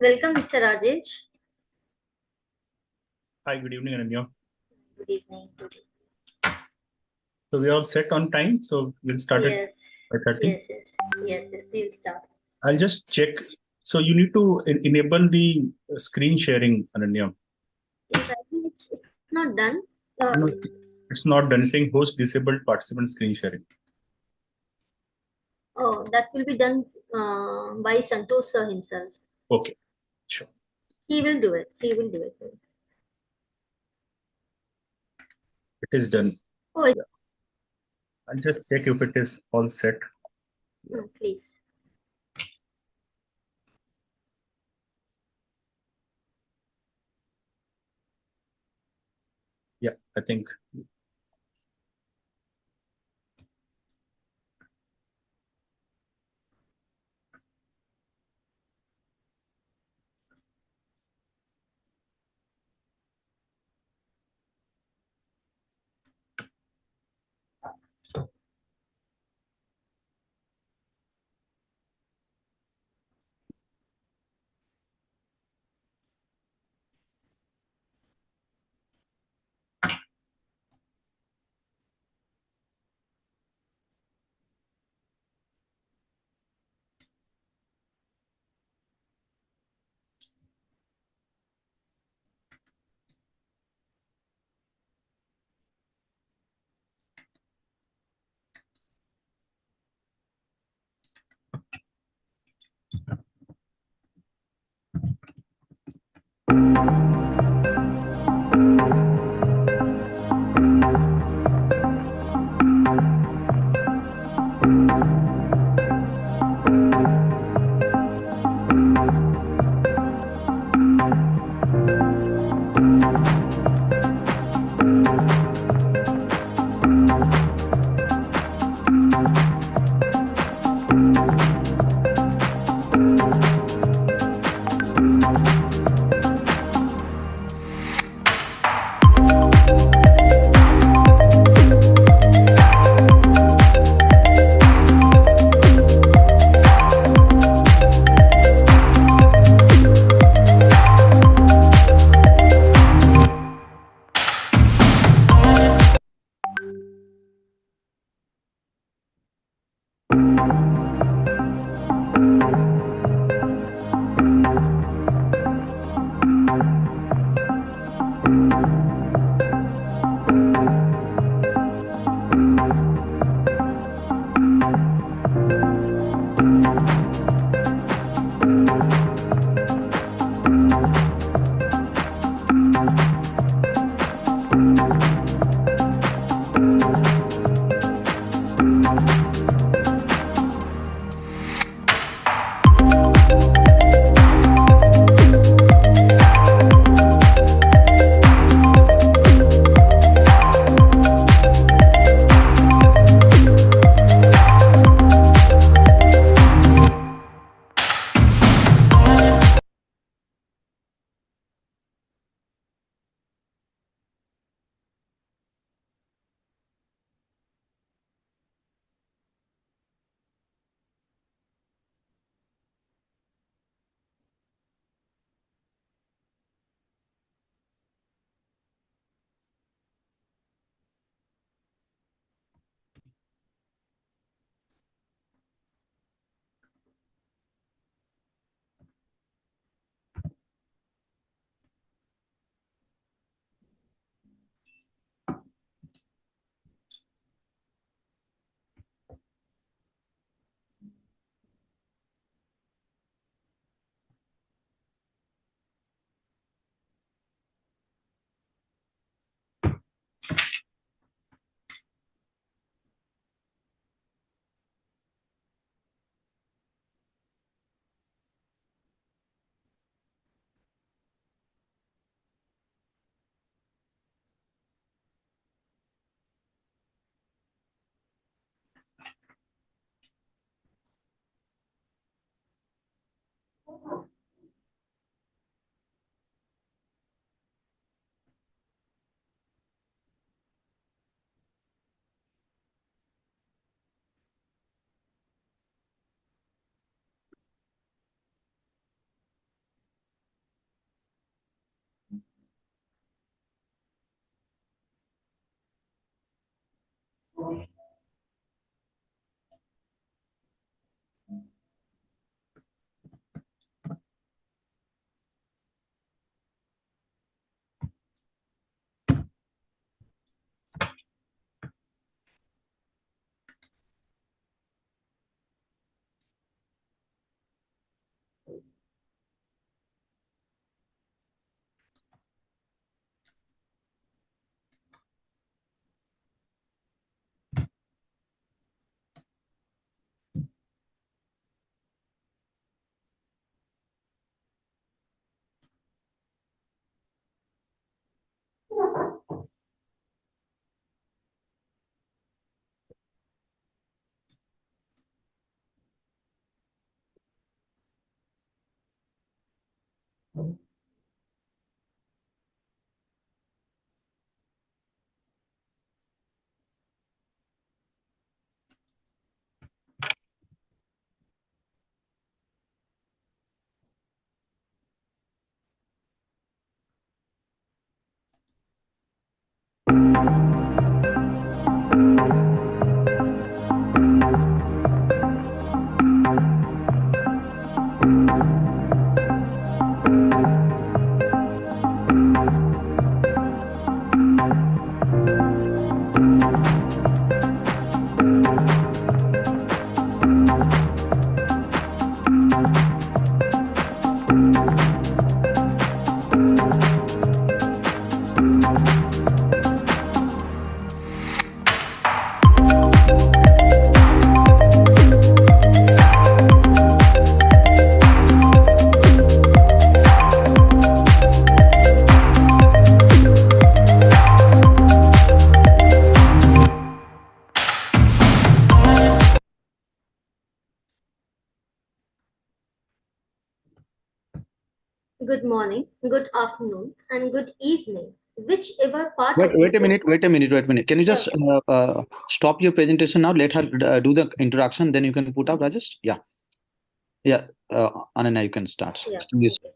Welcome, Mr. Rajesh. Hi, good evening, Ananya. Good evening. So we all set on time, so we'll start Yes. at 5:30. Yes. We'll start. I'll just check. So you need to enable the screen sharing, Ananya. Yes, I think it's not done. No, it's not done. It's saying host disabled participant screen sharing. Oh, that will be done by Santosh sir himself. Okay, sure. He will do it. He will do it. It is done. Oh, Yeah. I'll just check if it is all set. please. Yeah, I think. Good morning, good afternoon, and good evening, whichever part Wait, of the wait a world. minute, wait a minute, wait a minute. Can you Sure, just stop your presentation now? Let her do the introduction, then you can put up, Rajesh. Yeah, yeah. Ananya, you can start. yeah, Yes. okay.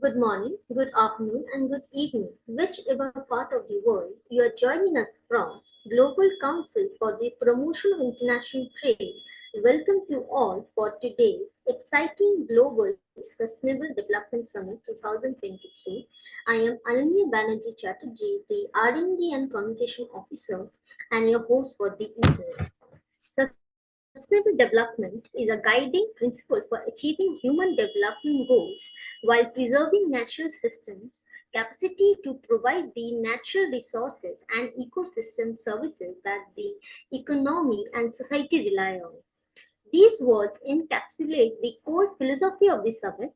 Good morning, good afternoon, and good evening, whichever part of the world you are joining us from. Global Council for the Promotion of International Trade welcomes you all for today's exciting Global Sustainable Development Summit 2023. I am Ananya Banerjee Chatterjee, the R&D and Communication Officer, and your host for the evening. Sustainable development is a guiding principle for achieving human development goals while preserving natural systems, capacity to provide the natural resources and ecosystem services that the economy and society rely on. These words encapsulate the core philosophy of the summit.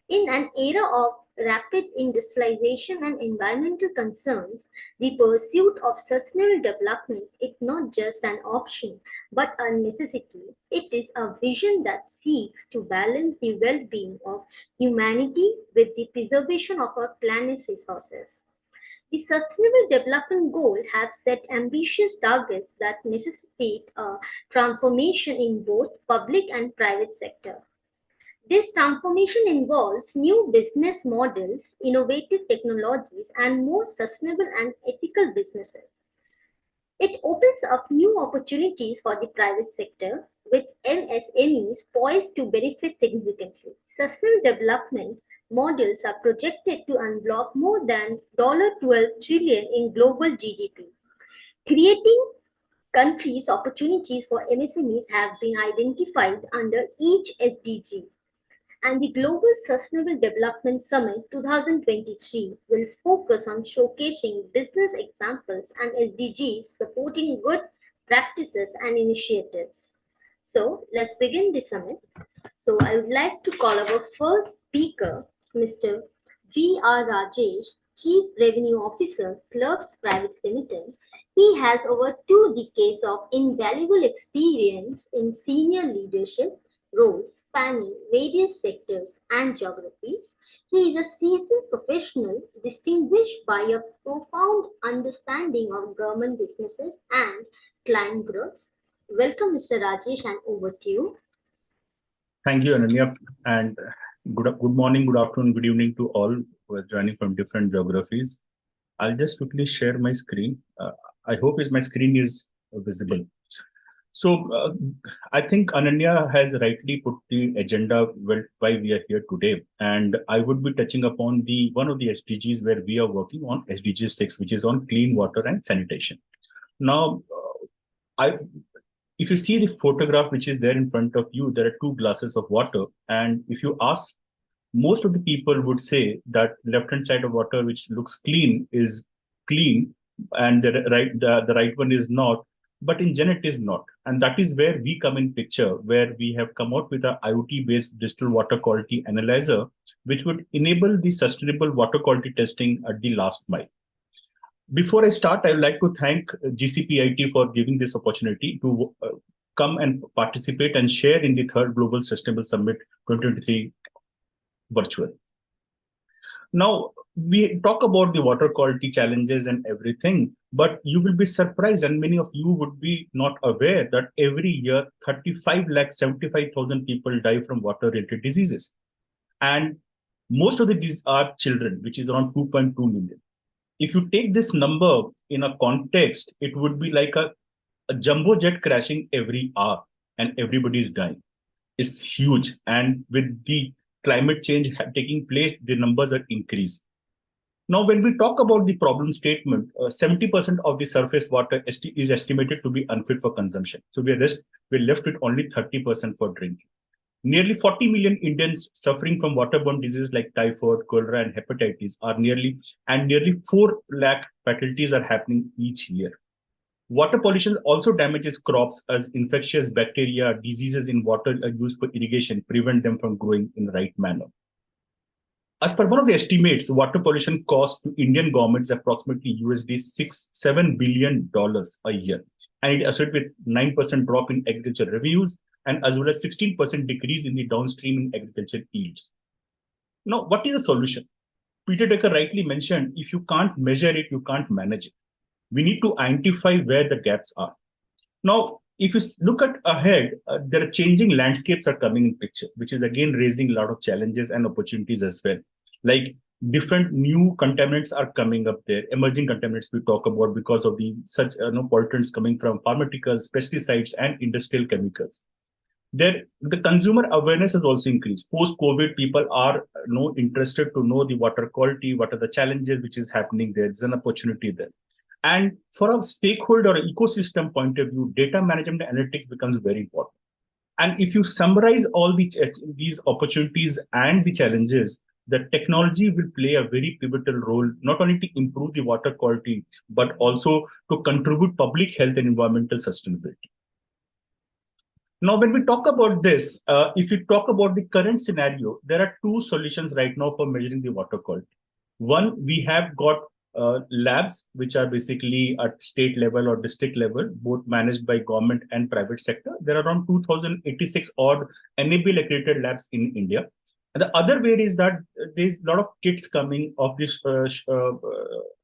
In an era of rapid industrialization and environmental concerns, the pursuit of sustainable development is not just an option but a necessity. It is a vision that seeks to balance the well being of humanity with the preservation of our planet's resources. The Sustainable Development Goals have set ambitious targets that necessitate a transformation in both public and private sector. This transformation involves new business models, innovative technologies, and more sustainable and ethical businesses. It opens up new opportunities for the private sector, with MSMEs poised to benefit significantly. Sustainable development models are projected to unlock more than $12 trillion in global GDP. Creating countries' opportunities for MSMEs have been identified under each SDG, and the Global Sustainable Development Summit 2023 will focus on showcasing business examples and SDGs supporting good practices and initiatives. So let's begin the summit. So I would like to call our first speaker, Mr. V.R. Rajesh, Chief Revenue Officer, Clerks Private Limited. He has over 2 decades of invaluable experience in senior leadership roles spanning various sectors and geographies. He is a seasoned professional distinguished by a profound understanding of government businesses and client growth. Welcome, Mr. Rajesh, and over to you. Thank you, Ananya, and good morning, good afternoon, good evening to all who are joining from different geographies. I'll just quickly share my screen. I hope my screen is visible. So I think Ananya has rightly put the agenda why we are here today, and I would be touching upon the one of the SDGs where we are working on SDG 6, which is on clean water and sanitation. Now, I if you see the photograph which is there in front of you, there are two glasses of water. And if you ask, most of the people would say that left-hand side of water, which looks clean, is clean, and the right one is not. But in gen, it is not. And that is where we come in picture, where we have come out with a IoT-based digital water quality analyzer, which would enable the sustainable water quality testing at the last mile. Before I start, I would like to thank GCPIT for giving this opportunity to come and participate and share in the third Global Sustainable Summit 2023 virtual. Now, we talk about the water quality challenges and everything, but you will be surprised, and many of you would be not aware that every year 35,75,000 people die from water-related diseases. And most of these are children, which is around 2.2 million. if you take this number in a context, it would be like a jumbo jet crashing every hour and everybody's dying. It's huge. And with the climate change taking place, the numbers are increased. Now, when we talk about the problem statement, 70% of the surface water is estimated to be unfit for consumption. So we're left with only 30% for drinking. Nearly 40 million Indians suffering from waterborne diseases like typhoid, cholera, and hepatitis nearly 4 lakh fatalities are happening each year. Water pollution also damages crops as infectious bacteria, diseases in water are used for irrigation, prevent them from growing in the right manner. As per one of the estimates, water pollution cost to Indian governments approximately $7 billion a year. And it associated with 9% drop in agriculture revenues and as well as 16% decrease in the downstream in agriculture yields. Now, what is the solution? Peter Decker rightly mentioned, if you can't measure it, you can't manage it. We need to identify where the gaps are. Now, if you look at ahead, there are changing landscapes are coming in picture, which is again raising a lot of challenges and opportunities as well. Like different new contaminants are coming up there, emerging contaminants we talk about because of the such pollutants coming from pharmaceuticals, pesticides, and industrial chemicals. There, the consumer awareness has also increased. Post-COVID, people are interested to know the water quality, what are the challenges which is happening there. There's an opportunity there. And for a stakeholder or ecosystem point of view, data management and analytics becomes very important. And if you summarize all these opportunities and the challenges, the technology will play a very pivotal role, not only to improve the water quality, but also to contribute public health and environmental sustainability. Now, when we talk about this, if you talk about the current scenario, there are two solutions right now for measuring the water quality. One, we have got labs, which are basically at state level or district level, both managed by government and private sector. There are around 2,086 odd enable accredited labs in India. And the other way is that there's a lot of kits coming of this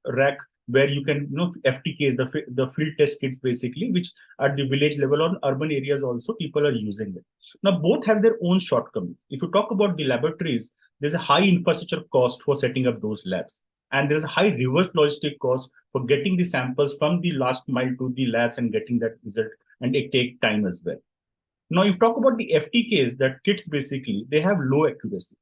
rack where you can, FTKs, the field test kits basically, which at the village level or urban areas also people are using it. Now, both have their own shortcomings. If you talk about the laboratories, there's a high infrastructure cost for setting up those labs. And there's a high reverse logistic cost for getting the samples from the last mile to the labs and getting that result, and it takes time as well. Now, if you talk about the FTKs, that kits basically, they have low accuracy.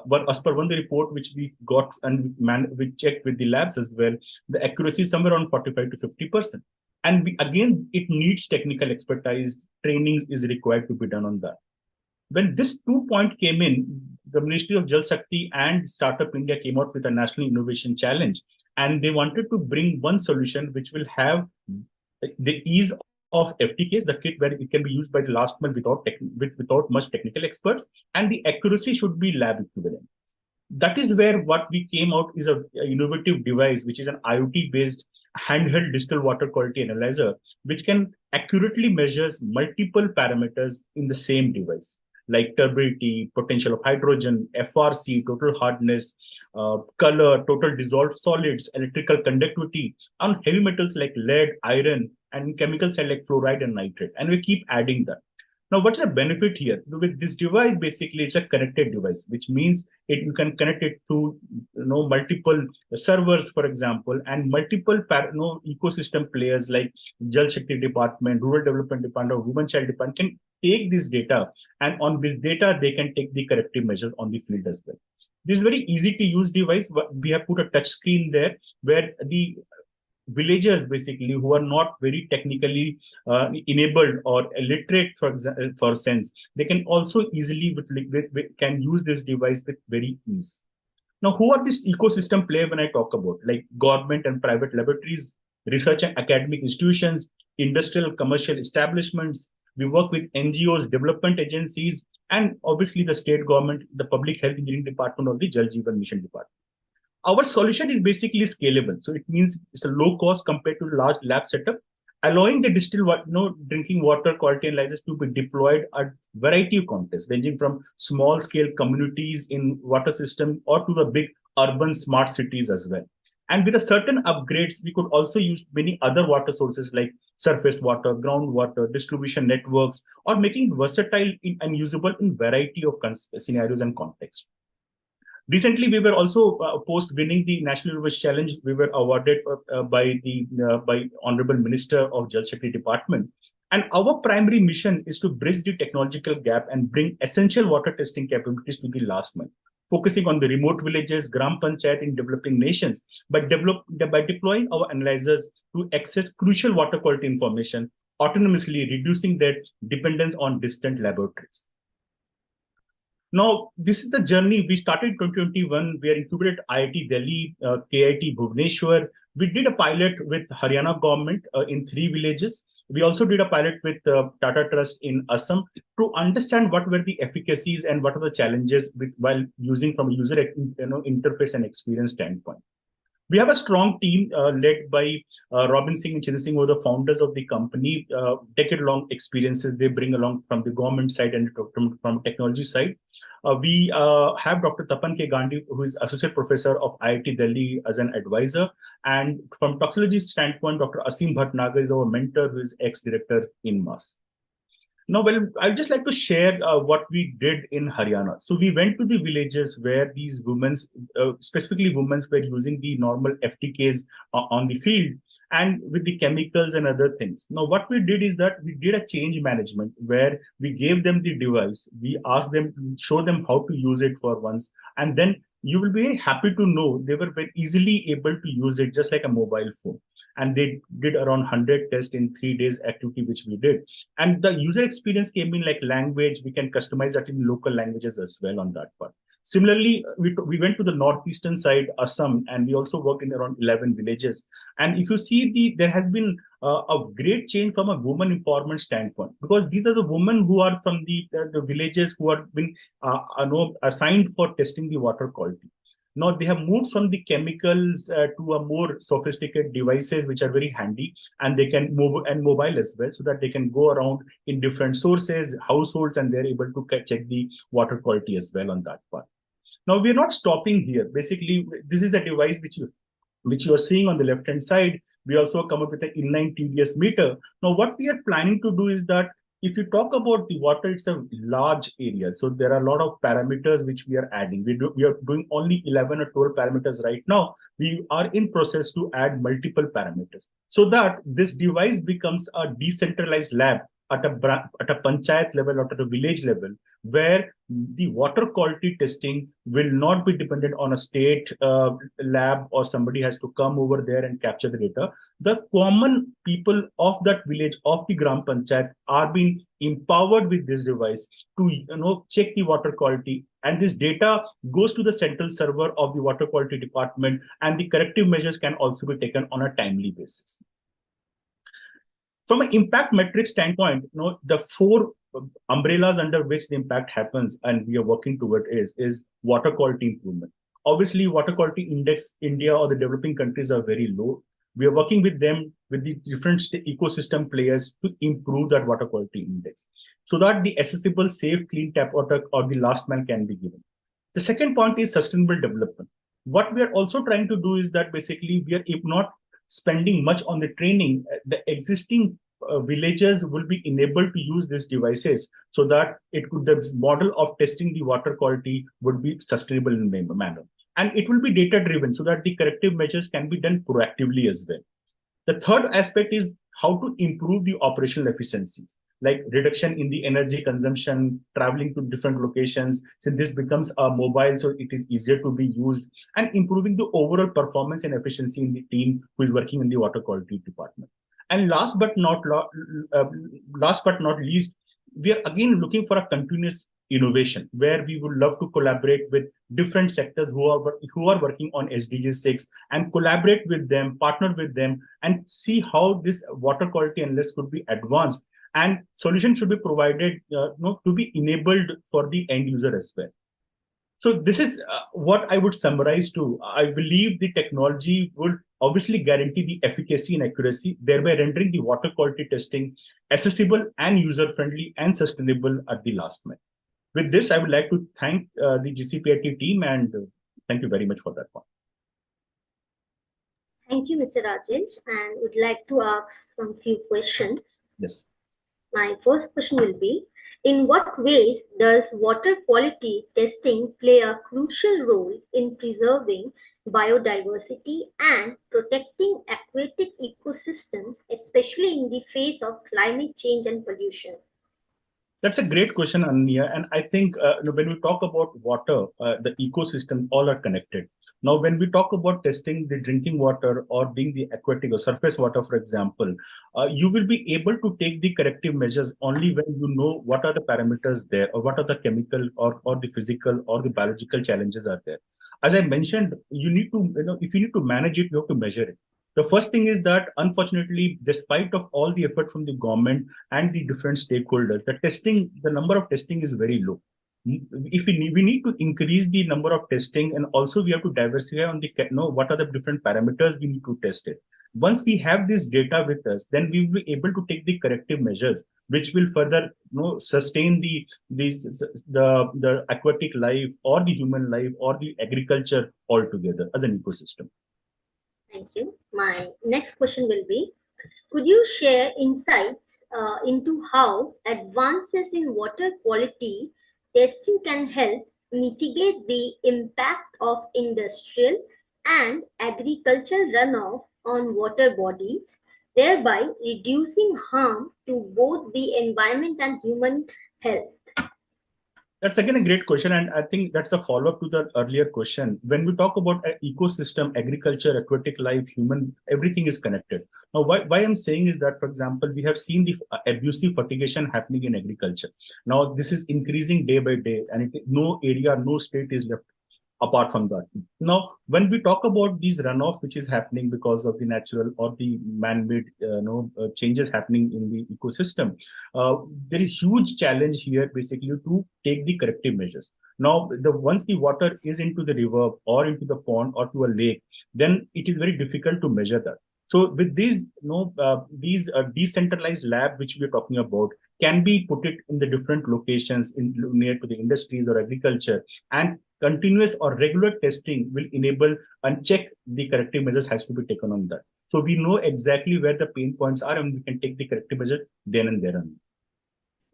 But as per one the report which we got and we checked with the labs as well, the accuracy is somewhere around 45 to 50%. And again, it needs technical expertise. Training is required to be done on that. When this 2 point came in, the Ministry of Jal Shakti and Startup India came out with a National Innovation Challenge, and they wanted to bring one solution which will have the ease of FTKs, the kit where it can be used by the last mile without much technical experts, and the accuracy should be lab equivalent. That is where what we came out is a innovative device, which is an IoT-based handheld digital water quality analyzer, which can accurately measure multiple parameters in the same device, like turbidity, potential of hydrogen, FRC, total hardness, color, total dissolved solids, electrical conductivity, and heavy metals like lead, iron, and chemicals like fluoride and nitrate. And we keep adding that. Now, what's the benefit here? With this device, basically, it's a connected device, which means you can connect it to multiple servers, for example, and multiple ecosystem players like Jal Shakti Department, Rural Development Department, or Women Child Department can take this data, and on this data, they can take the corrective measures on the field as well. This is very easy to use device. We have put a touch screen there where the villagers basically who are not very technically enabled or illiterate, for sense, they can also easily can use this device with very ease. Now, who are this ecosystem player when I talk about? Like government and private laboratories, research and academic institutions, industrial commercial establishments. We work with NGOs, development agencies, and obviously the state government, the public health engineering department, or the Jal Jeevan Mission department. Our solution is basically scalable. So it means it's a low cost compared to large lab setup, allowing the drinking water quality analyzers to be deployed at variety of contexts, ranging from small scale communities in water system or to the big urban smart cities as well. And with a certain upgrades, we could also use many other water sources like surface water, groundwater, distribution networks, or making it versatile and usable in variety of scenarios and contexts. Recently, we were also post winning the National Rivers Challenge. We were awarded by Honorable Minister of Jal Shakti Department. And our primary mission is to bridge the technological gap and bring essential water testing capabilities to the last mile, focusing on the remote villages, Gram Panchayat in developing nations, by deploying our analyzers to access crucial water quality information autonomously, reducing their dependence on distant laboratories. Now, this is the journey. We started 2021. We are incubated IIT Delhi, KIT Bhubaneswar. We did a pilot with Haryana government in 3 villages. We also did a pilot with Tata Trust in Assam to understand what were the efficacies and what are the challenges while using from a user interface and experience standpoint. We have a strong team led by Robin Singh and Chinna Singh, who are the founders of the company, decade-long experiences they bring along from the government side and from technology side. We have Dr. Tapan K. Gandhi, who is Associate Professor of IIT Delhi as an advisor. And from toxicology standpoint, Dr. Asim Bhatnagar is our mentor, who is ex-director in MAS. Now, well, I'd just like to share what we did in Haryana. So we went to the villages where these women, specifically women, were using the normal FTKs on the field and with the chemicals and other things. Now, what we did is that we did a change management where we gave them the device. We asked them, show them how to use it for once. And then you will be very happy to know they were very easily able to use it just like a mobile phone. And they did around 100 tests in 3 days activity, which we did. And the user experience came in like language. We can customize that in local languages as well on that part. Similarly, we went to the northeastern side, Assam, and we also worked in around 11 villages. And if you see, there has been a great change from a woman empowerment standpoint, because these are the women who are from the villages who have been assigned for testing the water quality. Now they have moved from the chemicals to a more sophisticated devices, which are very handy, and they can move and mobile as well, so that they can go around in different sources, households, and they're able to check the water quality as well on that part. Now we're not stopping here. Basically, this is the device which you are seeing on the left hand side. We also come up with an inline TDS meter. Now what we are planning to do is that if you talk about the water, it's a large area. So there are a lot of parameters which we are adding. We are doing only 11 or 12 parameters right now. We are in process to add multiple parameters so that this device becomes a decentralized lab at a panchayat level or at a village level, where the water quality testing will not be dependent on a state lab or somebody has to come over there and capture the data. The common people of that village, of the Gram Panchayat, are being empowered with this device to check the water quality. And this data goes to the central server of the water quality department, and the corrective measures can also be taken on a timely basis. From an impact metric standpoint, the 4 umbrellas under which the impact happens and we are working toward is water quality improvement. Obviously, water quality index, India or the developing countries are very low. We are working with them, with the different ecosystem players, to improve that water quality index so that the accessible, safe, clean tap water or the last man can be given. The second point is sustainable development. What we are also trying to do is that basically we are, if not spending much on the training, the existing villagers will be enabled to use these devices so that the model of testing the water quality would be sustainable in a manner. And it will be data driven so that the corrective measures can be done proactively as well. The third aspect is how to improve the operational efficiencies, like reduction in the energy consumption, traveling to different locations. So this becomes a mobile, so it is easier to be used, and improving the overall performance and efficiency in the team who is working in the water quality department. And last but not least, we are again looking for a continuous innovation where we would love to collaborate with different sectors who are working on SDG 6 and collaborate with them, partner with them, and see how this water quality analysis could be advanced, and solutions should be provided to be enabled for the end user as well. So this is what I would summarize to. I believe the technology would obviously guarantee the efficacy and accuracy, thereby rendering the water quality testing accessible and user-friendly and sustainable at the last mile. With this, I would like to thank the GCPIT team, and thank you very much for that one. Thank you, Mr. Rajesh, and would like to ask some few questions. Yes. My first question will be, In what ways does water quality testing play a crucial role in preserving biodiversity and protecting aquatic ecosystems, especially in the face of climate change and pollution? That's a great question, Anya. And I think when we talk about water, the ecosystems all are connected. Now, when we talk about testing the drinking water or being the aquatic or surface water, for example, you will be able to take the corrective measures only when you know what are the parameters there or what are the chemical or the physical or the biological challenges are there. As I mentioned, you need to, if you need to manage it, you have to measure it. The first thing is that, unfortunately, despite of all the effort from the government and the different stakeholders, the number of testing is very low. If we need to increase the number of testing, and also we have to diversify on the what are the different parameters we need to test it. Once we have this data with us, then we will be able to take the corrective measures, which will further sustain the aquatic life or the human life or the agriculture altogether as an ecosystem. Thank you. My next question will be, could you share insights into how advances in water quality testing can help mitigate the impact of industrial and agricultural runoff on water bodies, thereby reducing harm to both the environment and human health? That's again a great question, and I think that's a follow-up to the earlier question. When we talk about ecosystem, agriculture, aquatic life, human, everything is connected. Now, why I'm saying is that, for example, we have seen the abusive fertigation happening in agriculture. Now, this is increasing day by day, and no area, no state is left apart from that. Now, when we talk about these runoff, which is happening because of the natural or the man-made changes happening in the ecosystem, there is huge challenge here basically to take the corrective measures. Now, once the water is into the river or into the pond or to a lake, then it is very difficult to measure that. So with these, decentralized lab which we are talking about can be put it in the different locations near to the industries or agriculture, and continuous or regular testing will enable and check the corrective measures has to be taken on that. So we know exactly where the pain points are and we can take the corrective measure then and there on.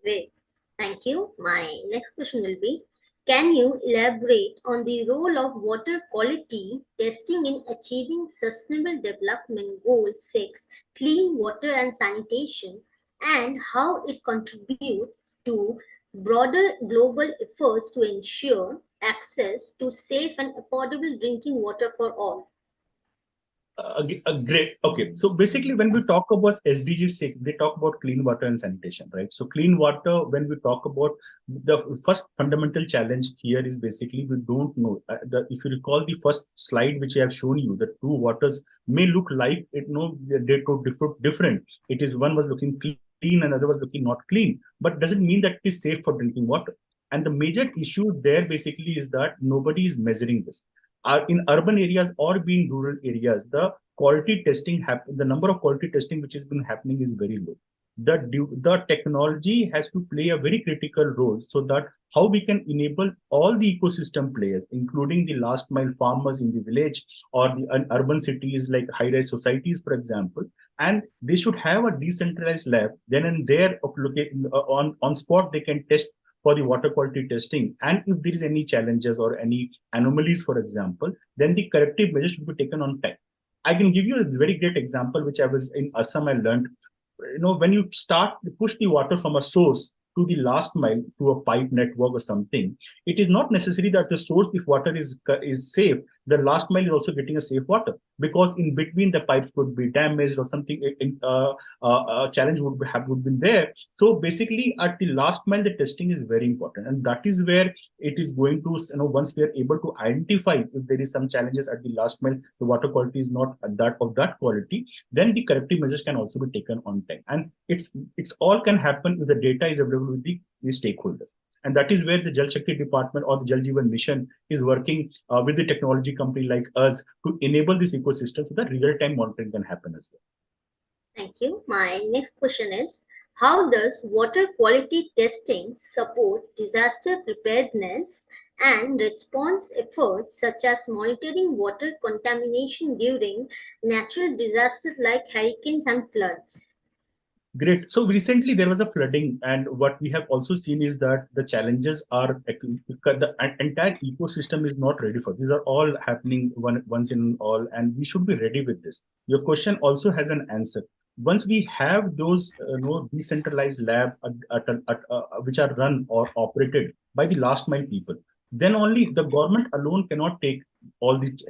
Great. Thank you. My next question will be, can you elaborate on the role of water quality testing in achieving Sustainable Development Goal 6, clean water and sanitation, and how it contributes to broader global efforts to ensure access to safe and affordable drinking water for all? Great. Okay. So basically, when we talk about SDG 6, they talk about clean water and sanitation, right? So clean water, when we talk about the first fundamental challenge here is basically we don't know. If you recall the first slide which I have shown you, the two waters may look like they go different. It is one was looking clean, another was looking not clean, but doesn't mean that it is safe for drinking water. And the major issue there basically is that nobody is measuring this. In urban areas or being rural areas, the quality testing the number of quality testing which has been happening is very low. The technology has to play a very critical role so that how we can enable all the ecosystem players, including the last mile farmers in the village or the urban cities like high-rise societies, for example, and they should have a decentralized lab. Then and there, on spot, they can test for the water quality testing. And if there is any challenges or any anomalies, for example, then the corrective measures should be taken on time. I can give you a very great example, which I was in Assam, I learned. When you start to push the water from a source to the last mile to a pipe network or something, it is not necessary that the source, if water is safe, the last mile is also getting a safe water, because in between the pipes could be damaged or something. Challenge would be there. So basically, at the last mile, the testing is very important, and that is where it is going to. Once we are able to identify if there is some challenges at the last mile, the water quality is not at that quality, then the corrective measures can also be taken on time, and it's all can happen if the data is available with the stakeholders. And that is where the Jal Shakti department or the Jal Jeevan mission is working with the technology company like us to enable this ecosystem so that real-time monitoring can happen as well. Thank you. My next question is, how does water quality testing support disaster preparedness and response efforts such as monitoring water contamination during natural disasters like hurricanes and floods? Great. So recently there was a flooding, and what we have also seen is that the challenges are the entire ecosystem is not ready for. These are all happening once in all, and we should be ready with this. Your question also has an answer. Once we have those decentralized lab which are run or operated by the last mile people, then only the government alone cannot take all these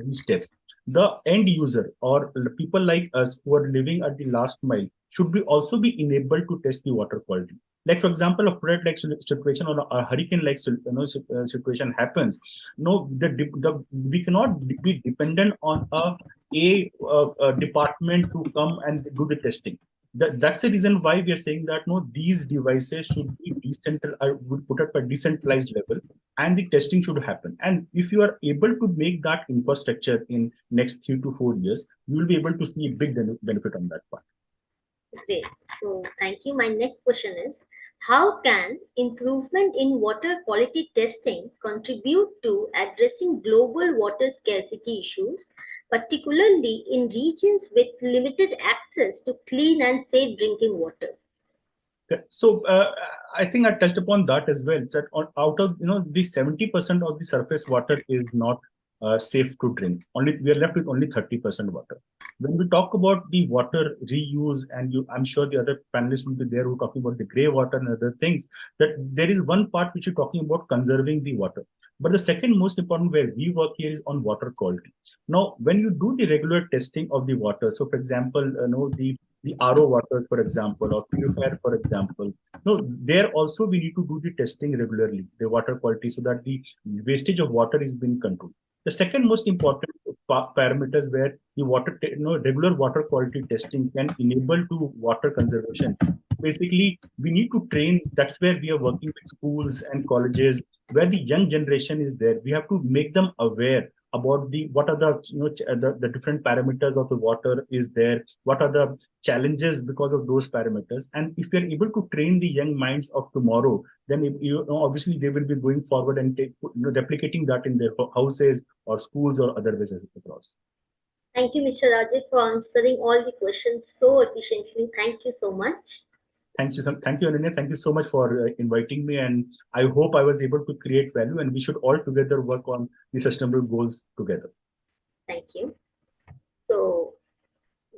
these steps. The end user or people like us who are living at the last mile should be also be enabled to test the water quality. Like for example, a flood like situation or a hurricane like situation happens. No, we cannot be dependent on a department to come and do the testing. That's the reason why we are saying that no, these devices should be would put at a decentralized level, and the testing should happen. And if you are able to make that infrastructure in next 3 to 4 years, you will be able to see a big benefit on that part. Great. So thank you. My next question is, how can improvement in water quality testing contribute to addressing global water scarcity issues, particularly in regions with limited access to clean and safe drinking water? Okay. So I think I touched upon that as well. That out of the 70% of the surface water is not safe to drink. Only we are left with only 30% water. When we talk about the water reuse, and I'm sure the other panelists will be there who are talking about the grey water and other things. That there is one part which you're talking about conserving the water. But the second most important where we work here is on water quality. Now, when you do the regular testing of the water, so for example, the RO waters, for example, or purifier, for example. No, there also we need to do the testing regularly, the water quality, so that the wastage of water is being controlled. The second most important parameters where the regular water quality testing can enable to water conservation. Basically, we need to train. That's where we are working with schools and colleges, where the young generation is there. We have to make them aware about what are the different parameters of the water is there, what are the challenges because of those parameters. And if you're able to train the young minds of tomorrow, then obviously they will be going forward and replicating that in their houses or schools or other businesses across. Thank you, Mr. Rajiv, for answering all the questions so efficiently. Thank you so much. Thank you, Ananya. Thank you so much for inviting me, and I hope I was able to create value. And we should all together work on the sustainable goals together. Thank you. So,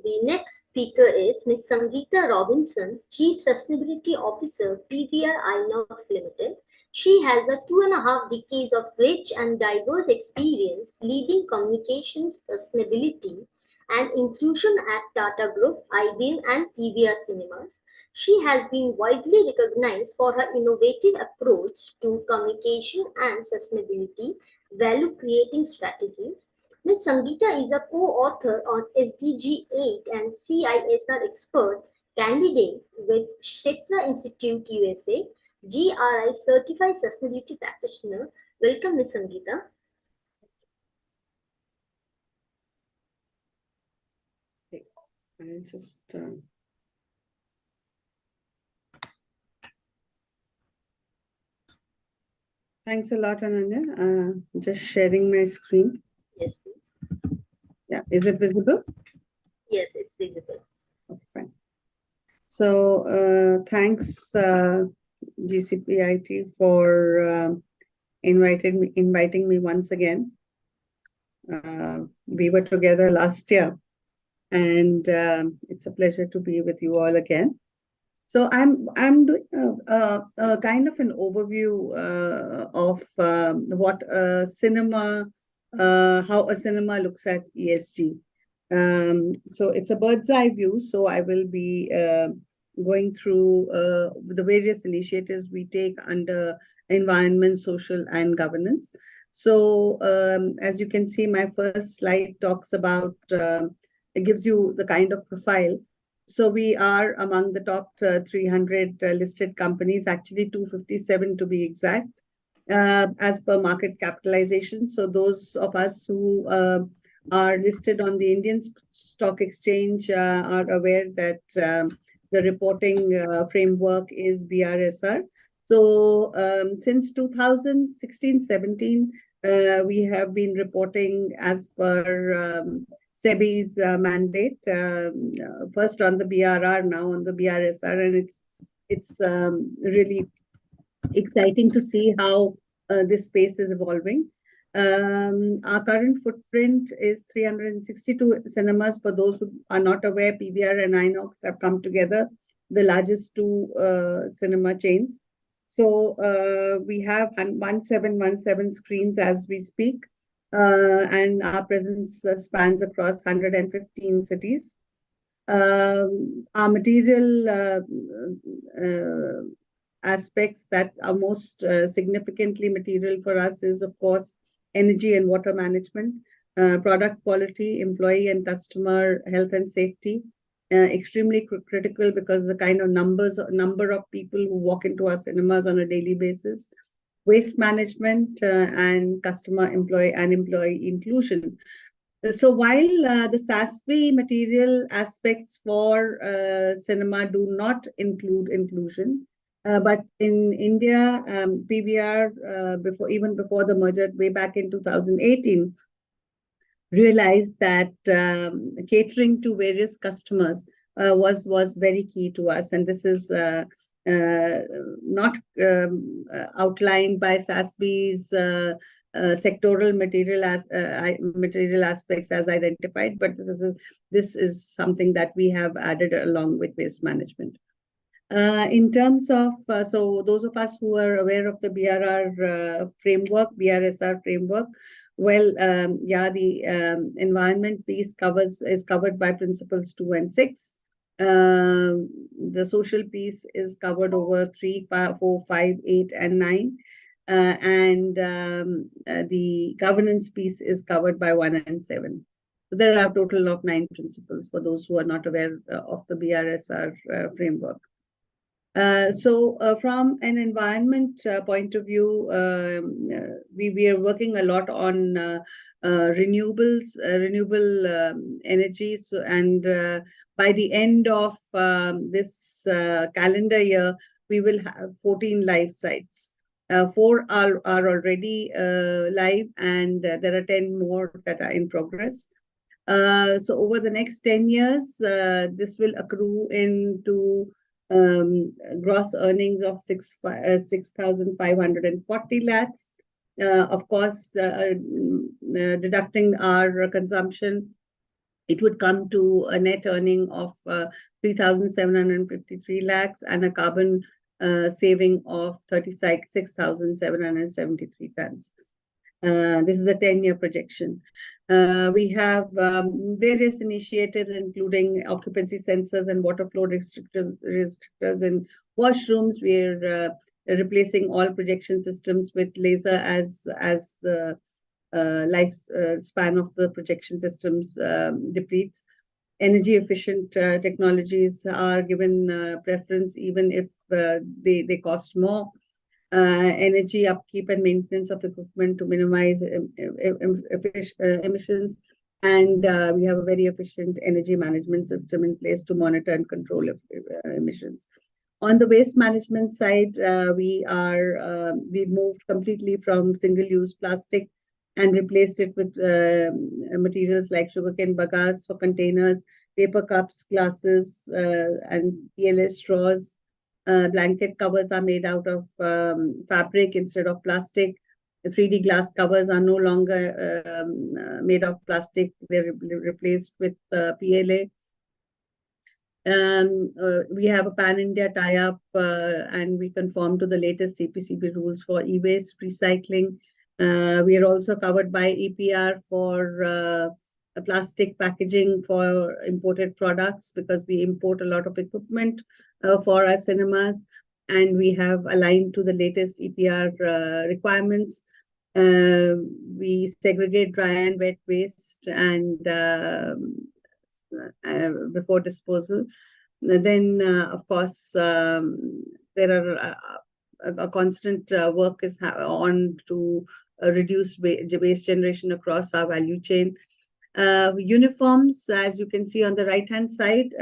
the next speaker is Ms. Sangeeta Robinson, Chief Sustainability Officer, PBR Inox Limited. She has a 2.5 decades of rich and diverse experience leading communications, sustainability, and inclusion at Tata Group, IBM, and PVR Cinemas. She has been widely recognized for her innovative approach to communication and sustainability, value creating strategies. Ms. Sangeeta is a co-author on SDG 8 and CISR expert candidate with Shekra Institute USA, GRI Certified Sustainability Practitioner. Welcome, Ms. Sangeeta. I'll just thanks a lot, Ananya. Just sharing my screen. Yes, please. Yeah, is it visible? Yes, it's visible. Okay, fine. So thanks GCPIT for inviting me once again. We were together last year, and it's a pleasure to be with you all again. So I'm doing a kind of an overview of what a cinema, how a cinema looks at ESG. So it's a bird's eye view. So I will be going through the various initiatives we take under environment, social, and governance. So as you can see, my first slide talks about, it gives you the kind of profile. So we are among the top 300 listed companies, actually 257 to be exact, as per market capitalization. So those of us who are listed on the Indian Stock Exchange are aware that the reporting framework is BRSR. So since 2016-17, we have been reporting as per SEBI's mandate, first on the BRR, now on the BRSR, and it's really exciting to see how this space is evolving. Our current footprint is 362 cinemas. For those who are not aware, PVR and Inox have come together, the largest two cinema chains. So we have 1717 screens as we speak, and our presence spans across 115 cities. Our material aspects that are most significantly material for us is, of course, energy and water management, product quality, employee and customer health and safety. Extremely critical because the kind of number of people who walk into our cinemas on a daily basis, waste management, and customer employee inclusion. So while the SASB material aspects for cinema do not include inclusion, but in India, PVR, before the merger, way back in 2018, realized that catering to various customers was very key to us, and this is not outlined by SASB's sectoral material aspects as identified, but this is something that we have added along with waste management. In terms of, so those of us who are aware of the BRSR framework, well, yeah, the environment piece is covered by principles 2 and 6. The social piece is covered over 3, 5, 4, 5, 8, and 9. And the governance piece is covered by 1 and 7. So there are a total of 9 principles for those who are not aware of the BRSR framework. So from an environment point of view, we are working a lot on renewable energies, and by the end of this calendar year, we will have 14 live sites. 4 are already live, and there are 10 more that are in progress. So over the next 10 years, this will accrue into gross earnings of 6,540 lakhs. Of course, deducting our consumption, it would come to a net earning of 3,753 lakhs and a carbon saving of 36,773 tons. This is a 10-year projection. We have various initiatives, including occupancy sensors and water flow restrictors in washrooms. We're replacing all projection systems with laser as the life span of the projection systems depletes. Energy efficient technologies are given preference, even if they cost more. Energy upkeep and maintenance of equipment to minimize emissions, and we have a very efficient energy management system in place to monitor and control emissions. On the waste management side, we moved completely from single-use plastic and replaced it with materials like sugarcane bagasse for containers, paper cups, glasses, and PLA straws. Blanket covers are made out of fabric instead of plastic. The 3D glass covers are no longer made of plastic. They're replaced with PLA. We have a pan-India tie-up, and we conform to the latest CPCB rules for e-waste recycling. We are also covered by EPR for plastic packaging for imported products, because we import a lot of equipment for our cinemas, and we have aligned to the latest EPR requirements. We segregate dry and wet waste and before disposal. Then, of course, there are a constant work is on to reduce waste generation across our value chain. Uniforms, as you can see on the right-hand side,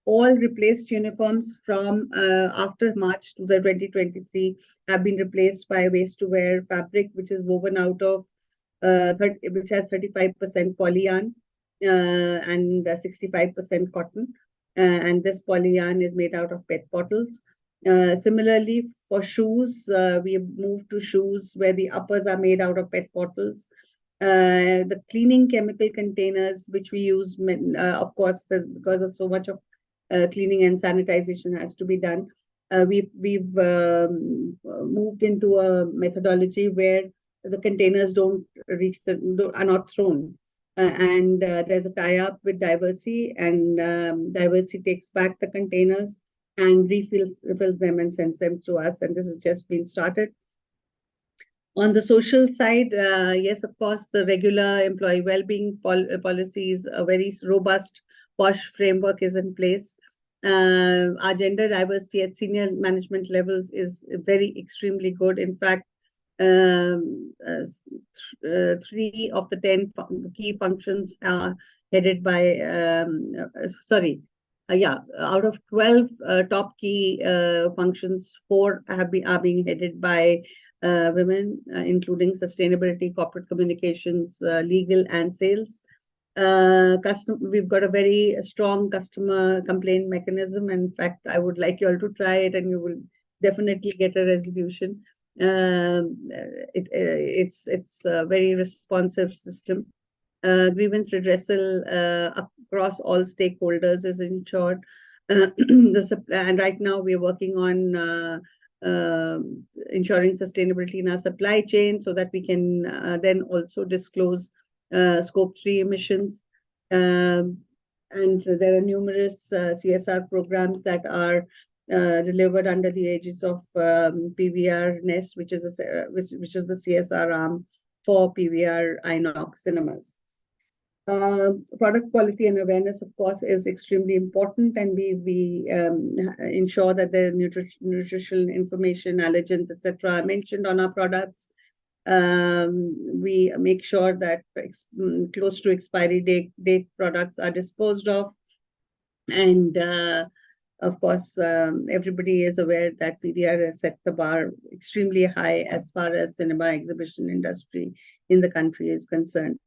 all replaced uniforms from after March to the 2023 have been replaced by waste-to-wear fabric, which is woven out of which has 35% polyyarn. and 65% cotton. And this polyyarn is made out of PET bottles. Similarly, for shoes, we have moved to shoes where the uppers are made out of PET bottles. The cleaning chemical containers, which we use, of course, because of so much of cleaning and sanitization has to be done. We've moved into a methodology where the containers don't reach are not thrown. And there's a tie-up with Diversey, and Diversey takes back the containers and refills them and sends them to us. And this has just been started. On the social side, yes, of course, the regular employee well-being policies, a very robust POSH framework is in place. Our gender diversity at senior management levels is very extremely good. In fact, 3 of the 10 key functions are headed by, out of 12 top key functions, 4 are being headed by women, including sustainability, corporate communications, legal, and sales. We've got a very strong customer complaint mechanism. In fact, I would like you all to try it, and you will definitely get a resolution. It's a very responsive system. Grievance redressal across all stakeholders is ensured. And right now we're working on ensuring sustainability in our supply chain so that we can then also disclose scope 3 emissions. And there are numerous CSR programs that are delivered under the aegis of PVR Nest, which is the CSR arm for PVR Inox cinemas. Product quality and awareness, of course, is extremely important, and we ensure that the nutritional information, allergens, etc., are mentioned on our products. We make sure that close to expiry date products are disposed of, and of course, everybody is aware that PVR has set the bar extremely high as far as cinema exhibition industry in the country is concerned.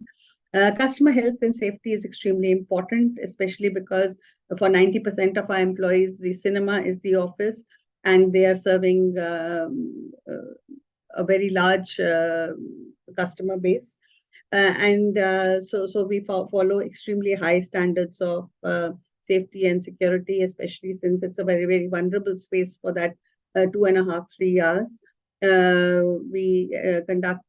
Customer health and safety is extremely important, especially because for 90% of our employees, the cinema is the office, and they are serving a very large customer base. So we follow extremely high standards of safety and security, especially since it's a very, very vulnerable space for that 2.5, 3 hours. We conduct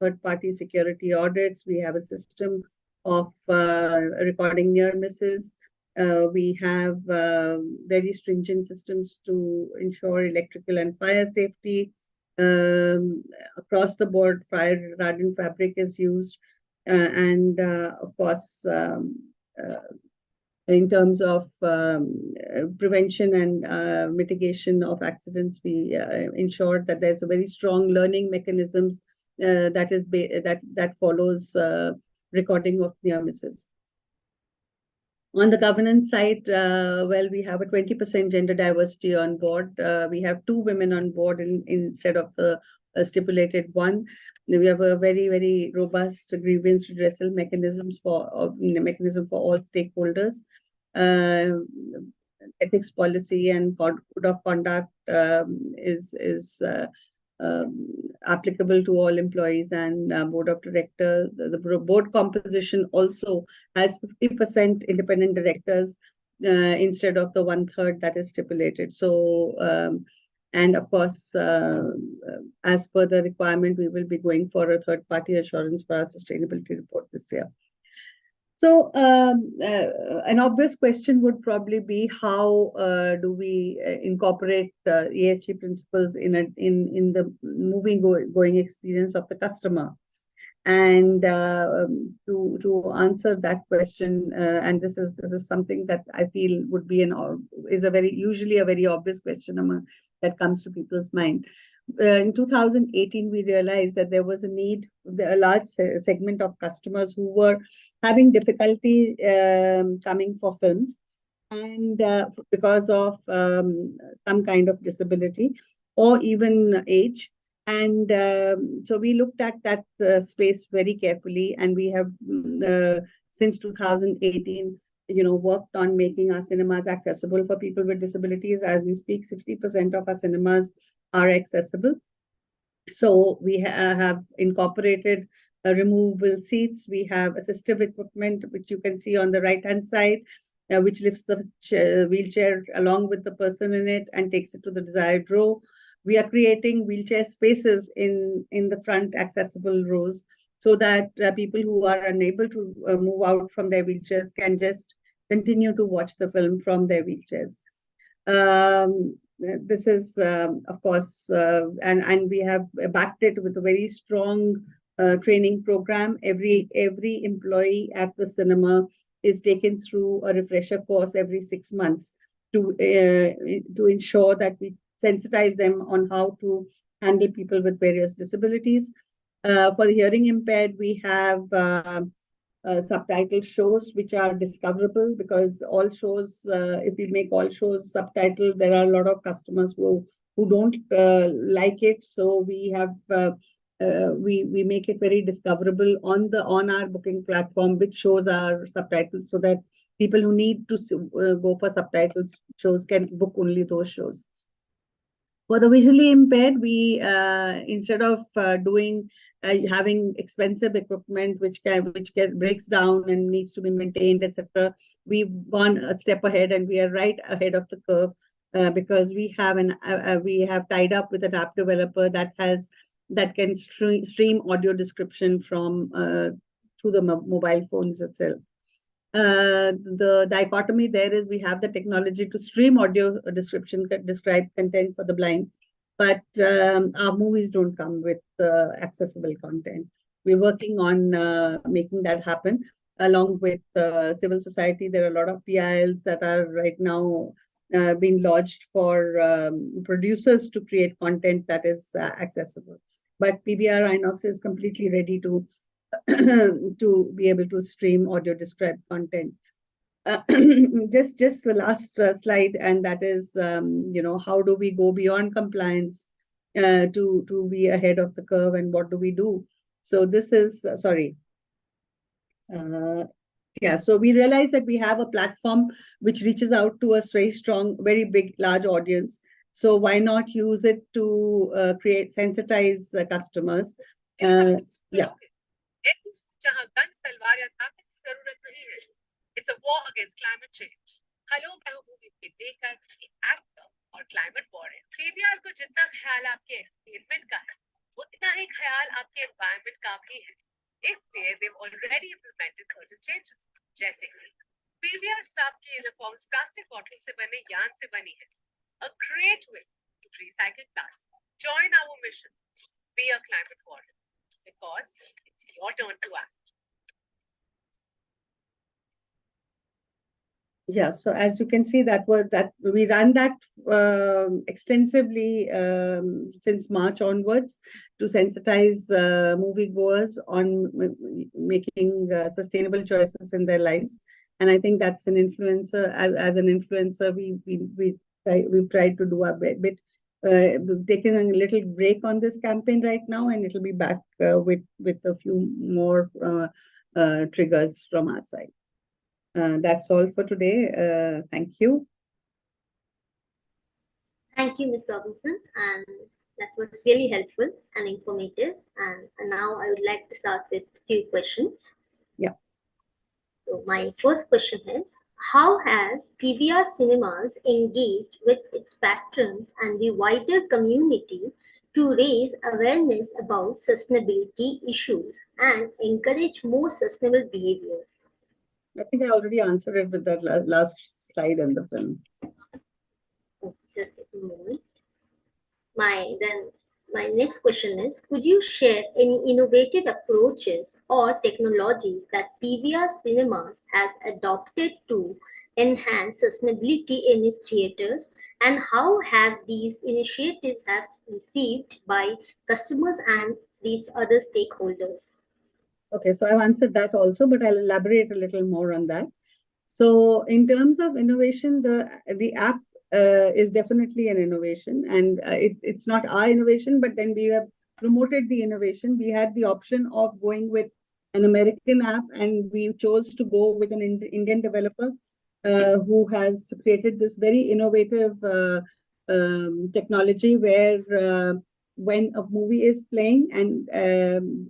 third-party security audits. We have a system of recording near misses. We have very stringent systems to ensure electrical and fire safety. Across the board, fire retardant fabric is used. And of course, in terms of prevention and mitigation of accidents, we ensure that there's a very strong learning mechanisms that follows recording of near misses. On the governance side, well, we have a 20% gender diversity on board. We have 2 women on board instead of the stipulated 1. We have a very, very robust grievance redressal mechanism for all stakeholders. Ethics policy and code of conduct is applicable to all employees and board of directors. The board composition also has 50% independent directors instead of the 1/3 that is stipulated. So, and of course, as per the requirement, we will be going for a third-party assurance for our sustainability report this year. So an obvious question would probably be how do we incorporate ESG principles in the going experience of the customer? And to answer that question, and this is something that I feel would be usually a very obvious question that comes to people's mind. In 2018, we realized that there was a large segment of customers who were having difficulty coming for films, and because of some kind of disability or even age. And so we looked at that space very carefully, and we have since 2018, worked on making our cinemas accessible for people with disabilities. As we speak, 60% of our cinemas are accessible. So we have incorporated removable seats. We have assistive equipment, which you can see on the right-hand side, which lifts the wheelchair along with the person in it and takes it to the desired row. We are creating wheelchair spaces in the front accessible rows so that people who are unable to move out from their wheelchairs can just continue to watch the film from their wheelchairs. This is, of course, and we have backed it with a very strong training program. Every employee at the cinema is taken through a refresher course every 6 months to ensure that we sensitize them on how to handle people with various disabilities. For the hearing impaired, we have subtitle shows which are discoverable, because all shows, if we make all shows subtitled, there are a lot of customers who don't like it. So we have we make it very discoverable on our booking platform, which shows are subtitled, so that people who need to go for subtitled shows can book only those shows. For the visually impaired, we instead of having expensive equipment which breaks down and needs to be maintained, etc., we've gone a step ahead, and we are right ahead of the curve because we have tied up with an app developer that can stream audio description from to the mobile phones itself. The dichotomy there is we have the technology to stream audio described content for the blind, but our movies don't come with accessible content. We're working on making that happen along with civil society. There are a lot of PILs that are right now being lodged for producers to create content that is accessible. But PVR Inox is completely ready to to be able to stream audio described content. Just the last slide, and that is, how do we go beyond compliance to be ahead of the curve, and what do we do? So this is, sorry. Yeah, so we realize that we have a platform which reaches out to a very strong, very big, large audience. So why not use it to sensitize customers? Yeah. It's a war against climate change. Hello, मैं हूँ movie में देखकर actor और climate warrior. PVR को जितना ख्याल आपके environment का है, उतना ही ख्याल आपके एनवायरनमेंट का भी है। इसलिए they've already implemented certain changes, जैसे कि पीवीआर स्टाफ की यूनिफॉर्म्स प्लास्टिक बॉटल से बने यान से बनी है। A great way to recycle plastic. Join our mission. Be a climate warrior, because it's your turn to act. Yeah, so as you can see, that we ran that extensively since March onwards to sensitize moviegoers on making sustainable choices in their lives. And I think that's an influencer. As an influencer, we've tried to do our bit. We've taken a little break on this campaign right now, and it'll be back with a few more triggers from our side. That's all for today. Thank you. Thank you, Ms. Robinson, and that was really helpful and informative. And now I would like to start with a few questions. Yeah. So my first question is, how has PVR Cinemas engaged with its patrons and the wider community to raise awareness about sustainability issues and encourage more sustainable behaviors? I think I already answered it with that last slide in the film. Oh, just a moment. My next question is, could you share any innovative approaches or technologies that PVR Cinemas has adopted to enhance sustainability in its theaters, and how have these initiatives have received by customers and these other stakeholders? Okay, so I've answered that also, but I'll elaborate a little more on that. So in terms of innovation, the app is definitely an innovation, and it's not our innovation, but then we have promoted the innovation. We had the option of going with an American app, and we chose to go with an Indian developer who has created this very innovative technology where when a movie is playing, and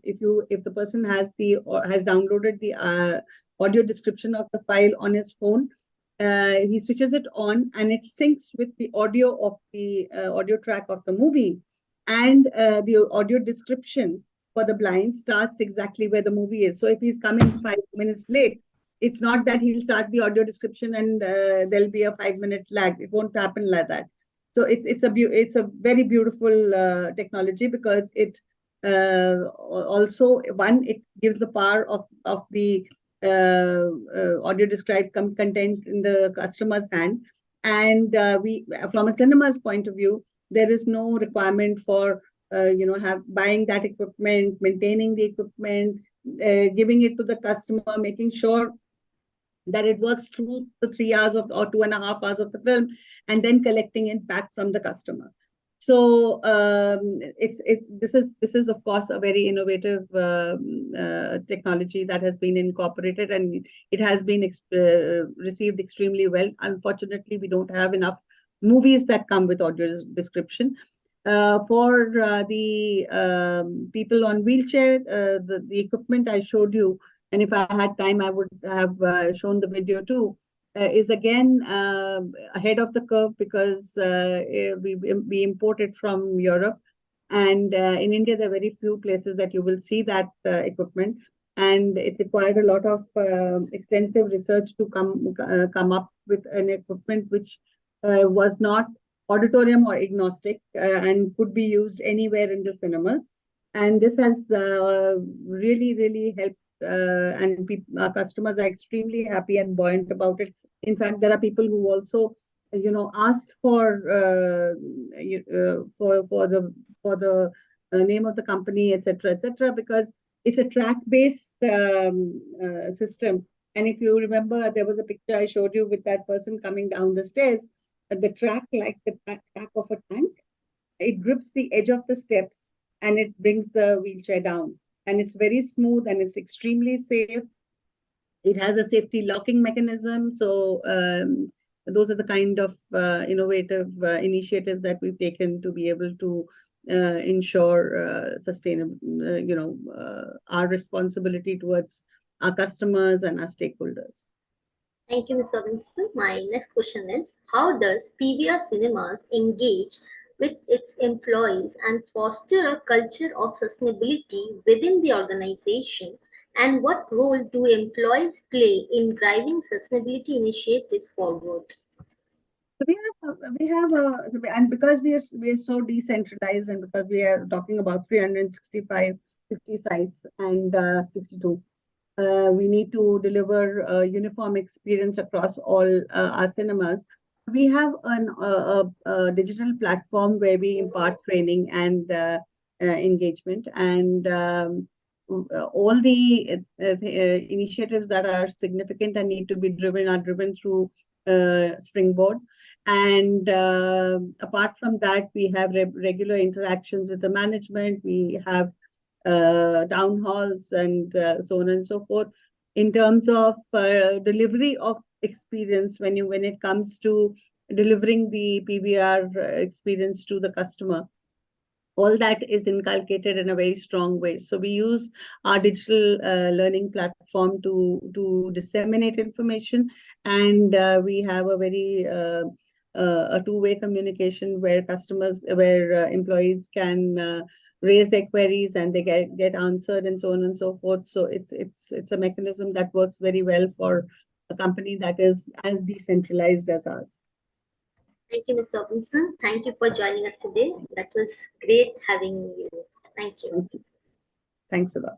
if the person has the or has downloaded the audio description of the file on his phone, he switches it on and it syncs with the audio of the audio track of the movie, and the audio description for the blind starts exactly where the movie is. So if he's coming 5 minutes late, it's not that he'll start the audio description and there'll be a 5 minutes lag. It won't happen like that. So it's a very beautiful technology, because it also, one, it gives the power of the audio described content in the customer's hand, and we, from a cinema's point of view, there is no requirement for have buying that equipment, maintaining the equipment, giving it to the customer, making sure that it works through the 3 hours of or 2.5 hours of the film, and then collecting it back from the customer. So this is of course a very innovative technology that has been incorporated, and it has been received extremely well. Unfortunately, we don't have enough movies that come with audio description. For the people on wheelchair, the equipment I showed you, and if I had time, I would have shown the video too, is again ahead of the curve, because we import it from Europe. And in India, there are very few places that you will see that equipment. And it required a lot of extensive research to come up with an equipment which was not auditorium or agnostic and could be used anywhere in the cinema. And this has really, really helped, and our customers are extremely happy and buoyant about it. In fact, there are people who also, asked for the name of the company, etc., because it's a track-based system. And if you remember, there was a picture I showed you with that person coming down the stairs. The track, like the track of a tank, it grips the edge of the steps and it brings the wheelchair down. And it's very smooth and it's extremely safe. It has a safety locking mechanism. So those are the kind of innovative initiatives that we've taken to be able to ensure sustainable, our responsibility towards our customers and our stakeholders. Thank you, Ms. Robinson. My next question is, how does PVR Cinemas engage with its employees and foster a culture of sustainability within the organization? And what role do employees play in driving sustainability initiatives forward? So and because we are so decentralized, and because we are talking about 365, 50 sites and 62, we need to deliver a uniform experience across all our cinemas. We have a digital platform where we impart training and engagement, and all the initiatives that are significant and need to be driven are driven through Springboard. And apart from that, we have regular interactions with the management. We have town halls and so on and so forth. In terms of delivery of experience, when it comes to delivering the PVR experience to the customer, all that is inculcated in a very strong way. So we use our digital learning platform to disseminate information, and we have a very a two-way communication where employees can raise their queries and they get answered, and so on and so forth. So it's a mechanism that works very well for a company that is as decentralized as ours. Thank you, Ms. Robinson. Thank you for joining us today. That was great having you. Thank you. Thank you. Thanks a lot.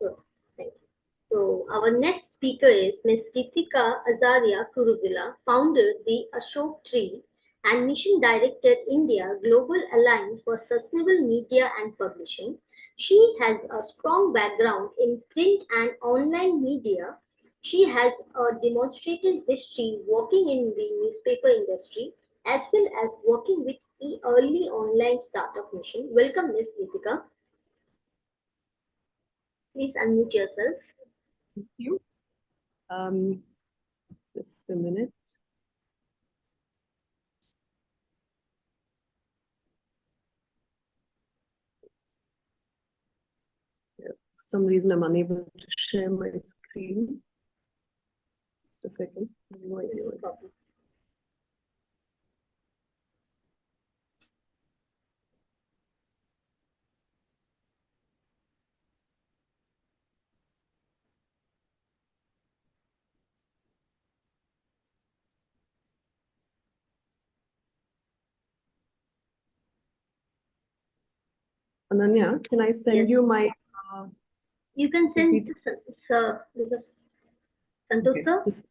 Thank you. So our next speaker is Ms. Ritika Azaria Kuruvilla, founder the Ashok Tree and Mission Director India Global Alliance for Sustainable Media and Publishing. She has a strong background in print and online media. She has a demonstrated history working in the newspaper industry as well as working with the early online startup mission. Welcome, Ms. Ritika. Please unmute yourself. Thank you. Just a minute. For some reason, I'm unable to share my screen. Just a second. No idea what that is. Ananya, can I send Yes. you my You can send PPT? to sir, because Santosh Okay, sir.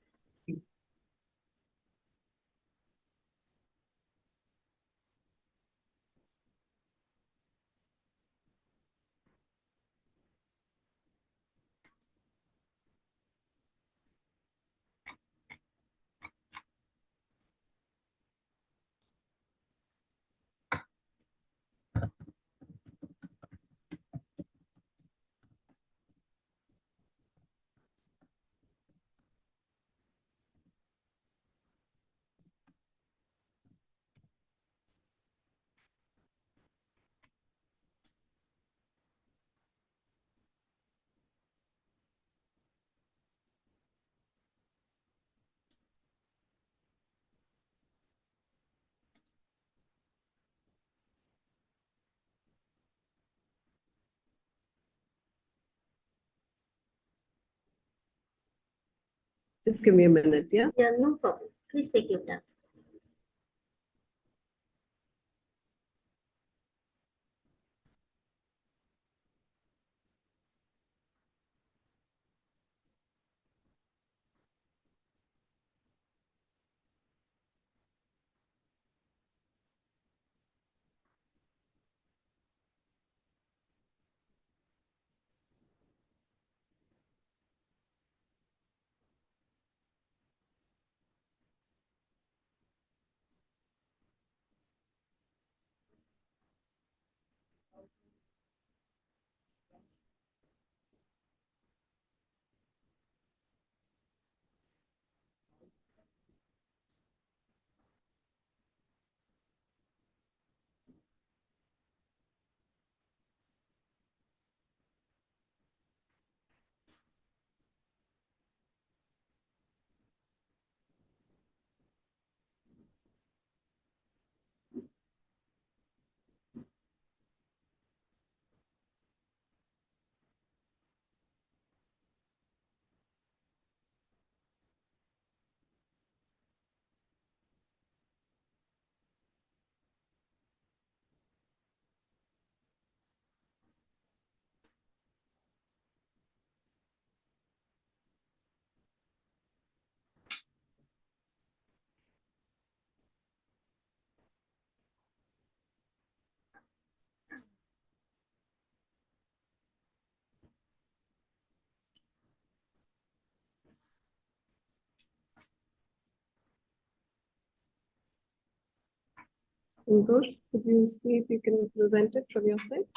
just give me a minute, yeah? Yeah, no problem. Please take your time. Santosh, could you see if you can present it from your side?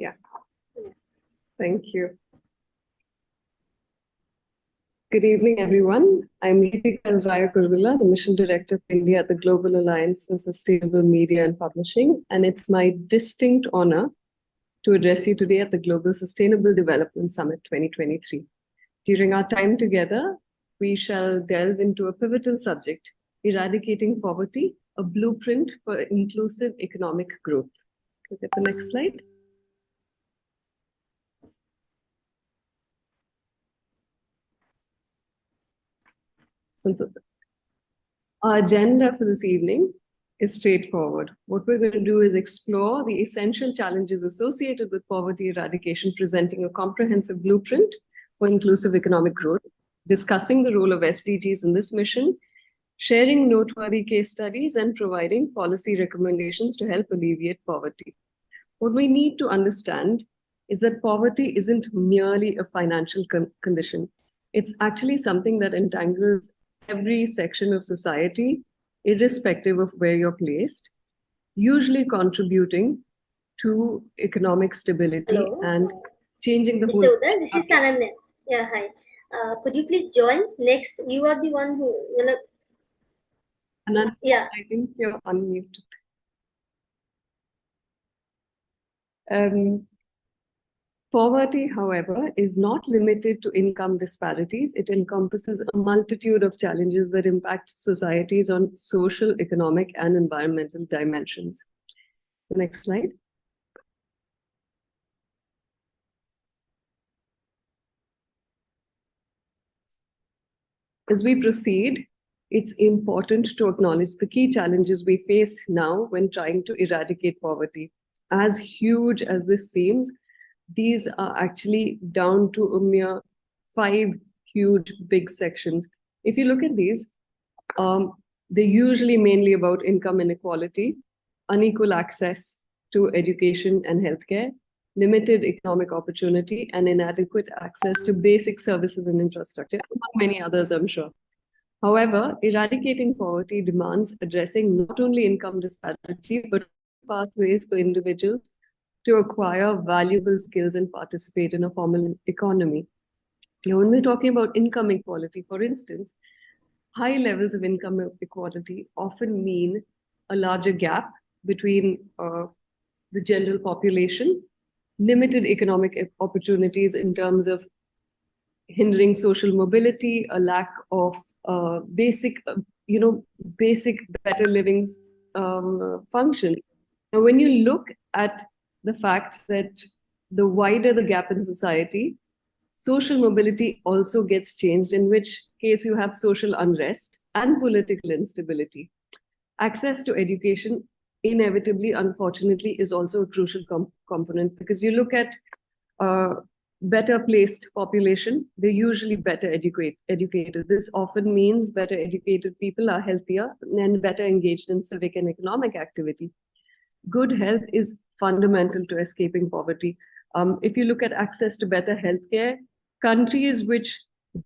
Yeah. Thank you. Good evening, everyone. I'm Ritika Kurvilla, the Mission Director of India at the Global Alliance for Sustainable Media and Publishing, and it's my distinct honor to address you today at the Global Sustainable Development Summit 2023. During our time together, we shall delve into a pivotal subject, eradicating poverty, a blueprint for inclusive economic growth. Look at the next slide. Our agenda for this evening is straightforward. What we're going to do is explore the essential challenges associated with poverty eradication, presenting a comprehensive blueprint for inclusive economic growth, discussing the role of SDGs in this mission, sharing noteworthy case studies, and providing policy recommendations to help alleviate poverty. What we need to understand is that poverty isn't merely a financial condition. It's actually something that entangles every section of society, irrespective of where you're placed, usually contributing to economic stability Hello. and changing the Mr. whole. Uday, this is Ananya. Yeah, hi. Could you please join? Next, you are the one who, Anand, yeah. I think you're unmuted. Poverty, however, is not limited to income disparities. It encompasses a multitude of challenges that impact societies on social, economic, and environmental dimensions. The next slide. As we proceed, it's important to acknowledge the key challenges we face now when trying to eradicate poverty. As huge as this seems, these are actually down to a mere 5 huge big sections. If you look at these, they're usually mainly about income inequality, unequal access to education and healthcare, limited economic opportunity, and inadequate access to basic services and infrastructure, among many others, I'm sure. However, eradicating poverty demands addressing not only income disparity, but pathways for individuals to acquire valuable skills and participate in a formal economy. Now, when we're talking about income equality, for instance, high levels of income equality often mean a larger gap between the general population, limited economic opportunities in terms of hindering social mobility, a lack of basic better living functions. Now, when you look at the fact that the wider the gap in society, social mobility also gets changed, in which case you have social unrest and political instability. Access to education, inevitably, unfortunately, is also a crucial component, because you look at better placed population, they're usually better educated. This often means better educated people are healthier and better engaged in civic and economic activity. Good health is fundamental to escaping poverty. If you look at access to better healthcare, countries which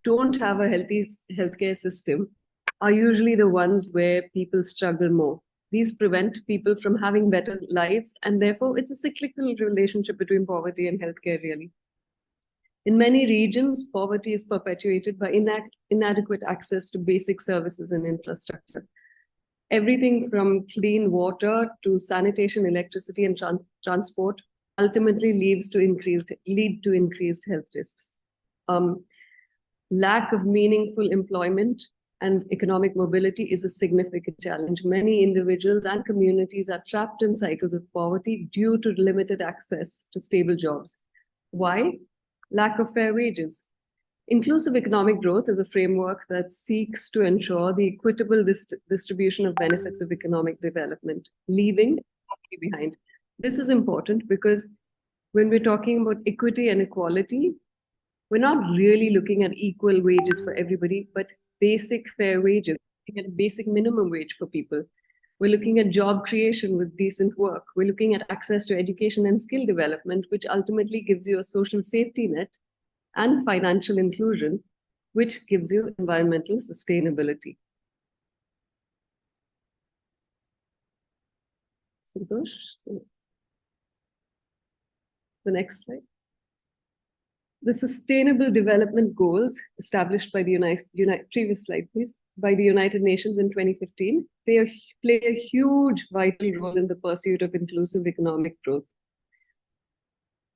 don't have a healthy healthcare system are usually the ones where people struggle more. These prevent people from having better lives, and therefore it's a cyclical relationship between poverty and healthcare, really. In many regions, poverty is perpetuated by inadequate access to basic services and infrastructure. Everything from clean water to sanitation, electricity, and transport ultimately lead to increased health risks. Lack of meaningful employment and economic mobility is a significant challenge. Many individuals and communities are trapped in cycles of poverty due to limited access to stable jobs. Why? Lack of fair wages. Inclusive economic growth is a framework that seeks to ensure the equitable distribution of benefits of economic development, leaving poverty behind. This is important because when we're talking about equity and equality, we're not really looking at equal wages for everybody, but basic fair wages, looking at basic minimum wage for people. We're looking at job creation with decent work. We're looking at access to education and skill development, which ultimately gives you a social safety net, and financial inclusion, which gives you environmental sustainability. Santosh? The next slide. The Sustainable Development Goals established by the previous slide, please, by the United Nations in 2015 play a huge vital role in the pursuit of inclusive economic growth.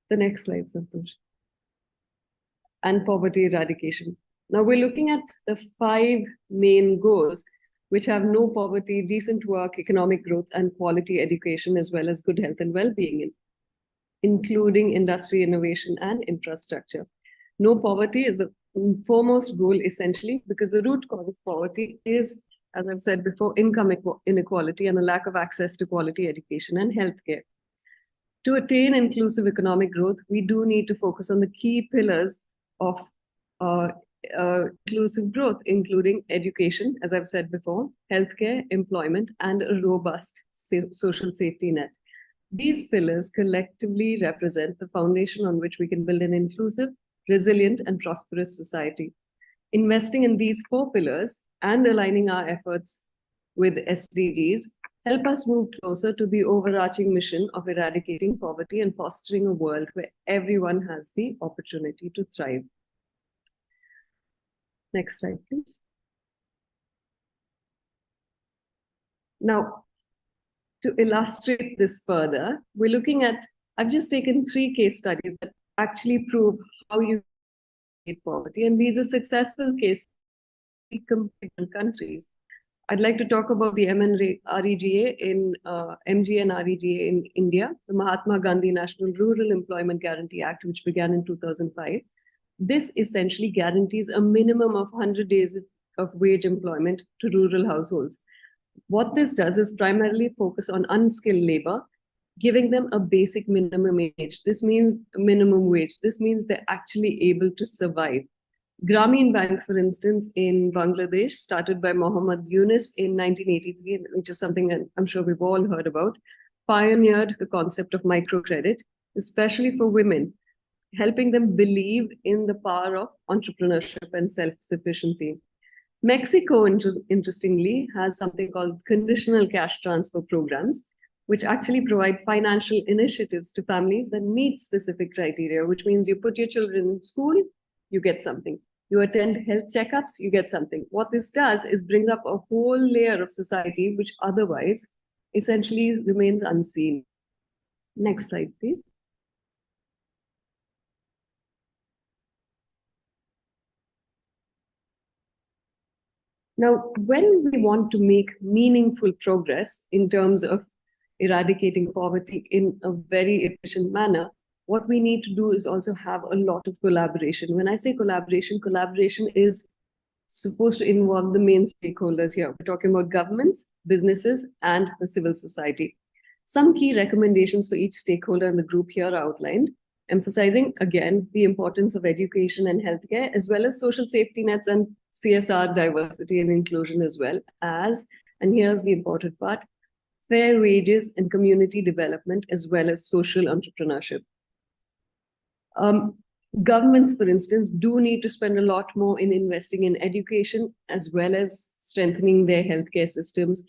The next slide, Santosh. And poverty eradication. Now we're looking at the 5 main goals, which have no poverty, decent work, economic growth, and quality education, as well as good health and well-being, including industry, innovation, and infrastructure. No poverty is the foremost goal, essentially, because the root cause of poverty is as I've said before, income inequality and a lack of access to quality education and healthcare. To attain inclusive economic growth, we do need to focus on the key pillars of inclusive growth, including education, as I've said before, healthcare, employment, and a robust social safety net. These pillars collectively represent the foundation on which we can build an inclusive, resilient, and prosperous society. Investing in these 4 pillars and aligning our efforts with SDGs help us move closer to the overarching mission of eradicating poverty and fostering a world where everyone has the opportunity to thrive. Next slide, please. Now, to illustrate this further, we're looking at, I've just taken 3 case studies that actually prove how you eradicate poverty, and these are successful cases in different countries. I'd like to talk about the MGNREGA in India, the Mahatma Gandhi National Rural Employment Guarantee Act, which began in 2005. This essentially guarantees a minimum of 100 days of wage employment to rural households. What this does is primarily focus on unskilled labor, giving them a basic minimum wage. This means minimum wage. This means they're actually able to survive. Grameen Bank, for instance, in Bangladesh, started by Muhammad Yunus in 1983, which is something that I'm sure we've all heard about, pioneered the concept of microcredit, especially for women, helping them believe in the power of entrepreneurship and self-sufficiency. Mexico, interestingly, has something called conditional cash transfer programs, which actually provide financial initiatives to families that meet specific criteria, which means you put your children in school, you get something. You attend health checkups, you get something. What this does is bring up a whole layer of society which otherwise essentially remains unseen. Next slide, please. Now, when we want to make meaningful progress in terms of eradicating poverty in a very efficient manner, what we need to do is also have a lot of collaboration. When I say collaboration, collaboration is supposed to involve the main stakeholders here. We're talking about governments, businesses, and the civil society. Some key recommendations for each stakeholder in the group here are outlined, emphasizing, again, the importance of education and healthcare, as well as social safety nets and CSR diversity and inclusion, as well as, and here's the important part, fair wages and community development, as well as social entrepreneurship. Governments, for instance, do need to spend a lot more in investing in education, as well as strengthening their healthcare systems.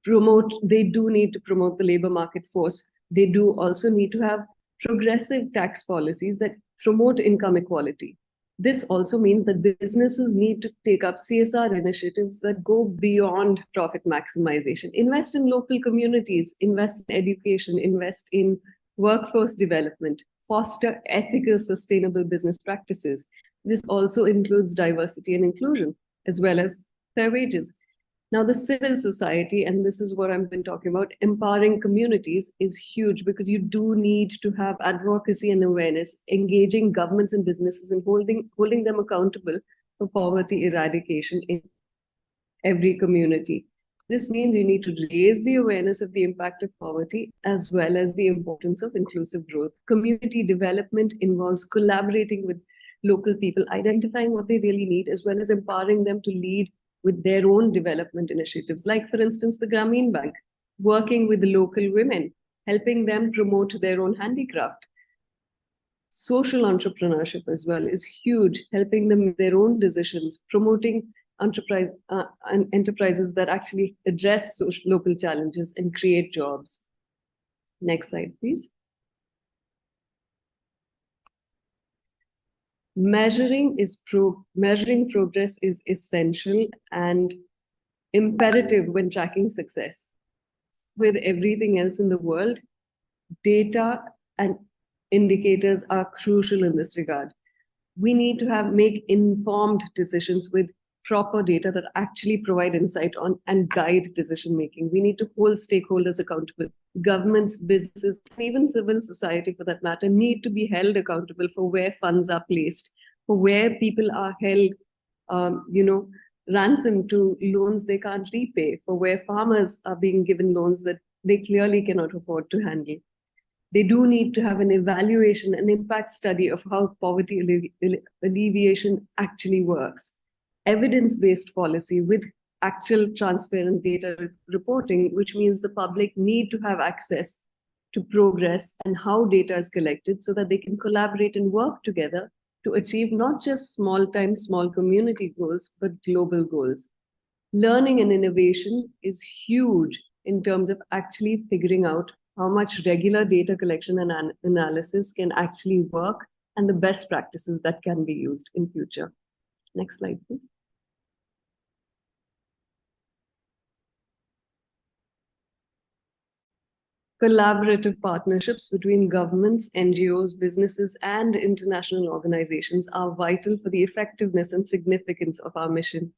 They do need to promote the labor market force. They do also need to have progressive tax policies that promote income equality. This also means that businesses need to take up CSR initiatives that go beyond profit maximization. Invest in local communities, invest in education, invest in workforce development, foster ethical, sustainable business practices. This also includes diversity and inclusion, as well as fair wages. Now, the civil society, and this is what I've been talking about, empowering communities is huge, because you do need to have advocacy and awareness, engaging governments and businesses and holding them accountable for poverty eradication in every community. This means you need to raise the awareness of the impact of poverty, as well as the importance of inclusive growth. Community development involves collaborating with local people, identifying what they really need, as well as empowering them to lead with their own development initiatives. Like, for instance, the Grameen Bank, working with local women, helping them promote their own handicraft. Social entrepreneurship as well is huge, helping them make their own decisions, promoting enterprises that actually address local challenges and create jobs. Next slide, please. Measuring progress is essential and imperative when tracking success. With everything else in the world, data and indicators are crucial in this regard. We need to make informed decisions with proper data that actually provide insight on and guide decision making. We need to hold stakeholders accountable. Governments, businesses, even civil society for that matter, need to be held accountable for where funds are placed, for where people are held, ransom to loans they can't repay, for where farmers are being given loans that they clearly cannot afford to handle. They do need to have an evaluation, an impact study of how poverty alleviation actually works. Evidence-based policy with actual transparent data reporting, which means the public need to have access to progress and how data is collected so that they can collaborate and work together to achieve not just small community goals, but global goals. Learning and innovation is huge in terms of actually figuring out how much regular data collection and analysis can actually work and the best practices that can be used in future. Next slide, please. Collaborative partnerships between governments, NGOs, businesses, and international organizations are vital for the effectiveness and significance of our mission.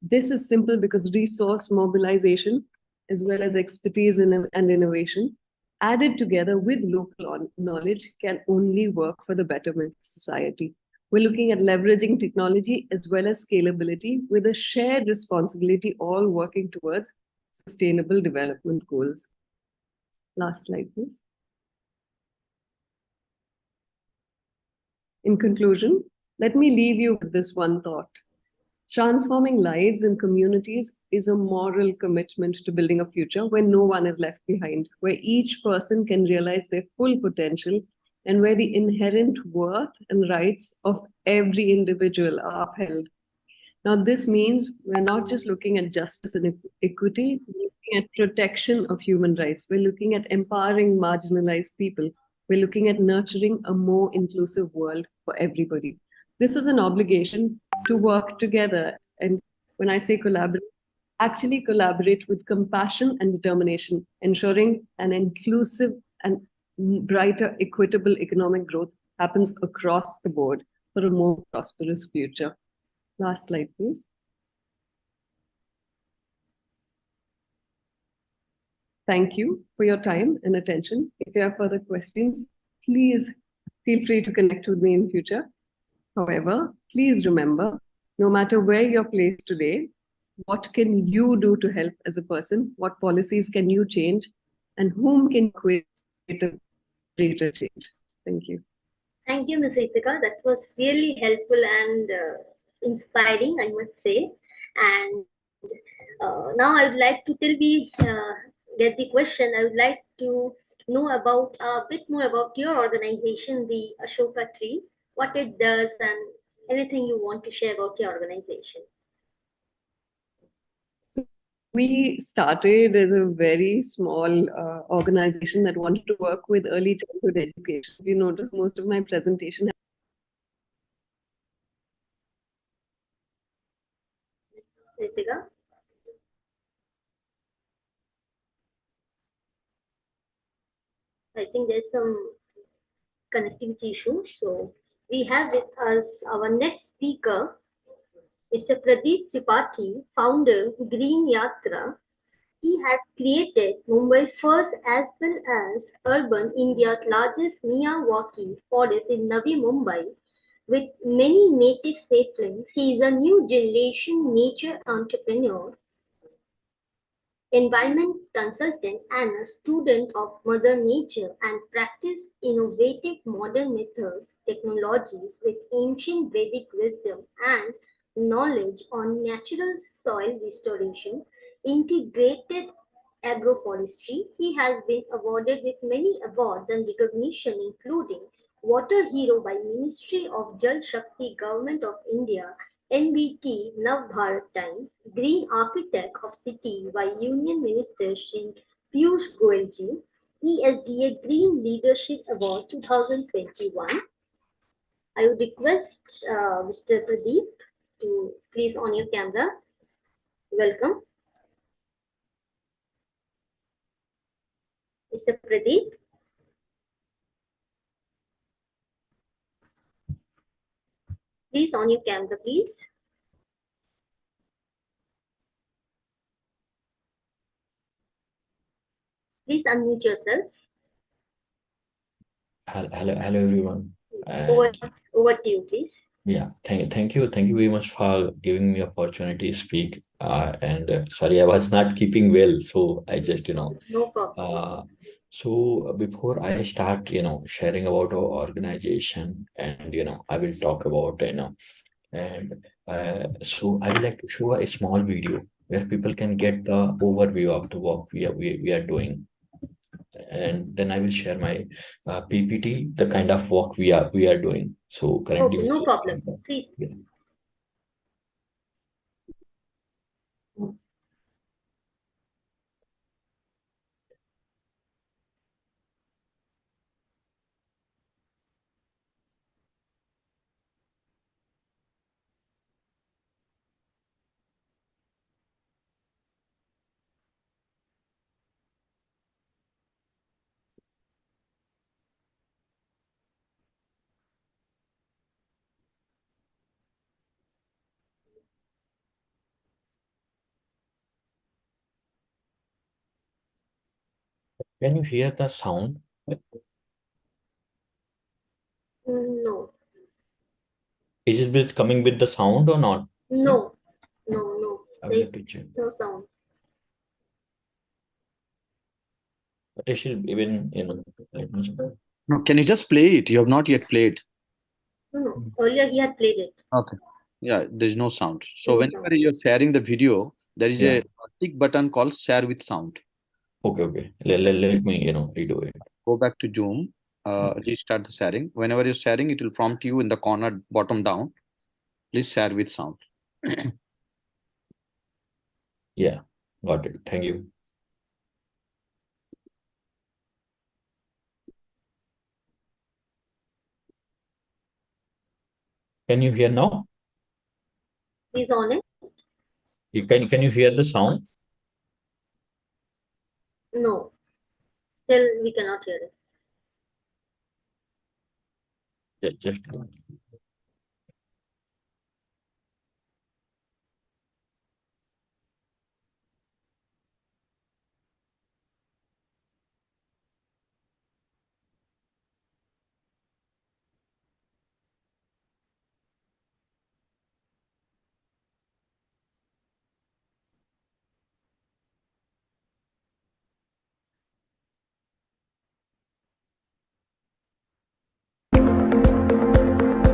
This is simple because resource mobilization, as well as expertise and innovation, added together with local knowledge, can only work for the betterment of society. We're looking at leveraging technology as well as scalability with a shared responsibility, all working towards sustainable development goals. Last slide, please. In conclusion, let me leave you with this one thought. Transforming lives and communities is a moral commitment to building a future where no one is left behind, where each person can realize their full potential, and where the inherent worth and rights of every individual are upheld. Now, this means we're not just looking at justice and equity, we're looking at protection of human rights. We're looking at empowering marginalized people. We're looking at nurturing a more inclusive world for everybody. This is an obligation to work together. And when I say collaborate, actually collaborate with compassion and determination, ensuring an inclusive and brighter, equitable economic growth happens across the board for a more prosperous future. Last slide, please. Thank you for your time and attention. If you have further questions, please feel free to connect with me in future. However, please remember, no matter where you're placed today, what can you do to help as a person? What policies can you change? And whom can you create a greater change? Thank you. Thank you, Ms. Ritika. That was really helpful and inspiring, I must say. And now I would like to, till we get the question, I would like to know about a bit more about your organization, the Ashoka Tree, what it does, and anything you want to share about your organization. So we started as a very small organization that wanted to work with early childhood education. If you notice, most of my presentation. Ritika? I think there's some connectivity issue. So we have with us our next speaker, Mr. Pradeep Tripathi, founder, Green Yatra. He has created Mumbai's first as well as urban India's largest Miyawaki forest in Navi Mumbai. With many native saplings, he is a new generation nature entrepreneur, environment consultant, and a student of Mother Nature, and practice innovative modern methods, technologies with ancient Vedic wisdom and knowledge on natural soil restoration, integrated agroforestry. He has been awarded with many awards and recognition, including Water Hero by Ministry of Jal Shakti Government of India, NBT Nav Bharat Times, Green Architect of Cities by Union Minister Shri Piyush Goyal ji, ESDA Green Leadership Award 2021. I would request Mr. Pradeep to please on your camera. Welcome. Mr. Pradeep. Please on your camera, please. Please unmute yourself. Hello everyone. Over to you, please. Yeah, thank you very much for giving me opportunity to speak. And sorry, I was not keeping well, so I just No problem. so before I start, sharing about our organization, and I will talk about and so I would like to show a small video where people can get the overview of the work we are doing, and then I will share my PPT, the kind of work we are doing. So currently, Okay, no problem. Please. yeah. Can you hear the sound? No, Is it coming with the sound or not? no, no. I There will is have to check. no sound. But it should even, let me check. No, can you just play it? You have not yet played. No. Earlier he had played it. Okay. Yeah, there's no sound. So No whenever sound. you're sharing the video, there is Yeah. a tick button called share with sound. Okay. Let me, redo it. Go back to Zoom, restart the sharing. Whenever you're sharing, it will prompt you in the corner bottom down. Please share with sound. Yeah, got it. Thank you. Can you hear now? He's on it. Can you hear the sound? No. Still we cannot hear it. Yeah, just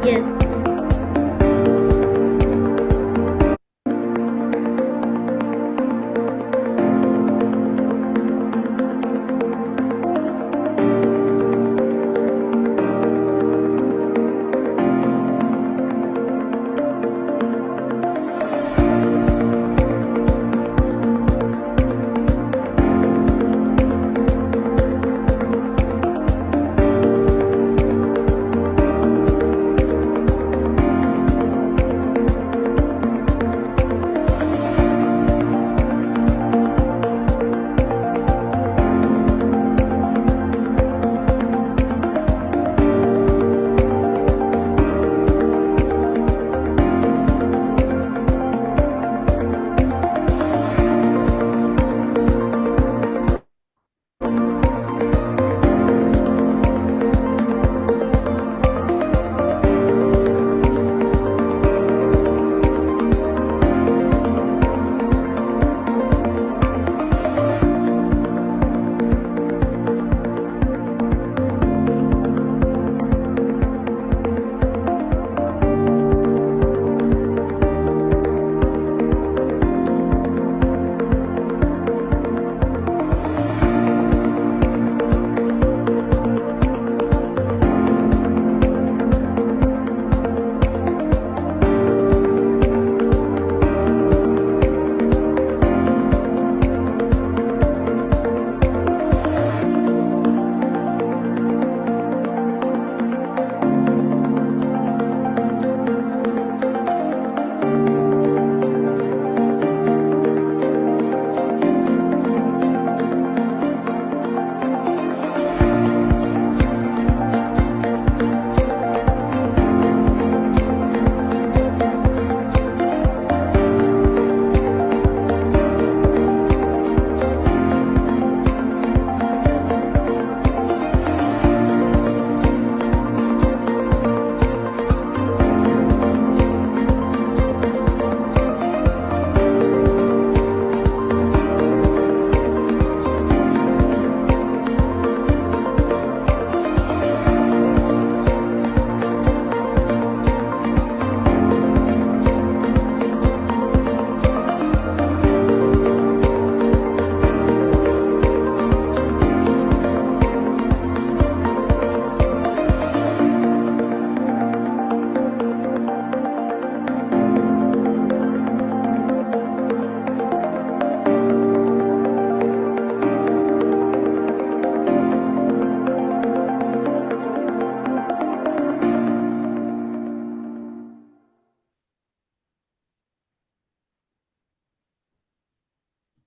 Yes.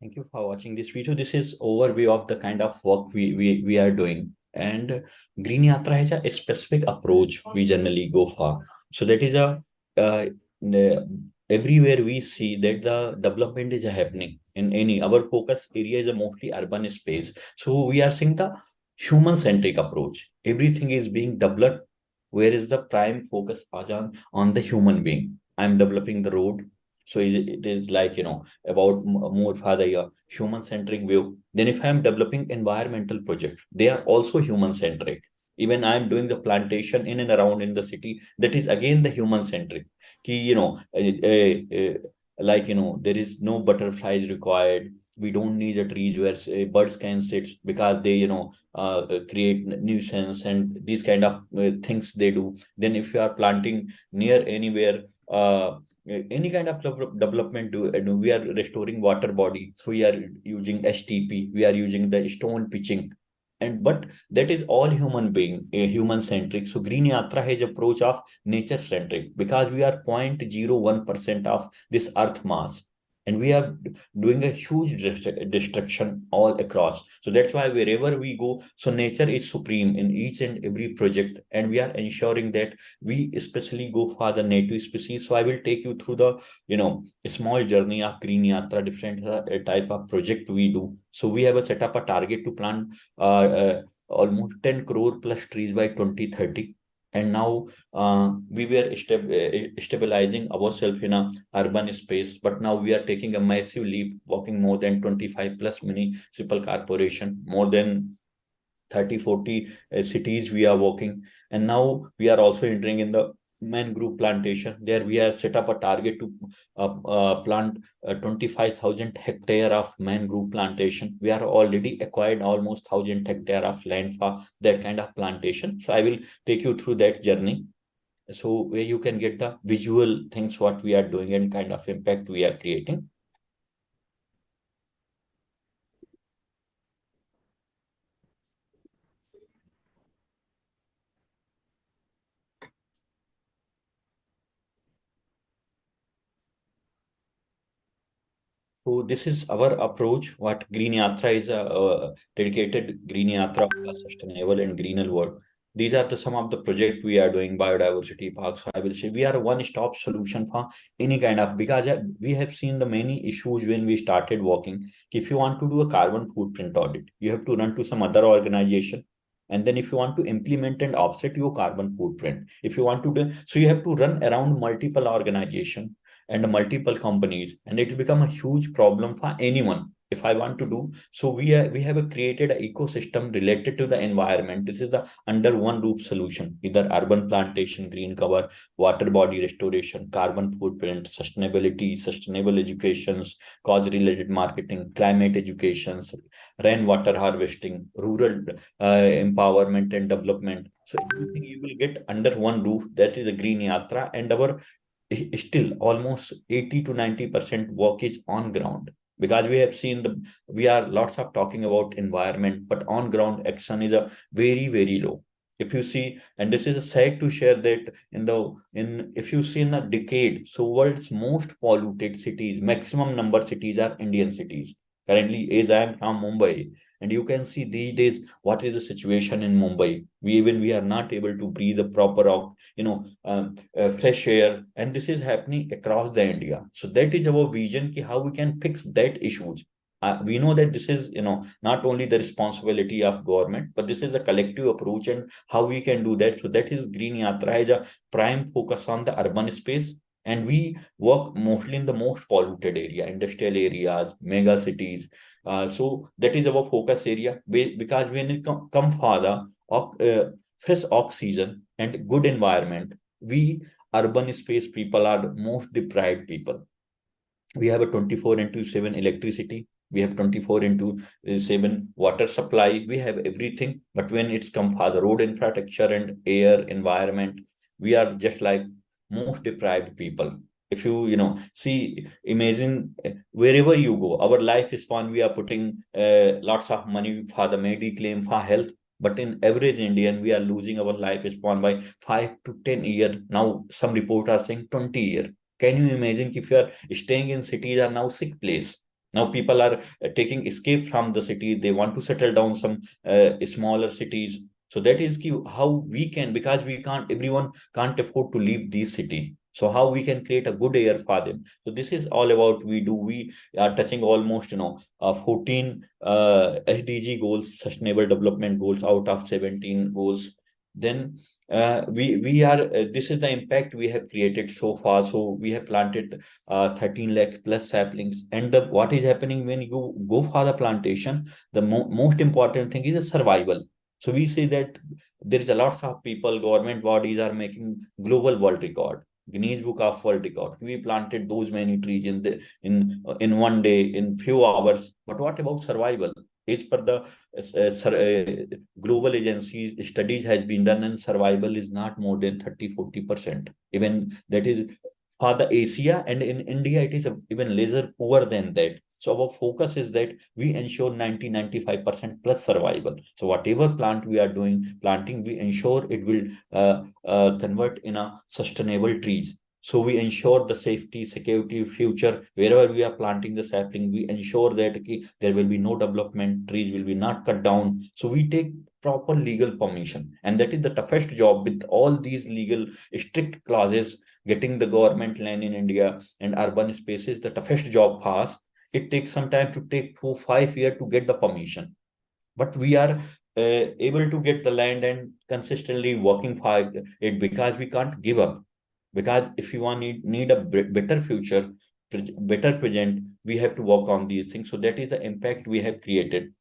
Thank you for watching this video. This is overview of the kind of work we are doing. And Green Yatra has a specific approach we generally go for. So that is uh, everywhere we see that the development is happening in any, our focus area is a mostly urban space. So we are seeing the human-centric approach. Everything is being developed, where is the prime focus on the human being. I'm developing the road. So it is like, about more for the human centric view. Then if I'm developing environmental projects, they are also human centric. Even I'm doing the plantation in and around in the city, that is again the human centric. Like, there is no butterflies required. We don't need the trees where birds can sit because they, create nuisance and these kind of things they do. Then if you are planting near anywhere, any kind of development we are restoring water body, so we are using stp, we are using the stone pitching, and but that is all human being, human centric. So green yatra has approach of nature centric, because we are 0.01% of this earth mass, and we are doing a huge destruction all across. So that's why wherever we go, so nature is supreme in each and every project, and we are ensuring that we especially go for the native species. So I will take you through the, a small journey of green yatra, different type of project we do. So we have a set up a target to plant almost 10 crore plus trees by 2030. And now we were stabilizing ourselves in a urban space, but now we are taking a massive leap, walking more than 25 plus municipal corporation, more than 30-40 cities we are working. And now we are also entering in the mangrove plantation. There we have set up a target to plant 25,000 hectare of mangrove plantation. We are already acquired almost 1,000 hectare of land for that kind of plantation. So I will take you through that journey, so where you can get the visual things what we are doing and kind of impact we are creating. So this is our approach. What Green Yatra is a dedicated Green Yatra for sustainable and greener world. These are the some of the project we are doing, biodiversity parks. So I will say we are a one-stop solution for any kind of, because we have seen the many issues when we started working. If you want to do a carbon footprint audit, you have to run to some other organization. And then if you want to implement and offset your carbon footprint, if you want to do, so you have to run around multiple organization and multiple companies, and it's become a huge problem for anyone if I want to do. So we have created an ecosystem related to the environment. This is the under one roof solution, either urban plantation, green cover, water body restoration, carbon footprint, sustainability, sustainable educations, cause related marketing, climate educations, rainwater harvesting, rural empowerment and development. So everything you will get under one roof. That is a green yatra, and our still almost 80 to 90% work is on ground, because we have seen we are lots of talking about environment, but on ground action is a very low. If you see, and this is a sad to share that in if you see in a decade, so world's most polluted cities, maximum number cities are Indian cities. Currently, as I am from Mumbai, and you can see these days what is the situation in Mumbai. We are not able to breathe the proper fresh air, and this is happening across the India. So that is our vision, ki how we can fix that issues. We know that this is not only the responsibility of government, but this is a collective approach, and how we can do that. So that is green yatra has a prime focus on the urban space, and we work mostly in the most polluted area, industrial areas, mega cities. So that is our focus area, because when it come further fresh oxygen and good environment, we urban space people are most deprived people. We have a 24 into 7 electricity, we have 24 into 7 water supply, we have everything, but when it's come for the road infrastructure and air environment, we are just like most deprived people. If see, imagine wherever you go, our life span, we are putting lots of money for the mediclaim for health, but in average Indian, we are losing our life span by 5 to 10 years. Now some reports are saying 20 years. Can you imagine if you are staying in cities are now sick place? Now people are taking escape from the city. They want to settle down some smaller cities. So that is how we can, because we can't, everyone can't afford to leave this city. So how we can create a good air for them. So this is all about we are touching almost 14 SDG goals, sustainable development goals out of 17 goals. Then we are this is the impact we have created so far. So we have planted 13 lakh plus saplings. And what is happening when you go for the plantation, the most important thing is the survival. So we say that there is a lots of people, government bodies are making global world record, Guinness Book of World Record. We planted those many trees in one day, in few hours. But what about survival? As per the global agencies, studies has been done, and survival is not more than 30-40%. Even that is for the Asia, and in India, it is even lesser poor than that. So our focus is that we ensure 90-95% plus survival. So whatever plant we are doing, planting, we ensure it will convert in a sustainable trees. So we ensure the safety, security, future. Wherever we are planting the sapling, we ensure that there will be no development, trees will be not cut down. So we take proper legal permission. And that is the toughest job with all these legal strict clauses. Getting the government land in India and urban spaces, the toughest job for us. It takes some time to take 4-5 years to get the permission. But we are able to get the land and consistently working for it, because we can't give up. Because if you need a better future, better present, we have to work on these things. So that is the impact we have created.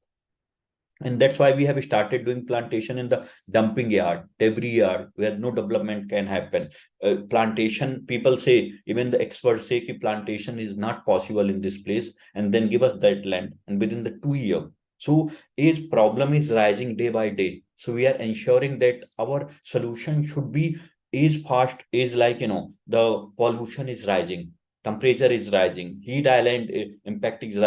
And that's why we have started doing plantation in the dumping yard, debris yard, where no development can happen. Plantation, people say, even the experts say, that plantation is not possible in this place, and then give us that land. And within the 2 year, so age problem is rising day by day. So we are ensuring that our solution should be is fast, is like, the pollution is rising, temperature is rising, heat island impact is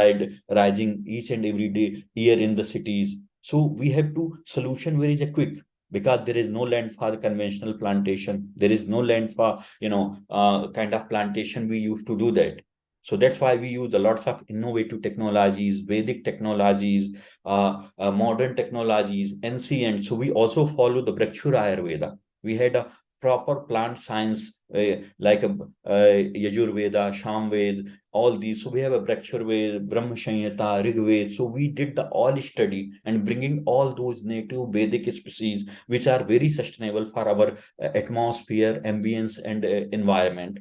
rising each and every day here in the cities. So we have to solution very quick, because there is no land for the conventional plantation. There is no land for, kind of plantation we used to do that. So that's why we use a lots of innovative technologies, Vedic technologies, modern technologies, ancient. So we also follow the Brakshura Ayurveda. We had a proper plant science like Yajurveda, Shamved, all these. So we have a Brakshurved, Brahma Samhita, Rigved. So we did the all study and bringing all those native Vedic species, which are very sustainable for our atmosphere, ambience, and environment.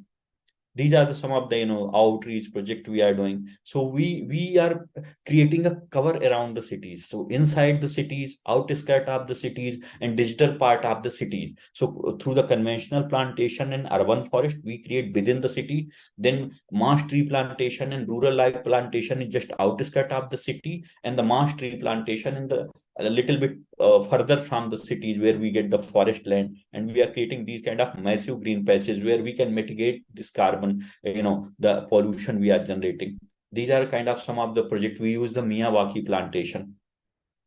These are some of the outreach project we are doing. So we are creating a cover around the cities, so inside the cities, outskirt of the cities, and digital part of the cities. So through the conventional plantation and urban forest, we create within the city. Then mass tree plantation and rural life plantation is just outskirt of the city, and the mass tree plantation in the a little bit further from the cities, where we get the forest land, and we are creating these kind of massive green patches where we can mitigate this carbon, the pollution we are generating. These are kind of some of the project. We use the Miyawaki plantation,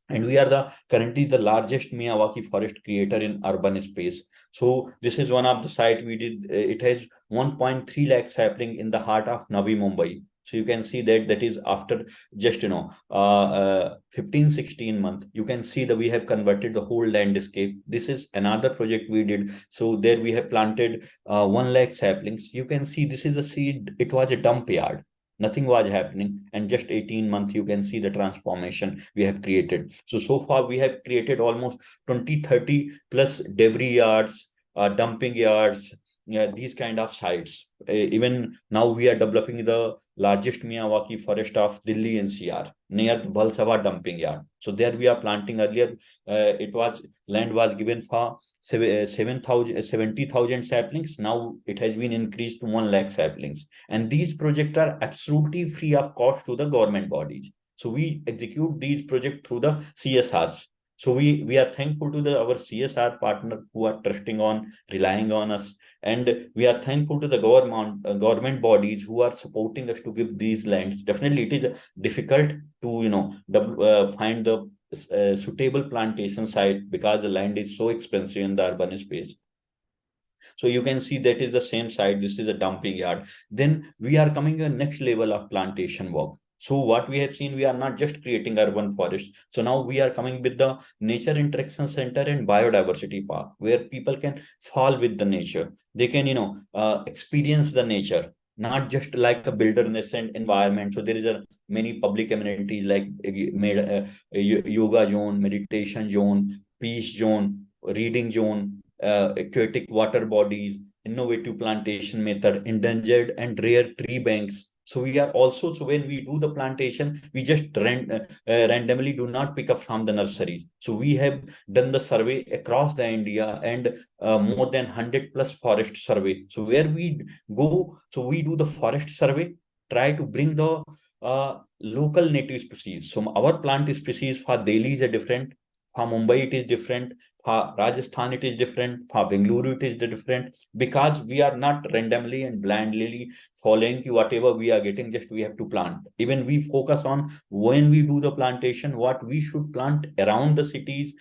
and we are currently the largest Miyawaki forest creator in urban space. So this is one of the site we did. It has 1.3 lakh sapling in the heart of Navi Mumbai. So you can see that is after just 15-16 months. You can see that we have converted the whole landscape. This is another project we did. So there we have planted 1 lakh saplings. You can see this is a seed. It was a dump yard. Nothing was happening, and just 18 months you can see the transformation we have created. So far we have created almost 20-30 plus debris yards, dumping yards, these kind of sites. Even now we are developing the largest Miyawaki forest of Delhi NCR near Valsava dumping yard. So there we are planting. Earlier it was land was given for 70,000 saplings. Now it has been increased to 1 lakh saplings. And these projects are absolutely free of cost to the government bodies. So we execute these projects through the CSRs. So we are thankful to our CSR partner who are trusting on, relying on us. And we are thankful to the government bodies who are supporting us to give these lands. Definitely it is difficult to find the suitable plantation site, because the land is so expensive in the urban space. So you can see that is the same site. This is a dumping yard. Then we are coming a next level of plantation work. So what we have seen, we are not just creating urban forest. So now we are coming with the nature interaction center and biodiversity park, where people can fall with the nature. They can, experience the nature, not just like a wilderness and environment. So there is a many public amenities like made yoga zone, meditation zone, peace zone, reading zone, aquatic water bodies, innovative plantation method, endangered and rare tree banks. So we are also, so when we do the plantation, we just randomly do not pick up from the nurseries. So we have done the survey across the India, and more than 100 plus forest survey. So where we go, so we do the forest survey, try to bring the local native species. So our plant species for Delhi is a different, for Mumbai it is different, for Rajasthan it is different, for Bengaluru it is different, because we are not randomly and blindly following whatever we are getting, just we have to plant. Even we focus on, when we do the plantation, what we should plant around the cities,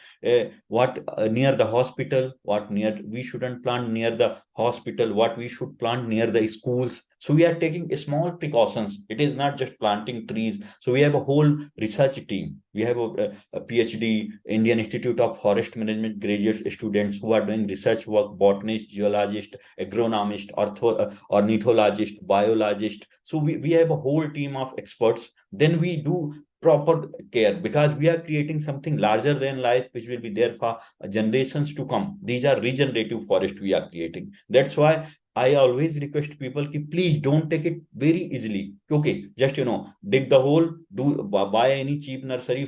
what near the hospital, what near we shouldn't plant near the hospital, what we should plant near the schools. So we are taking small precautions. It is not just planting trees. So we have a whole research team. We have a PhD, Indian Institute of Forest Management graduate students who are doing research work, botanist, geologist, agronomist, ornithologist, biologist. So we have a whole team of experts. Then we do proper care, because we are creating something larger than life, which will be there for generations to come. These are regenerative forest we are creating. That's why I always request people ki please don't take it very easily. Okay, just dig the hole, buy any cheap nursery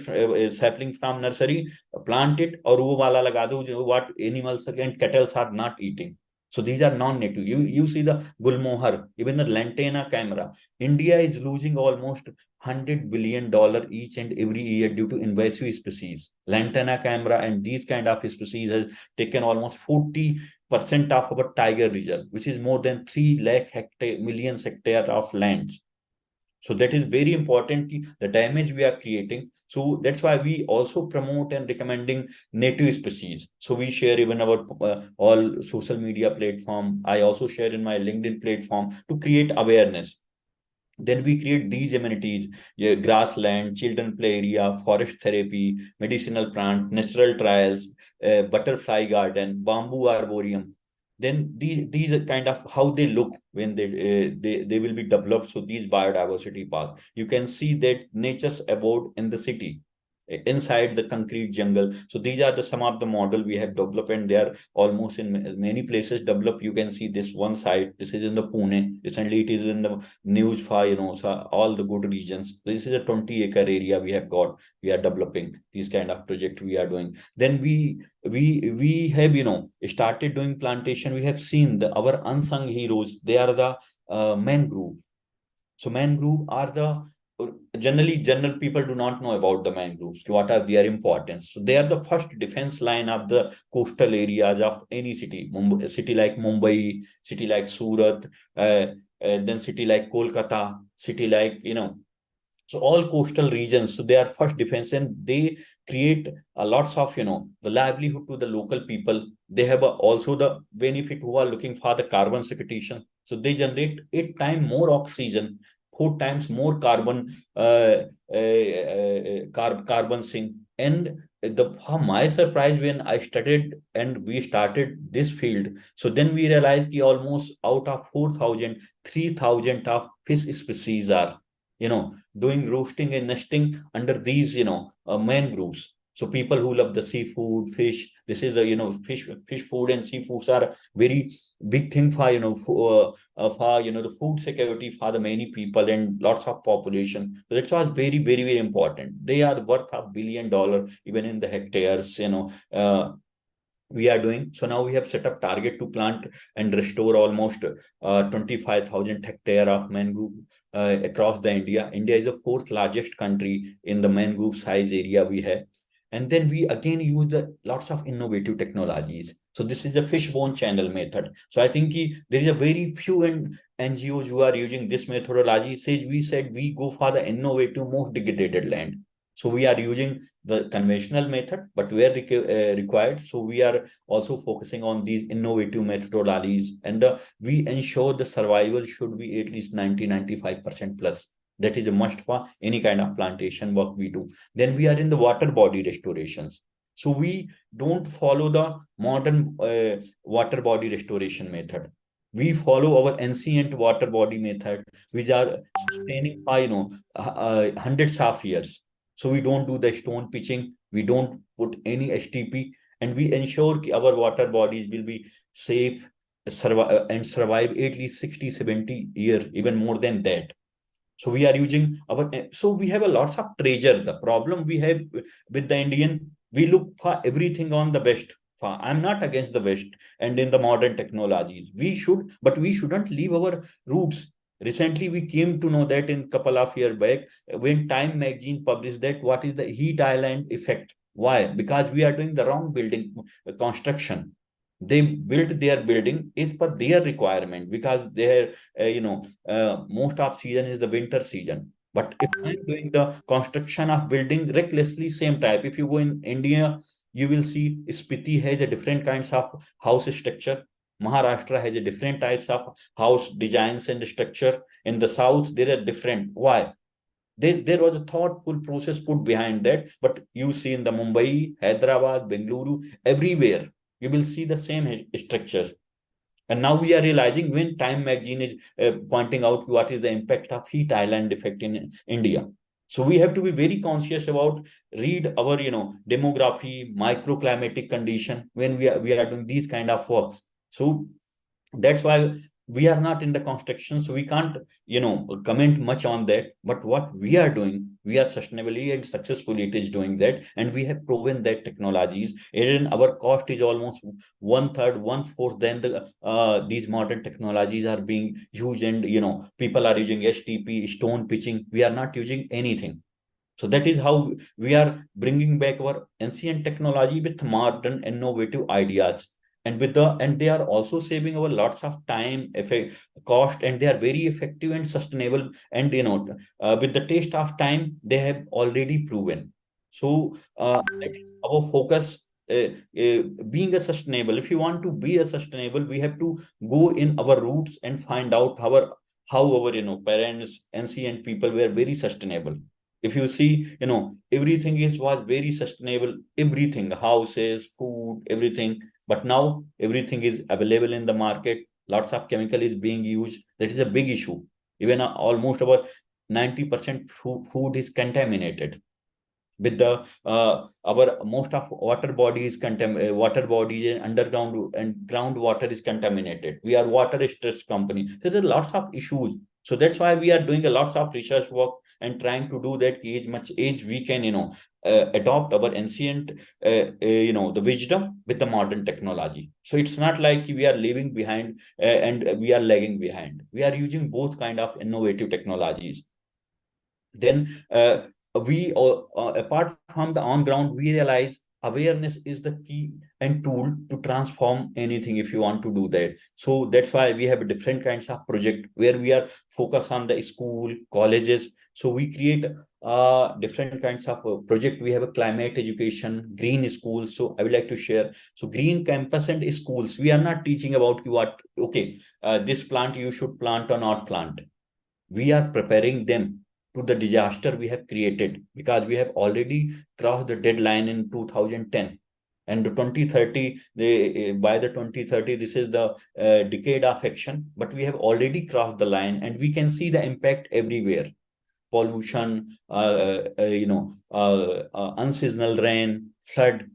sapling from nursery, plant it, or wo wala laga do what animals and cattle are not eating. So these are non-native. You see the gulmohar, even the lantana camera. India is losing almost $100 billion each and every year due to invasive species. Lantana camera and these kind of species has taken almost 40% of our tiger reserve, which is more than 3 lakh million hectare of lands. So that is very important, the damage we are creating. So that's why we also promote and recommending native species. So we share even our all social media platform. I also share in my LinkedIn platform to create awareness. Then we create these amenities, yeah, grassland, children play area, forest therapy, medicinal plant, natural trials, butterfly garden, bamboo arboreum. Then these are kind of how they look when they will be developed. So these biodiversity park, you can see that nature's abode in the city, inside the concrete jungle. So these are the some of the model we have developed, and they are almost in many places developed. You can see this one side. This is in the Pune. Recently, it is in the news for so all the good regions. This is a 20-acre area we have got. We are developing these kind of project we are doing. Then we have started doing plantation. We have seen our unsung heroes. They are the mangrove. So mangrove are the general people do not know about the mangroves. What are their importance? So they are the first defense line of the coastal areas of any city. Mumbai, city like Mumbai, city like Surat, then city like Kolkata, city like so all coastal regions. So they are first defense, and they create lots of the livelihood to the local people. They have also the benefit who are looking for the carbon sequestration. So they generate 8 times more oxygen, 4 times more carbon carbon sink. And for my surprise, when I studied and we started this field, so then we realized that almost out of 4,000, 3,000 of fish species are doing roasting and nesting under these mangroves. So people who love the seafood, fish, this is a fish food and seafoods are very big thing for for the food security for the many people and lots of population. So that was very, very, very important. They are worth $1 billion even in the hectares. We are doing. So now we have set up target to plant and restore almost 25,000 hectare of mangrove across the India. India is the fourth largest country in the mangrove size area we have. And then we again use lots of innovative technologies. So this is a fishbone channel method. So I think there is a very few NGOs who are using this methodology. We said we go for the innovative, most degraded land. So we are using the conventional method, but where required. So we are also focusing on these innovative methodologies, and we ensure the survival should be at least 90-95% plus. That is a must for any kind of plantation work we do. Then we are in the water body restorations. So we don't follow the modern water body restoration method. We follow our ancient water body method, which are sustaining for hundreds of years. So we don't do the stone pitching, we don't put any STP, and we ensure our water bodies will be safe, survive at least 60, 70 years, even more than that. So we are using our, so we have a lots of treasure. The problem we have with the Indian, we look for everything on the West. I'm not against the West and in the modern technologies. We should, but we shouldn't leave our roots. Recently, we came to know that in couple of years back, when Time magazine published that what is the heat island effect. Why? Because we are doing the wrong building construction. They built their building is for their requirement because their most of season is the winter season. But if I'm doing the construction of building recklessly, same type. If you go in India, you will see Spiti has a different kinds of house structure. Maharashtra has a different types of house designs and structure. In the south, there are different. Why? There was a thoughtful process put behind that. But you see in the Mumbai, Hyderabad, Bengaluru, everywhere, you will see the same structures. And now we are realizing when Time magazine is pointing out what is the impact of heat island effect in India. So we have to be very conscious about read our demography, microclimatic condition when we are doing these kind of works. So that's why we are not in the construction, so we can't comment much on that. But what we are doing, we are sustainably and successfully it is doing that, and we have proven that technologies, and our cost is almost one third, one fourth than the these modern technologies are being used. And people are using STP, stone pitching. We are not using anything. So that is how we are bringing back our ancient technology with modern innovative ideas. And they are also saving our lots of time, effect, cost, and they are very effective and sustainable. And with the taste of time, they have already proven. So that is our focus. Being a sustainable, if you want to be a sustainable, we have to go in our roots and find out how our parents, ancient people were very sustainable. If you see, everything was very sustainable, everything, houses, food, everything. But now everything is available in the market, lots of chemical is being used. That is a big issue. Even almost about 90% food is contaminated with the our most of water bodies water bodies and underground and groundwater is contaminated. We are water stress company. There are lots of issues. So that's why we are doing a lots of research work and trying to do that as much as we can adopt our ancient the wisdom with the modern technology. So it's not like we are leaving behind and we are lagging behind. We are using both kind of innovative technologies. Then we apart from the on ground, we realize awareness is the key and tool to transform anything if you want to do that. So that's why we have different kinds of project where we are focused on the school, colleges. So we create different kinds of project. We have a climate education, green schools. So I would like to share. So green campus and schools, we are not teaching about what, okay, this plant you should plant or not plant. We are preparing them to the disaster we have created, because we have already crossed the deadline in 2010. And the 2030, by the 2030, this is the decade of action, but we have already crossed the line and we can see the impact everywhere. Pollution, unseasonal rain, flood,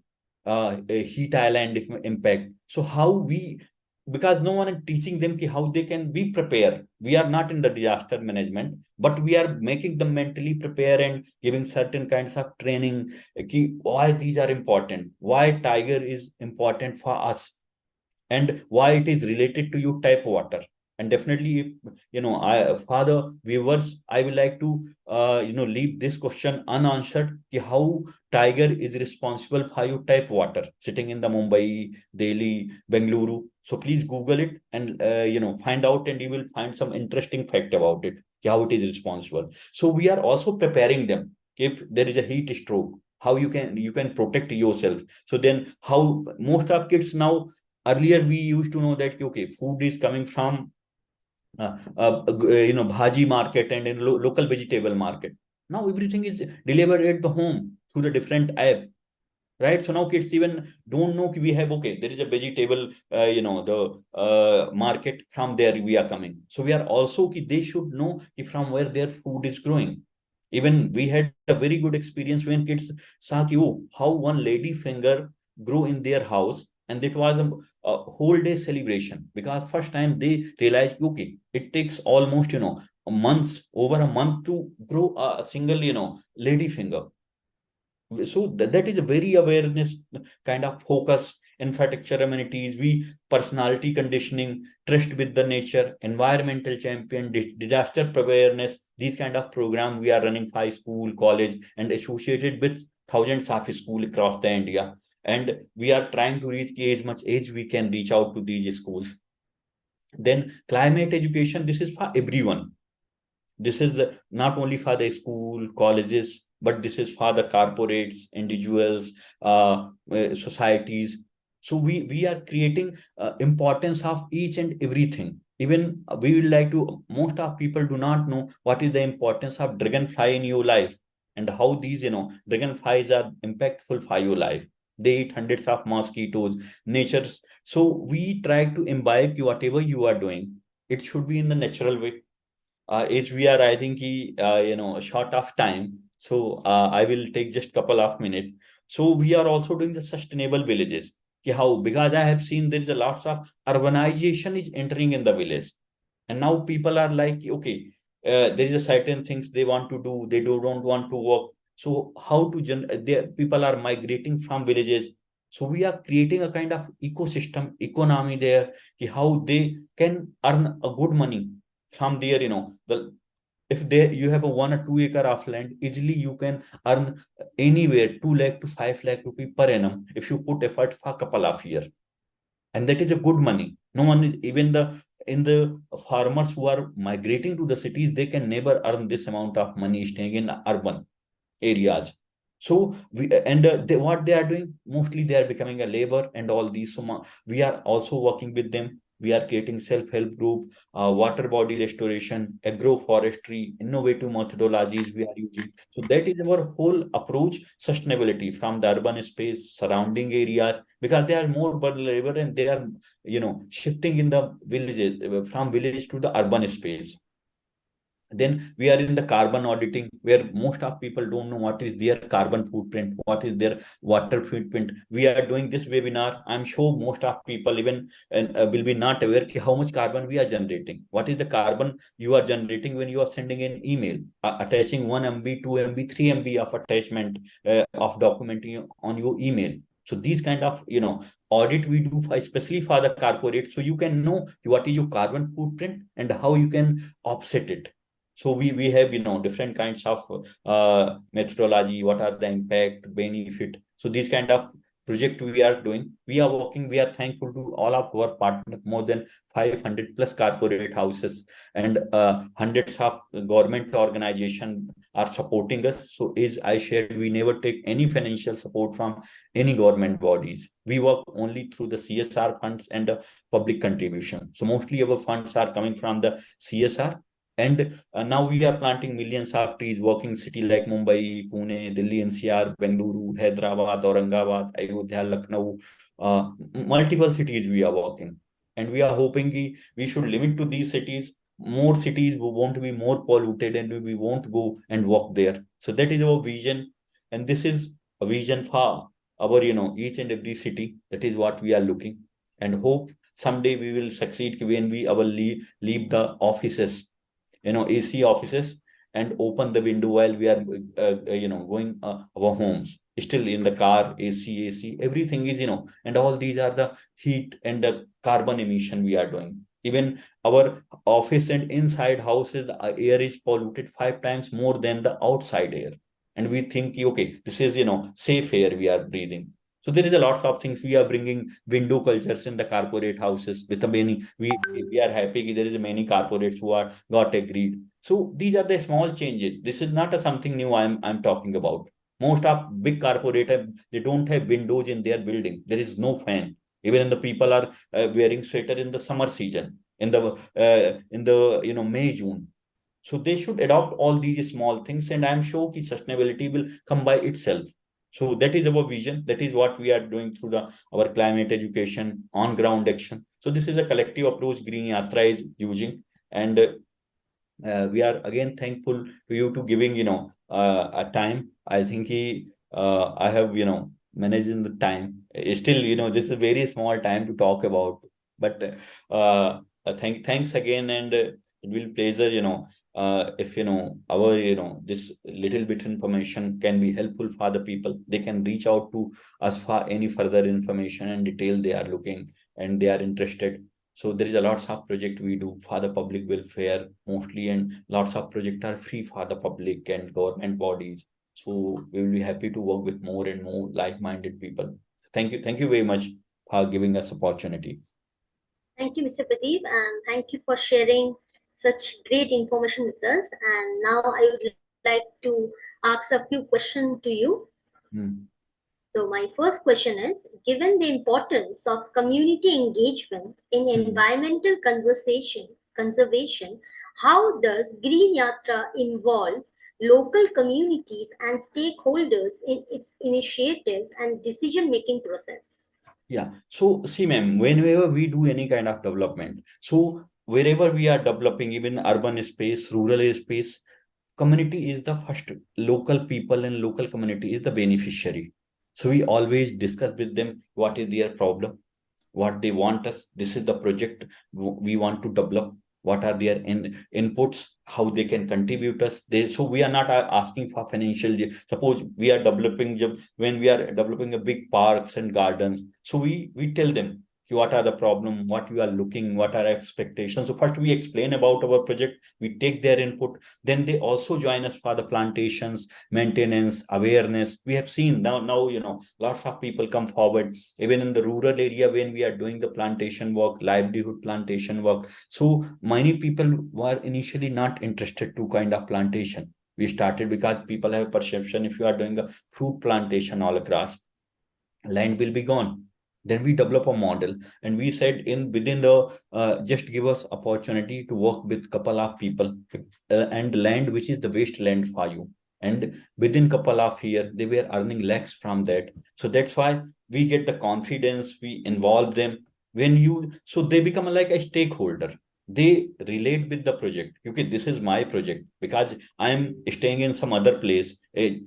heat island impact. So how we, because no one is teaching them how they can be prepared. We are not in the disaster management, but we are making them mentally prepare and giving certain kinds of training. Why these are important, why tiger is important for us, and why it is related to you tap water. And definitely, I, father viewers, I would like to leave this question unanswered, how tiger is responsible for you tap water sitting in the Mumbai, Delhi, Bengaluru. So please Google it and find out, and you will find some interesting fact about it, how it is responsible. So we are also preparing them if there is a heat stroke, how you can protect yourself. So then how most of kids now, earlier we used to know that okay, food is coming from bhaji market and in local vegetable market. Now everything is delivered at the home through the different app, right? So now kids even don't know we have, okay, there is a vegetable, the market, from there we are coming. So we are also, they should know from where their food is growing. Even we had a very good experience when kids saw oh, how one lady finger grew in their house, and it was a whole day celebration, because first time they realized, okay, it takes almost months, over a month to grow a single lady finger. So that is a very awareness kind of focus, infrastructure amenities, we personality conditioning, trust with the nature, environmental champion, disaster awareness. These kind of program we are running for school, college, and associated with thousands of school across the India. And we are trying to reach as much age we can reach out to these schools. Then climate education, this is for everyone. This is not only for the school, colleges, but this is for the corporates, individuals, societies. So we are creating importance of each and everything. Even we would like to, most of people do not know what is the importance of dragonfly in your life, and how these dragonflies are impactful for your life. They eat hundreds of mosquitoes, nature. So we try to imbibe whatever you are doing, it should be in the natural way. As we are, I think, short of time, so I will take just couple of minutes. So we are also doing the sustainable villages. How? Because I have seen there is a lots of urbanization is entering in the village, and now people are like, okay, there is a certain things they want to do, they don't want to work. So how to people are migrating from villages. So we are creating a kind of ecosystem, economy there, how they can earn a good money from there. The if they you have a 1 or 2 acre of land, easily you can earn anywhere 2 lakh to 5 lakh rupee per annum if you put effort for a couple of years. And that is a good money. No one is, even the farmers who are migrating to the cities, they can never earn this amount of money staying in urban areas. So what they are doing, mostly they are becoming a labor and all these. So we are also working with them. We are creating self-help group, water body restoration, agroforestry, innovative methodologies we are using. So that is our whole approach, sustainability from the urban space, surrounding areas, because they are more vulnerable and they are, shifting in the villages, from village to the urban space. Then we are in the carbon auditing, where most of people don't know what is their carbon footprint, what is their water footprint. We are doing this webinar. I'm sure most of people even will be not aware how much carbon we are generating. What is the carbon you are generating when you are sending an email, attaching 1 MB, 2 MB, 3 MB of attachment of documenting on your email. So these kind of audit we do especially for the corporate, so you can know what is your carbon footprint and how you can offset it. So we have different kinds of methodology, what are the impact, benefit. So these kind of project we are doing, we are working, we are thankful to all of our partners, more than 500 plus corporate houses, and hundreds of government organization are supporting us. So as I shared, we never take any financial support from any government bodies. We work only through the CSR funds and the public contribution. So mostly our funds are coming from the CSR. And now we are planting millions of trees, working city like Mumbai, Pune, Delhi, NCR, Bengaluru, Hyderabad, Aurangabad, Ayodhya, Lucknow, multiple cities we are working. And we are hoping we should limit to these cities. More cities won't be more polluted and we won't go and work there. So that is our vision. And this is a vision for our, each and every city. That is what we are looking, and hope someday we will succeed when we leave the offices, AC offices, and open the window while we are going our homes. Still in the car, AC, everything is, and all these are the heat and the carbon emission we are doing. Even our office and inside houses, the air is polluted 5 times more than the outside air. And we think, okay, this is, safe air we are breathing. So there is a lots of things we are bringing, window cultures in the corporate houses with the many. We are happy there is many corporates who are got agreed. So these are the small changes. This is not a something new I'm talking about. Most of big corporate they don't have windows in their building. There is no fan. Even the people are wearing sweater in the summer season. in the May, June. So they should adopt all these small things, and I'm sure that sustainability will come by itself. So that is our vision. That is what we are doing through our climate education, on ground action. So this is a collective approach Green Yatra is using, and we are again thankful to you to giving a time. I think I have managing the time. Still, this is a very small time to talk about, but thanks again, and it will pleasure if our this little bit information can be helpful for the people. They can reach out to us for any further information and detail they are looking and they are interested. So there is a lots of project we do for the public welfare mostly, and lots of projects are free for the public and government bodies. So we will be happy to work with more and more like-minded people. Thank you very much for giving us opportunity. Thank you, Mr. Pradeep, and thank you for sharing such great information with us. And now I would like to ask a few questions to you. So my first question is, given the importance of community engagement in environmental conservation, how does Green Yatra involve local communities and stakeholders in its initiatives and decision-making process? Yeah. So see, ma'am, whenever we do any kind of development, so wherever we are developing, even urban space, rural space, community is the first. Local people and local community is the beneficiary. So we always discuss with them what is their problem, what they want us. This is the project we want to develop. What are their inputs, how they can contribute us. So we are not asking for financial. Suppose we are developing, when we are developing a big parks and gardens, so we tell them what are the problem, what we are looking, what are expectations. So first we explain about our project, we take their input, then they also join us for the plantations, maintenance, awareness. We have seen now lots of people come forward, even in the rural area when we are doing the plantation work, livelihood plantation work. So many people were initially not interested to kind of plantation. We started because people have perception, if you are doing a fruit plantation all across, land will be gone. Then we develop a model, and we said within the just give us opportunity to work with couple of people, and land which is the waste land for you, and within couple of years they were earning lakhs from that. So that's why we get the confidence, we involve them. So they become like a stakeholder, they relate with the project. Okay, this is my project because I'm staying in some other place.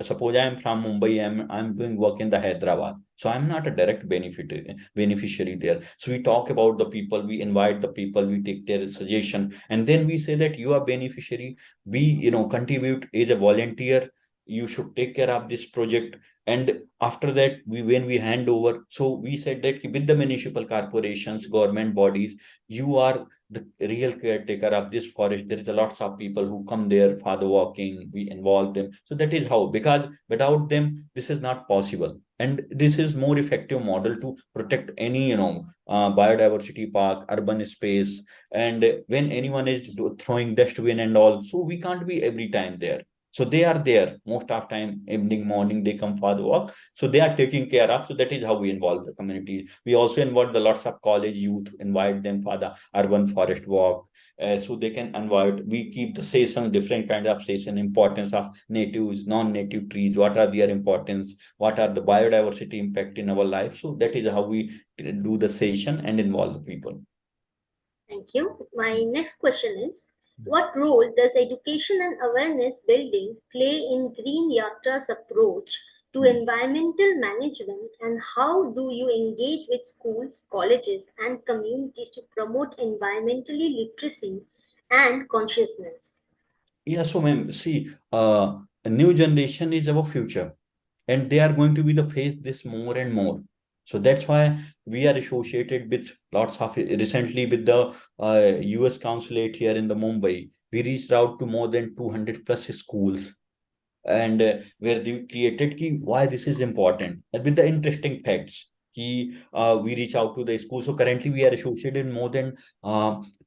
Suppose I am from Mumbai, I'm doing work in the Hyderabad, so I'm not a direct beneficiary there. So we talk about the people, we invite the people, we take their suggestion, and then we say that you are beneficiary. We contribute as a volunteer. You should take care of this project. And after that, when we hand over, so we said that with the municipal corporations, government bodies, you are the real caretaker of this forest. There is a lots of people who come there for the walking, we involve them. So that is how, because without them this is not possible, and this is more effective model to protect any biodiversity park, urban space. And when anyone is throwing dustbin and all, so we can't be every time there. So they are there most of time, evening, morning, they come for the walk. So they are taking care of. So that is how we involve the community. We also involve the lots of college youth, invite them for the urban forest walk. So they can invite. We keep the session, different kinds of session, importance of natives, non-native trees, what are their importance, what are the biodiversity impact in our life. So that is how we do the session and involve the people. Thank you. My next question is, what role does education and awareness building play in Green Yatra's approach to environmental management, and how do you engage with schools, colleges, and communities to promote environmentally literacy and consciousness? Yeah, so ma'am, see, a new generation is our future, and they are going to be the face this more and more. So that's why we are associated with lots of, recently with the US consulate here in the Mumbai. We reached out to more than 200 plus schools, and where they created why this is important, and with the interesting facts. we reach out to the school. So currently we are associated in more than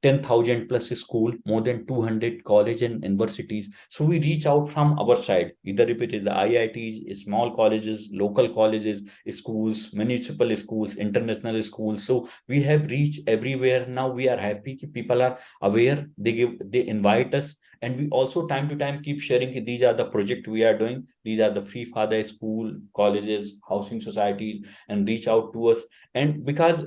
10,000 plus school, more than 200 college and universities. So we reach out from our side, either if it is the IITs, small colleges, local colleges, schools, municipal schools, international schools. So we have reached everywhere. Now we are happy people are aware. They invite us, and we also time to time keep sharing these are the project we are doing. These are the free for the school, colleges, housing societies, and reach out to us. And because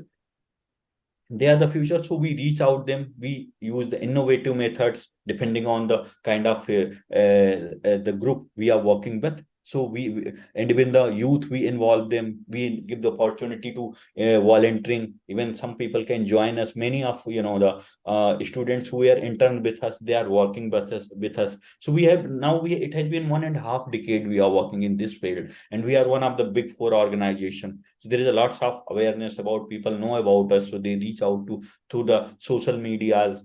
they are the future, so we reach out them. We use the innovative methods depending on the kind of the group we are working with. So and even the youth, we involve them. We give the opportunity to volunteering. Even some people can join us. Many of the students who are intern with us, they are working with us. So we have now it has been 1.5 decade we are working in this field, and we are one of the big four organization. So there is a lots of awareness about, people know about us, so they reach out to through the social medias,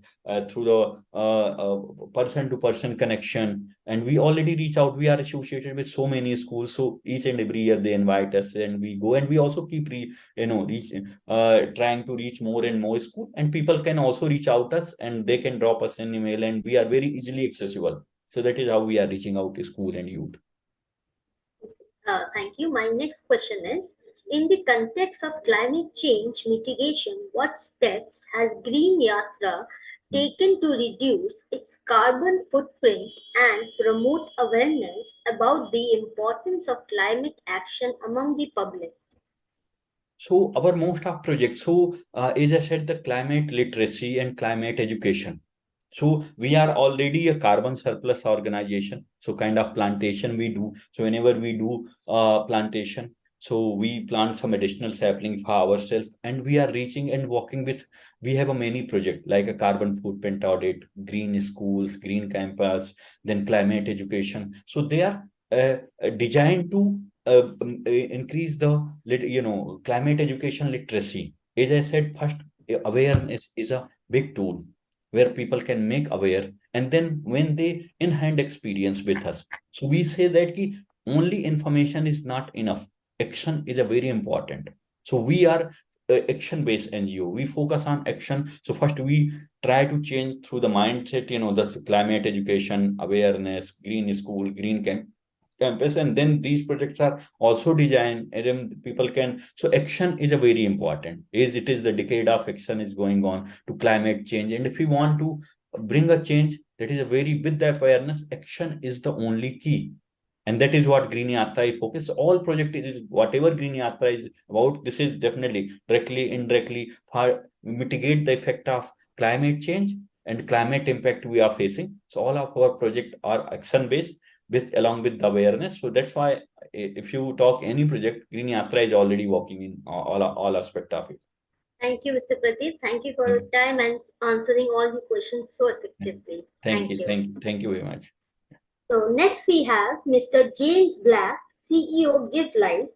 through the person to person connection. And we already reach out. We are associated with so many schools, so each and every year they invite us, and we go, and we also keep trying to reach more and more school. And people can also reach out us, and they can drop us an email, and we are very easily accessible. So that is how we are reaching out to school and youth. Thank you. My next question is, in the context of climate change mitigation, what steps has Green Yatra taken to reduce its carbon footprint and promote awareness about the importance of climate action among the public? So our most of projects, so as I said, the climate literacy and climate education. So we are already a carbon surplus organization. So kind of plantation we do. So whenever we do plantation, so we plant some additional sapling for ourselves, and we are reaching and working with. We have a many project like a carbon footprint audit, green schools, green campus, then climate education. So they are designed to increase the climate education literacy. As I said, first awareness is a big tool where people can make aware, and then when they in hand experience with us. So we say that only information is not enough, action is a very important. So we are action based NGO, we focus on action. So first we try to change through the mindset, that's climate education, awareness, green school, green campus, and then these projects are also designed, and then people can. So action is a very important, is it is the decade of action is going on to climate change. And if we want to bring a change, that is a very, with the awareness, action is the only key. And that is what Green Yatra is focus. All project is whatever Green Yatra is about. This is definitely directly, indirectly for mitigate the effect of climate change and climate impact we are facing. So all of our project are action based, with along with the awareness. So that's why if you talk any project, Green Yatra is already working in all aspect of it. Thank you, Mr. Pradeep. Thank you for your time and answering all the questions so effectively. Thank you. Thank you very much. So next we have Mr. James Black, CEO Give Life.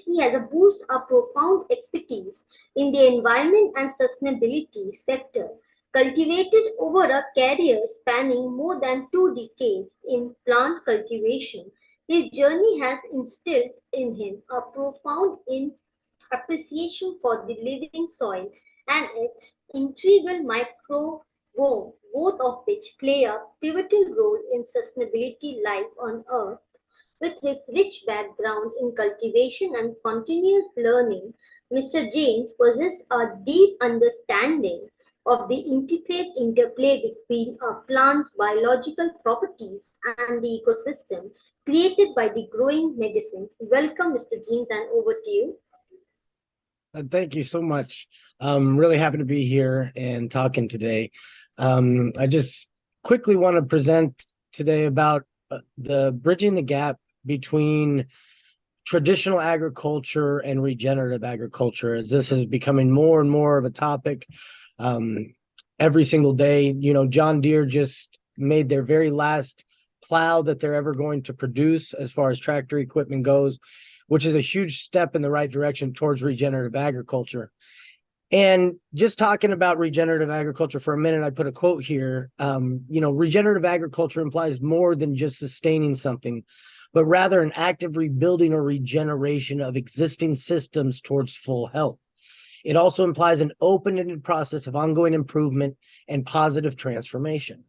He has a boost of profound expertise in the environment and sustainability sector, cultivated over a career spanning more than 2 decades in plant cultivation. His journey has instilled in him a profound appreciation for the living soil and its integral microbiome, both of which play a pivotal role in sustainability life on Earth. With his rich background in cultivation and continuous learning, Mr. James possesses a deep understanding of the intricate interplay between a plant's biological properties and the ecosystem created by the growing medicine. Welcome, Mr. James, and over to you. Thank you so much. I'm really happy to be here and talking today. I just quickly want to present today about the bridging the gap between traditional agriculture and regenerative agriculture, as this is becoming more and more of a topic every single day. John Deere just made their very last plow that they're ever going to produce as far as tractor equipment goes, which is a huge step in the right direction towards regenerative agriculture. And just talking about regenerative agriculture for a minute, I put a quote here. Regenerative agriculture implies more than just sustaining something, but rather an active rebuilding or regeneration of existing systems towards full health. It also implies an open-ended process of ongoing improvement and positive transformation.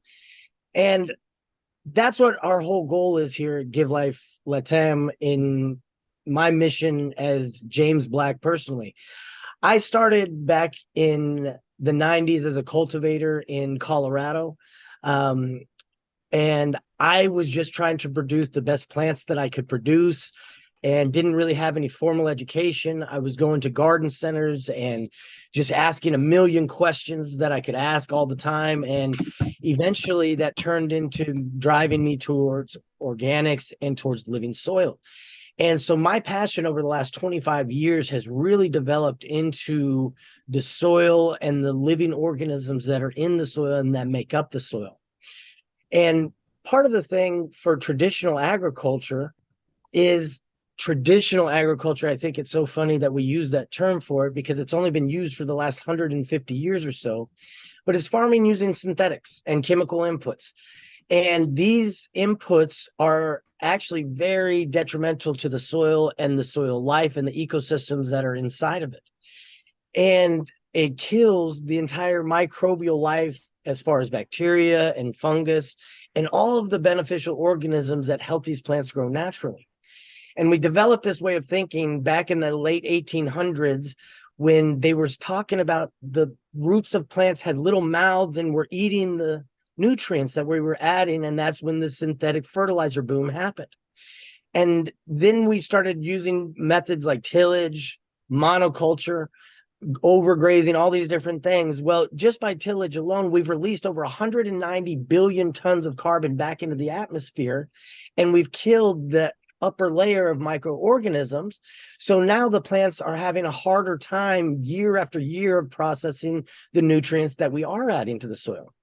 And that's what our whole goal is here at Give Life Latam in my mission as James Black personally. I started back in the 90s as a cultivator in Colorado. And I was just trying to produce the best plants that I could produce and didn't really have any formal education. I was going to garden centers and just asking a million questions that I could ask all the time. And eventually that turned into driving me towards organics and towards living soil. And so my passion over the last 25 years has really developed into the soil and the living organisms that are in the soil and that make up the soil. And part of the thing for traditional agriculture is I think it's so funny that we use that term for it because it's only been used for the last 150 years or so, but it's farming using synthetics and chemical inputs. And these inputs are actually very detrimental to the soil and the soil life and the ecosystems that are inside of it. And it kills the entire microbial life as far as bacteria and fungus and all of the beneficial organisms that help these plants grow naturally. And we developed this way of thinking back in the late 1800s when they were talking about the roots of plants had little mouths and were eating the nutrients that we were adding. And that's when the synthetic fertilizer boom happened. And then we started using methods like tillage, monoculture, overgrazing, all these different things. Well, just by tillage alone, we've released over 190 billion tons of carbon back into the atmosphere, and we've killed the upper layer of microorganisms. So now the plants are having a harder time year after year of processing the nutrients that we are adding to the soil.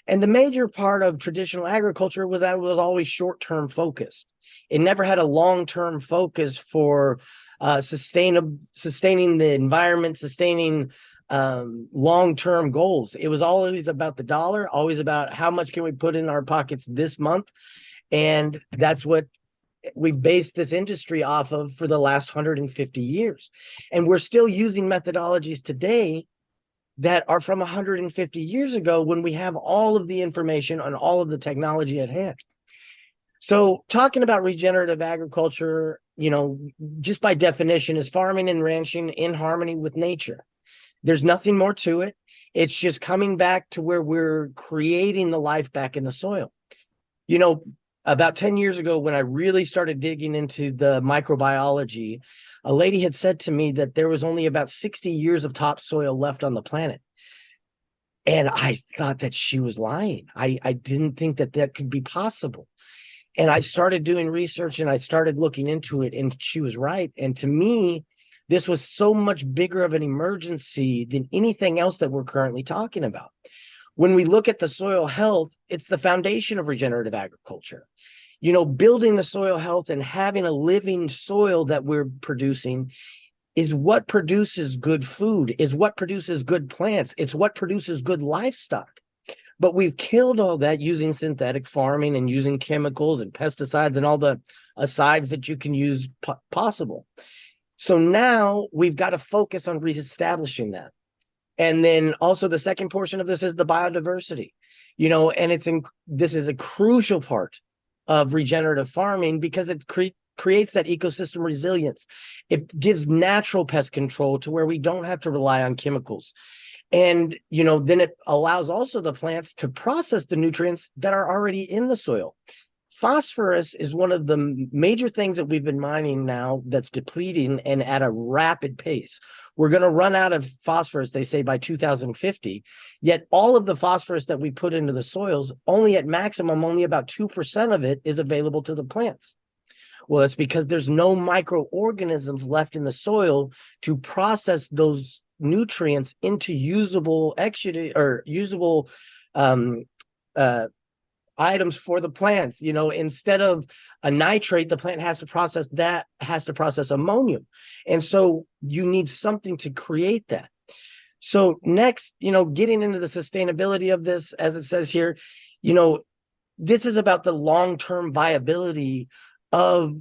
And the major part of traditional agriculture was that it was always short-term focused. It never had a long-term focus for sustaining the environment, sustaining long-term goals. It was always about the dollar, always about how much can we put in our pockets this month. And that's what we've based this industry off of for the last 150 years. And we're still using methodologies today that are from 150 years ago when we have all of the information on all of the technology at hand. So talking about regenerative agriculture, just by definition is farming and ranching in harmony with nature. There's nothing more to it. It's just coming back to where we're creating the life back in the soil. About 10 years ago, when I really started digging into the microbiology, a lady had said to me that there was only about 60 years of topsoil left on the planet. And I thought that she was lying. I didn't think that that could be possible. And I started doing research and I started looking into it, and she was right. And to me, this was so much bigger of an emergency than anything else that we're currently talking about. When we look at the soil health, it's the foundation of regenerative agriculture. Building the soil health and having a living soil that we're producing is what produces good food, is what produces good plants. It's what produces good livestock. But we've killed all that using synthetic farming and using chemicals and pesticides and all the asides that you can use possible. So now we've got to focus on reestablishing that. And then also the second portion of this is the biodiversity, and this is a crucial part of regenerative farming because it creates that ecosystem resilience. It gives natural pest control to where we don't have to rely on chemicals. And, then it allows also the plants to process the nutrients that are already in the soil. Phosphorus is one of the major things that we've been mining now that's depleting and at a rapid pace. We're going to run out of phosphorus, they say, by 2050. Yet all of the phosphorus that we put into the soils, only at maximum, only about 2% of it is available to the plants. Well, it's because there's no microorganisms left in the soil to process those nutrients into usable items for the plants. Instead of a nitrate, the plant has to process ammonium. And so you need something to create that. So next, getting into the sustainability of this, as it says here, this is about the long-term viability of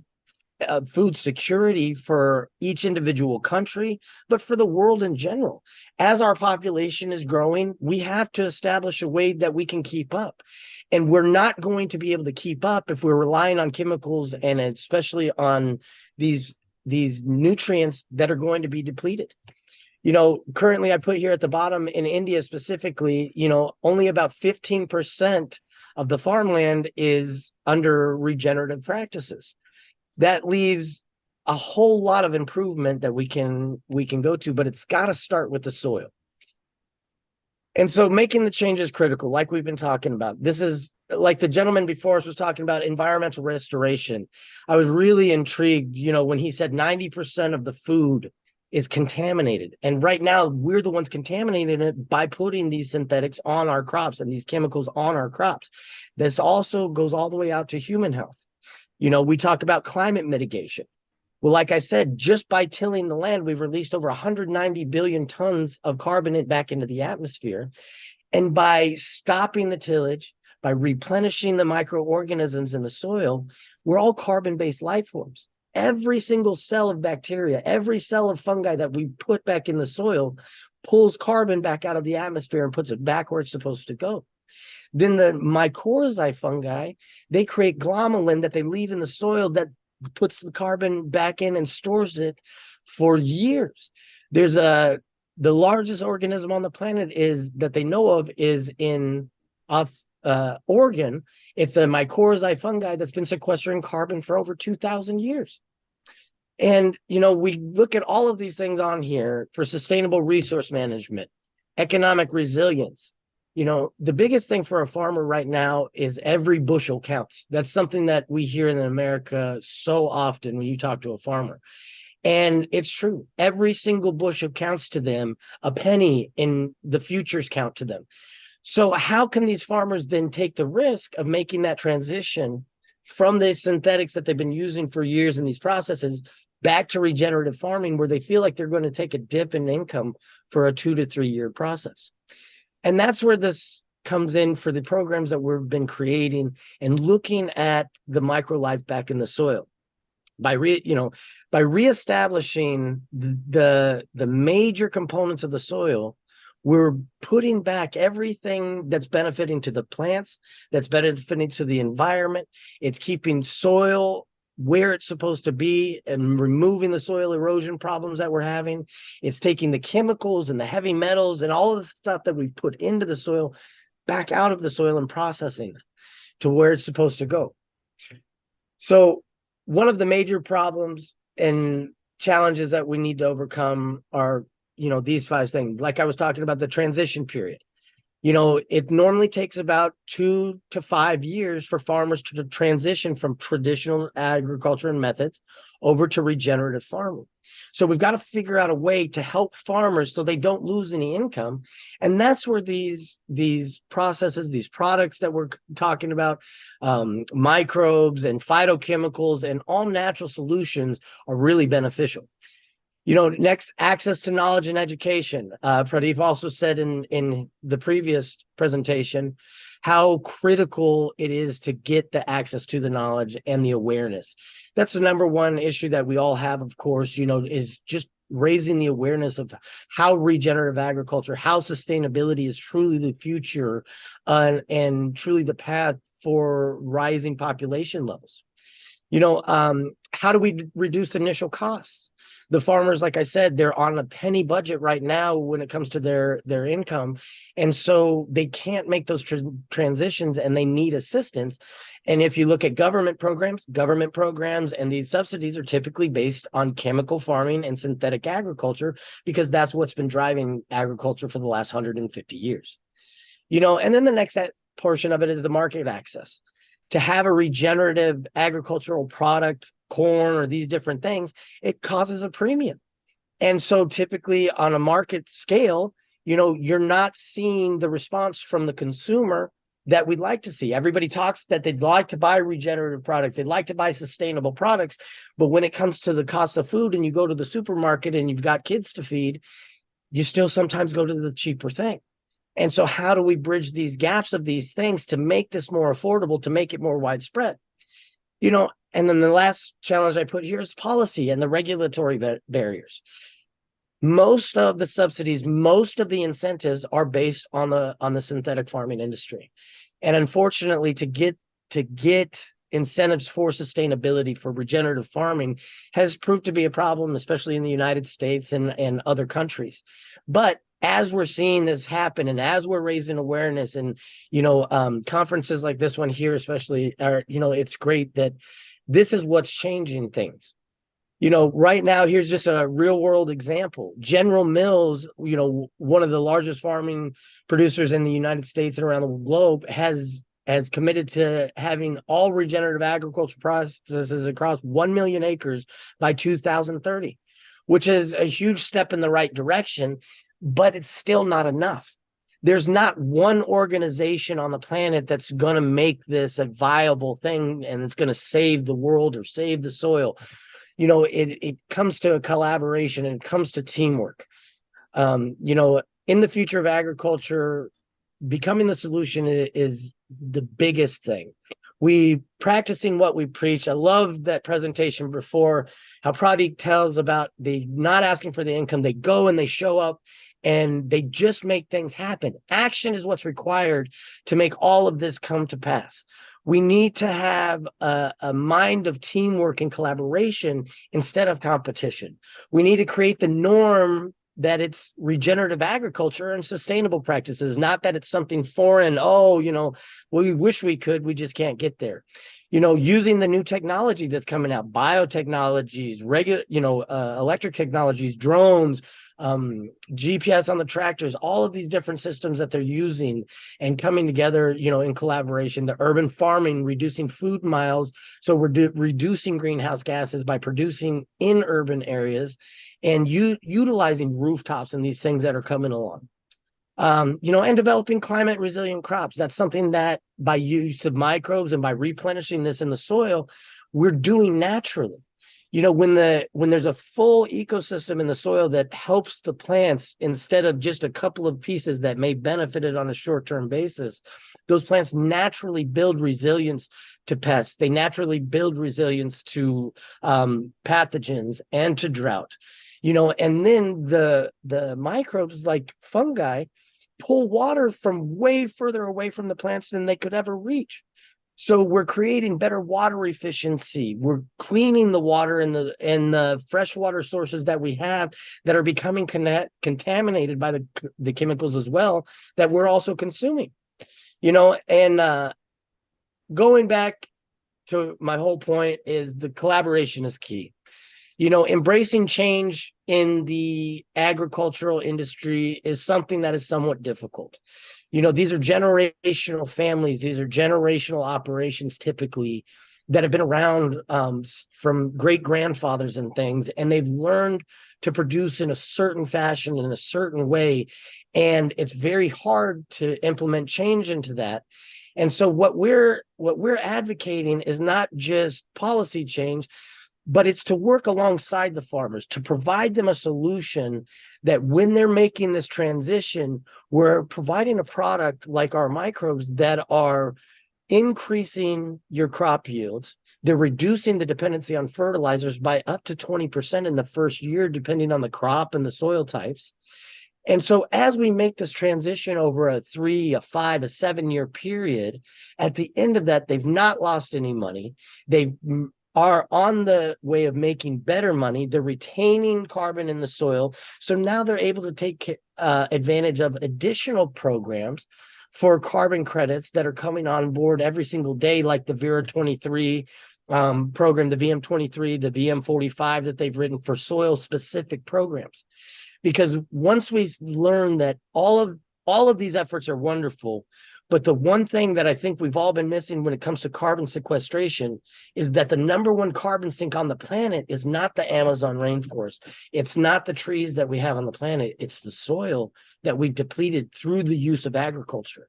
food security for each individual country, but for the world in general. As our population is growing, we have to establish a way that we can keep up. And we're not going to be able to keep up if we're relying on chemicals and especially on these nutrients that are going to be depleted. Currently I put here at the bottom in India specifically, only about 15% of the farmland is under regenerative practices. That leaves a whole lot of improvement that we can go to, but it's got to start with the soil. And so making the change is critical, like we've been talking about. This is like the gentleman before us was talking about environmental restoration. I was really intrigued, when he said 90% of the food is contaminated. And right now we're the ones contaminating it by putting these synthetics on our crops and these chemicals on our crops. This also goes all the way out to human health. We talk about climate mitigation. Well, like I said, just by tilling the land, we've released over 190 billion tons of carbon back into the atmosphere. And by stopping the tillage, by replenishing the microorganisms in the soil, we're all carbon-based life forms. Every single cell of bacteria, every cell of fungi that we put back in the soil pulls carbon back out of the atmosphere and puts it back where it's supposed to go. Then the mycorrhizae fungi, they create glomalin that they leave in the soil that puts the carbon back in and stores it for years. There's the largest organism on the planet is that they know of is in Oregon. It's a mycorrhizae fungi that's been sequestering carbon for over 2,000 years. And, we look at all of these things on here for sustainable resource management, economic resilience. The biggest thing for a farmer right now is every bushel counts. That's something that we hear in America so often when you talk to a farmer. And it's true. Every single bushel counts to them. A penny in the futures count to them. So how can these farmers then take the risk of making that transition from the synthetics that they've been using for years in these processes back to regenerative farming where they feel like they're going to take a dip in income for a 2 to 3 year process? And that's where this comes in for the programs that we've been creating and looking at the micro life back in the soil. By reestablishing the major components of the soil, we're putting back everything that's benefiting to the plants, that's benefiting to the environment. It's keeping soil where it's supposed to be and removing the soil erosion problems that we're having. It's taking the chemicals and the heavy metals and all of the stuff that we've put into the soil back out of the soil and processing it to where it's supposed to go. So one of the major problems and challenges that we need to overcome are, these 5 things. Like I was talking about the transition period. It normally takes about 2 to 5 years for farmers to transition from traditional agriculture and methods over to regenerative farming. So we've got to figure out a way to help farmers so they don't lose any income. And that's where these processes, these products that we're talking about, microbes and phytochemicals and all natural solutions are really beneficial. Next, access to knowledge and education. Pradeep also said in the previous presentation how critical it is to get the access to the knowledge and the awareness. That's the number one issue that we all have, of course, is just raising the awareness of how regenerative agriculture, how sustainability is truly the future and truly the path for rising population levels. How do we reduce initial costs? The farmers, like I said, they're on a penny budget right now when it comes to their income. And so they can't make those transitions and they need assistance. And if you look at government programs and these subsidies are typically based on chemical farming and synthetic agriculture because that's what's been driving agriculture for the last 150 years. And then the next portion of it is the market access. To have a regenerative agricultural product, corn or these different things, it causes a premium. And so typically on a market scale, you're not seeing the response from the consumer that we'd like to see. Everybody talks that they'd like to buy regenerative products. They'd like to buy sustainable products. But when it comes to the cost of food and you go to the supermarket and you've got kids to feed, you still sometimes go to the cheaper thing. And so how do we bridge these gaps of these things to make this more affordable, to make it more widespread? And then the last challenge I put here is policy and the regulatory barriers. Most of the subsidies, most of the incentives are based on the synthetic farming industry. And unfortunately, to get incentives for sustainability for regenerative farming has proved to be a problem, especially in the United States and other countries. But as we're seeing this happen and as we're raising awareness and, conferences like this one here, especially, it's great that this is what's changing things. Right now, here's just a real world example. General Mills, one of the largest farming producers in the United States and around the globe, has committed to having all regenerative agriculture processes across 1 million acres by 2030, which is a huge step in the right direction, but it's still not enough. There's not one organization on the planet that's going to make this a viable thing and it's going to save the world or save the soil. It comes to a collaboration and it comes to teamwork. In the future of agriculture, becoming the solution is the biggest thing. We practicing what we preach. I love that presentation before, how Pradeep tells about they not asking for the income. They go and they show up and they just make things happen. Action is what's required to make all of this come to pass. We need to have a mind of teamwork and collaboration instead of competition. We need to create the norm that it's regenerative agriculture and sustainable practices, not that it's something foreign. We wish we could, we just can't get there. Using the new technology that's coming out, biotechnologies, electric technologies, drones, GPS on the tractors, all of these different systems that they're using and coming together, in collaboration. The urban farming, reducing food miles, so we're reducing greenhouse gases by producing in urban areas, and utilizing rooftops and these things that are coming along. And developing climate resilient crops. That's something that by use of microbes and by replenishing this in the soil, we're doing naturally. When there's a full ecosystem in the soil that helps the plants instead of just a couple of pieces that may benefit it on a short-term basis, those plants naturally build resilience to pests. They naturally build resilience to pathogens and to drought. And then the microbes like fungi pull water from way further away from the plants than they could ever reach. So we're creating better water efficiency. We're cleaning the water in the freshwater sources that we have that are becoming contaminated by the chemicals as well that we're also consuming. And going back to my whole point is the collaboration is key. Embracing change in the agricultural industry is something that is somewhat difficult. These are generational families. These are generational operations typically that have been around from great grandfathers and things, and they've learned to produce in a certain fashion, in a certain way. And it's very hard to implement change into that. And so what we're advocating is not just policy change, but it's to work alongside the farmers, to provide them a solution that when they're making this transition, we're providing a product like our microbes that are increasing your crop yields. They're reducing the dependency on fertilizers by up to 20% in the first year, depending on the crop and the soil types. And so as we make this transition over a 3, a 5, a 7-year period, at the end of that, they've not lost any money. They are on the way of making better money. They're retaining carbon in the soil. So now they're able to take advantage of additional programs for carbon credits that are coming on board every single day, like the Vera 23 program, the VM23, the VM45 that they've written for soil specific programs. Because once we learn that all of these efforts are wonderful, but the one thing that I think we've all been missing when it comes to carbon sequestration is that the number one carbon sink on the planet is not the Amazon rainforest. It's not the trees that we have on the planet. It's the soil that we've depleted through the use of agriculture.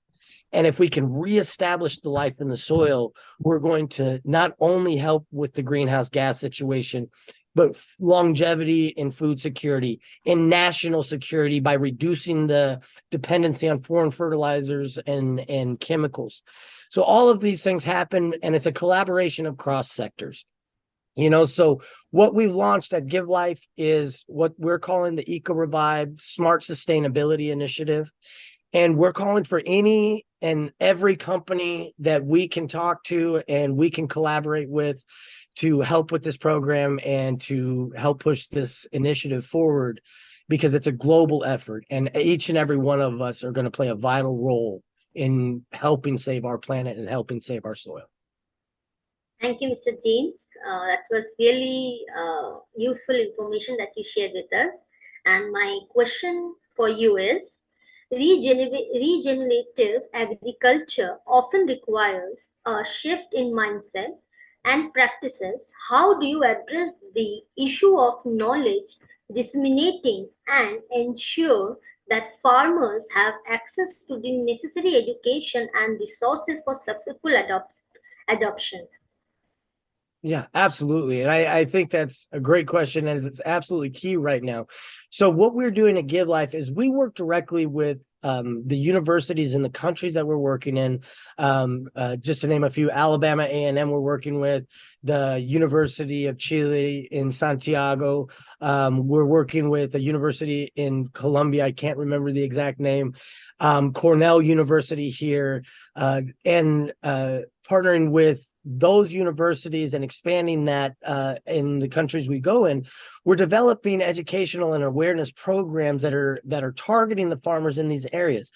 And if we can reestablish the life in the soil, we're going to not only help with the greenhouse gas situation, but longevity in food security, in national security by reducing the dependency on foreign fertilizers and chemicals. So all of these things happen, and it's a collaboration of cross sectors. So what we've launched at Give Life is what we're calling the Eco Revive Smart Sustainability Initiative. And we're calling for any and every company that we can talk to and we can collaborate with to help with this program and to help push this initiative forward, because it's a global effort and each and every one of us are going to play a vital role in helping save our planet and helping save our soil. Thank you, Mr. James. That was really useful information that you shared with us. And my question for you is, regenerative agriculture often requires a shift in mindset and practices. How do you address the issue of knowledge disseminating and ensure that farmers have access to the necessary education and resources for successful adoption? Yeah, absolutely. And I think that's a great question, and it's absolutely key right now. So what we're doing at Give Life is we work directly with the universities in the countries that we're working in. Just to name a few, Alabama A&M we're working with, the University of Chile in Santiago. We're working with a university in Colombia. I can't remember the exact name. Cornell University here, and partnering with those universities and expanding that in the countries we go in. We're developing educational and awareness programs that are targeting the farmers in these areas,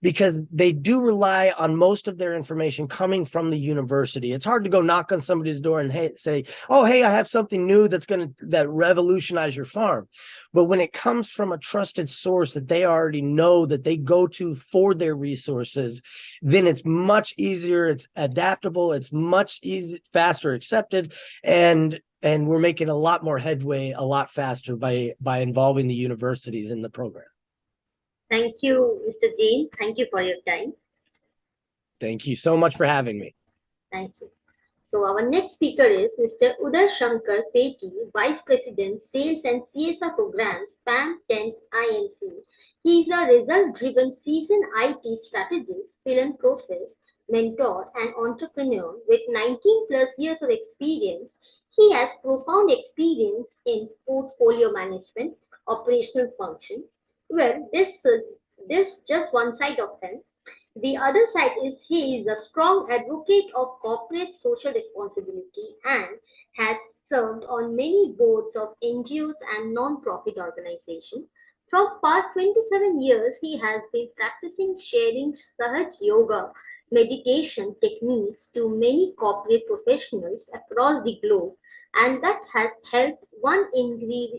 because they do rely on most of their information coming from the university. It's hard to go knock on somebody's door and say, oh, hey, I have something new that revolutionize your farm. But when it comes from a trusted source that they already know, that they go to for their resources, then it's much easier, it's adaptable, it's much faster accepted, and we're making a lot more headway a lot faster by involving the universities in the program. Thank you, Mr. Jain. Thank you for your time. Thank you so much for having me. Thank you. So our next speaker is Mr. Uday Shankar Peti, Vice President, Sales and CSR Programs, PAM 10 INC. He is a result-driven seasoned IT strategist, philanthropist, mentor, and entrepreneur with 19 plus years of experience. He has profound experience in portfolio management, operational functions. Well, this just one side of him. The other side is he is a strong advocate of corporate social responsibility and has served on many boards of NGOs and non-profit organizations. From past 27 years, he has been practicing sharing Sahaj Yoga meditation techniques to many corporate professionals across the globe, and that has helped one in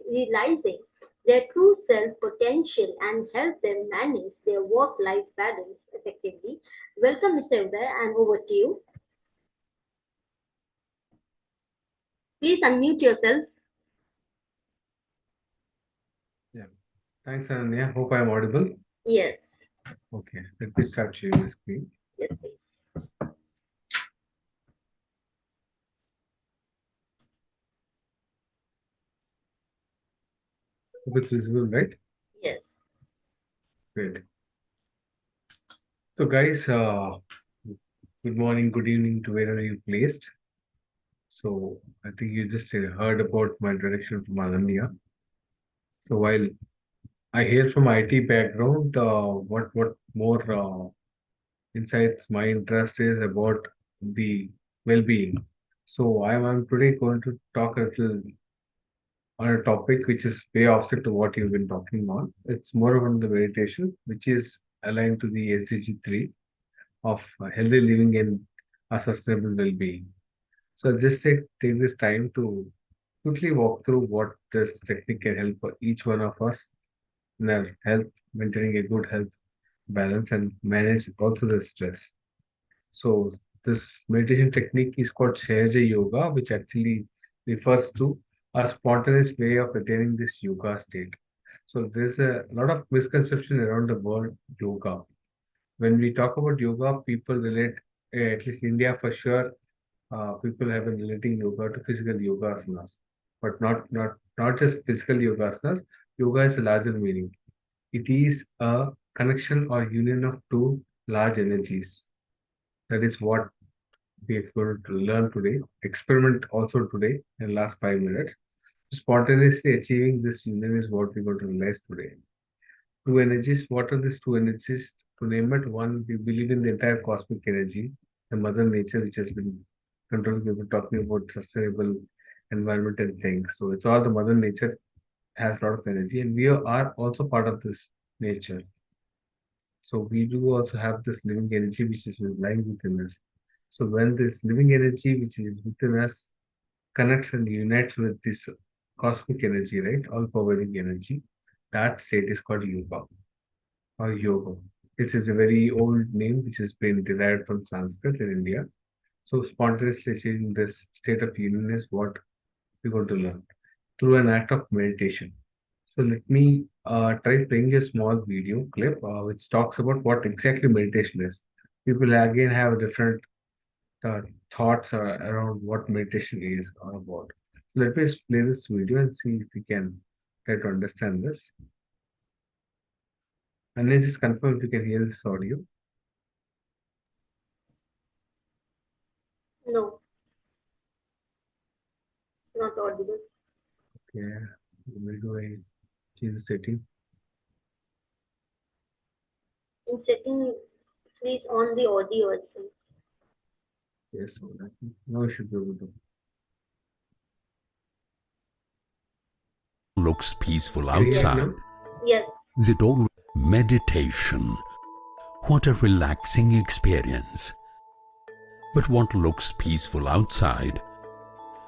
realizing their true self potential and help them manage their work life balance effectively. Welcome, Mr. Uday, and over to you. Please unmute yourself. Yeah, thanks, Ananya. Hope I am audible. Yes. Okay, let me start sharing the screen. Yes, please. Hope it's visible, right? Yes. Great. So, guys, good morning, good evening to wherever you placed. So, I think you just heard about my introduction from Ananya. So, while I hail from IT background, what more insights my interest is about the well-being. So, I'm today going to talk a little on a topic which is way opposite to what you've been talking on. It's more on the meditation, which is aligned to the SDG 3 of healthy living and a sustainable well-being. So just take this time to quickly walk through what this technique can help for each one of us in our health, maintaining a good health balance and manage also the stress. So this meditation technique is called Sahaja Yoga, which actually refers to a spontaneous way of attaining this yoga state. So there's a lot of misconception around the word yoga. When we talk about yoga, people relate, at least India for sure, people have been relating yoga to physical yoga asanas, but not just physical yoga asanas. Yoga is a larger meaning. It is a connection or union of two large energies. That is what we are going to learn today, experiment also today in the last 5 minutes. Spontaneously achieving this union is what we're going to realize today. Two energies, what are these two energies? To name it, one, we believe in the entire cosmic energy, the mother nature, which has been controlled. We were talking about sustainable environment and things. So it's all the mother nature has a lot of energy, and we are also part of this nature. So we do also have this living energy which is lying within us. So when this living energy which is within us connects and unites with this cosmic energy, right, all-pervading energy, that state is called yoga or yoga. This is a very old name which has been derived from Sanskrit in India. So spontaneously achieving this state of union is what we're going to learn through an act of meditation. So let me try playing a small video clip which talks about what exactly meditation is. People again have different uh, thoughts around what meditation is all about. So let me play this video and see if we can try to understand this. And then just confirm if you can hear this audio. No, it's not audible. Okay, where do I change the setting? In setting, please on the audio itself. Yes, so now I should be able to. Looks peaceful Can you hear it outside. now? Yes. Is it all meditation? What a relaxing experience. But what looks peaceful outside,